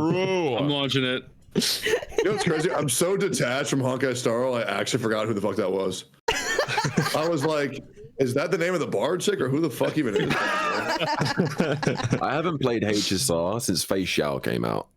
I'm launching it. You know what's crazy? I'm so detached from Honkai Star Rail, I actually forgot who the fuck that was. I was like, is that the name of the bard chick, or who the fuck even is that? I haven't played HSR since Face Shao came out.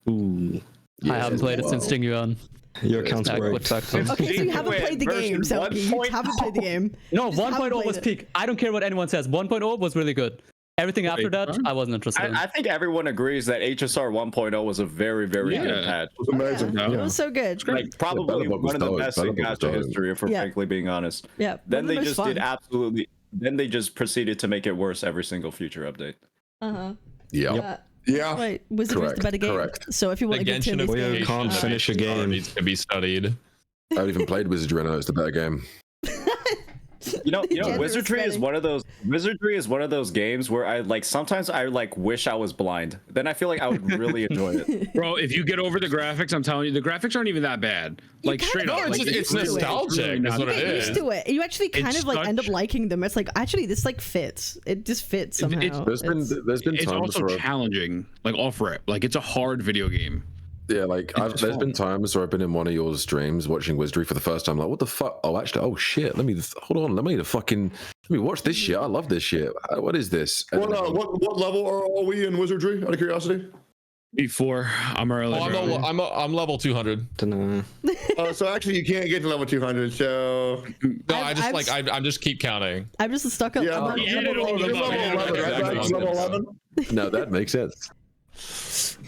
ooh, I haven't played it since Sting Yuan. your account's great. Okay, so you haven't played the game, so you haven't played the game. No, Just haven't 1.0 played was it. peak. I don't care what anyone says. 1.0 was really good. Everything after that, I wasn't interested in. I think everyone agrees that HSR 1.0 was a very, very good patch. It was amazing. It was so good. Like probably one of the best in gacha history, if we're frankly being honest. Yeah. Then they just did fun. absolutely. Then they just proceeded to make it worse every single future update. Yeah. Yeah. Wait, Wizardry is the better game. Correct. So if you The want to get Genshin to Well, you can't finish a game. needs to be studied. I haven't even played Wizardry. I know it's the better game. You know, Gender Wizardry is setting. one of those. Wizardry is one of those games where I like sometimes I like wish I was blind. Then I feel like I would really enjoy it. Bro, if you get over the graphics, I'm telling you, the graphics aren't even that bad. Like kinda straight get up, used like, to It's it. nostalgic. Is what it Get is. used to it. You actually kind It's of like end up such- liking them. It's like actually this like fits. It just fits somehow. There's been It's times also where challenging, like off rip. Like it's a hard video game. yeah, like there's been times where I've been in one of your streams watching Wizardry for the first time. Like, what the fuck? Oh, actually, oh shit. Hold on. Let me watch this shit. I love this shit. What is this? And What level are we in Wizardry, out of curiosity? Before I'm early. Oh, I'm level 200. Dunno. So actually, you can't get to level 200. So No, I'm just keep counting. I'm just stuck up. yeah, I'm Yeah, not- level 11, right? Exactly. Level 11. no, that makes sense.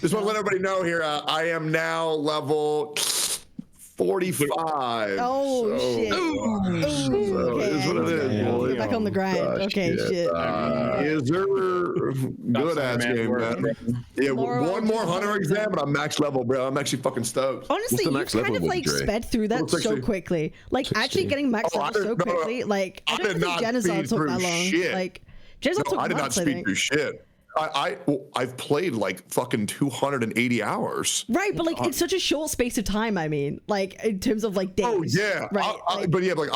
Just want to let everybody know here. I am now level 45. Oh, shit. So it is what it is, Damn. boy. Back on the grind. Okay, shit. Is there good ass game, man? Yeah, one more hunter exam and I'm max level, bro. I'm actually fucking stoked. Honestly, What's the you max kind level of of like Wizardry? sped through that Level so 60. quickly. Like actually getting max Oh, I level so didn't- no, no. quickly. Like I I don't did think not Genesis speed took that through long. shit. Like Genesis took I did not months, I speed think. through shit. I've played like fucking 280 hours. Right, but like it's such a short space of time. I mean, like in terms of like days. Oh yeah, right. but yeah, like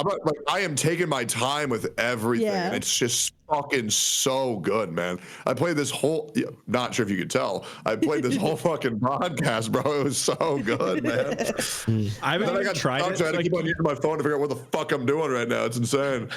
I am taking my time with everything. Yeah. And it's just fucking so good, man. I played this whole. Yeah, not sure if you could tell. I played this whole fucking podcast, bro. It was so good, man. I haven't Then I even got tried stuck, it. so I had to Like, keep on using my phone to figure out what the fuck I'm doing right now. It's insane.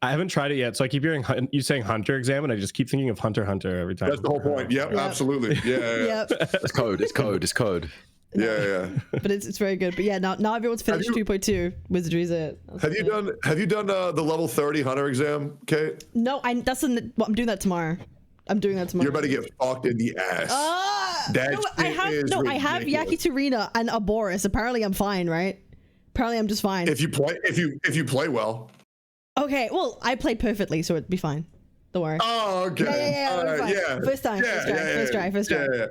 I haven't tried it yet, so I keep hearing you saying Hunter exam, and I just keep thinking of Hunter every time. That's the whole point. Yep, absolutely. Yeah. Yep. It's code. It's code. It's code. Yeah. But it's very good. But yeah, now everyone's finished 2.2. Wizardry's it. Have you done the level 30 hunter exam, Kate? No, I'm doing that tomorrow. I'm doing that tomorrow. You're about to get fucked in the ass. That no, I have ridiculous. Yakitarina and a Boris. Apparently I'm fine, right? Apparently I'm just fine. If you play well. Okay, well, I played perfectly, so it'd be fine. Don't worry. Oh, okay. Yeah, All we're right, fine. yeah. First time.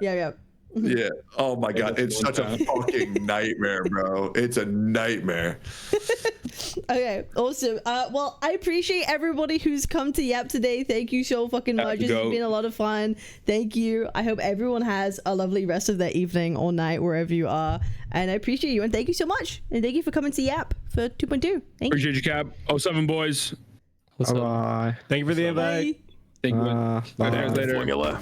Yeah. Yeah. Oh my god, it's such a fucking nightmare, bro. It's a nightmare. Okay, awesome. Well, I appreciate everybody who's come to Yap today. Thank you so fucking much. It's been a lot of fun. Thank you. I hope everyone has a lovely rest of their evening or night wherever you are. And I appreciate you. And thank you so much. And thank you for coming to Yap for 2.2. Thank you. Appreciate you, Cap. 07 boys. What's up? Bye. Thank you for the invite. Thank you. Bye. Later. Formula.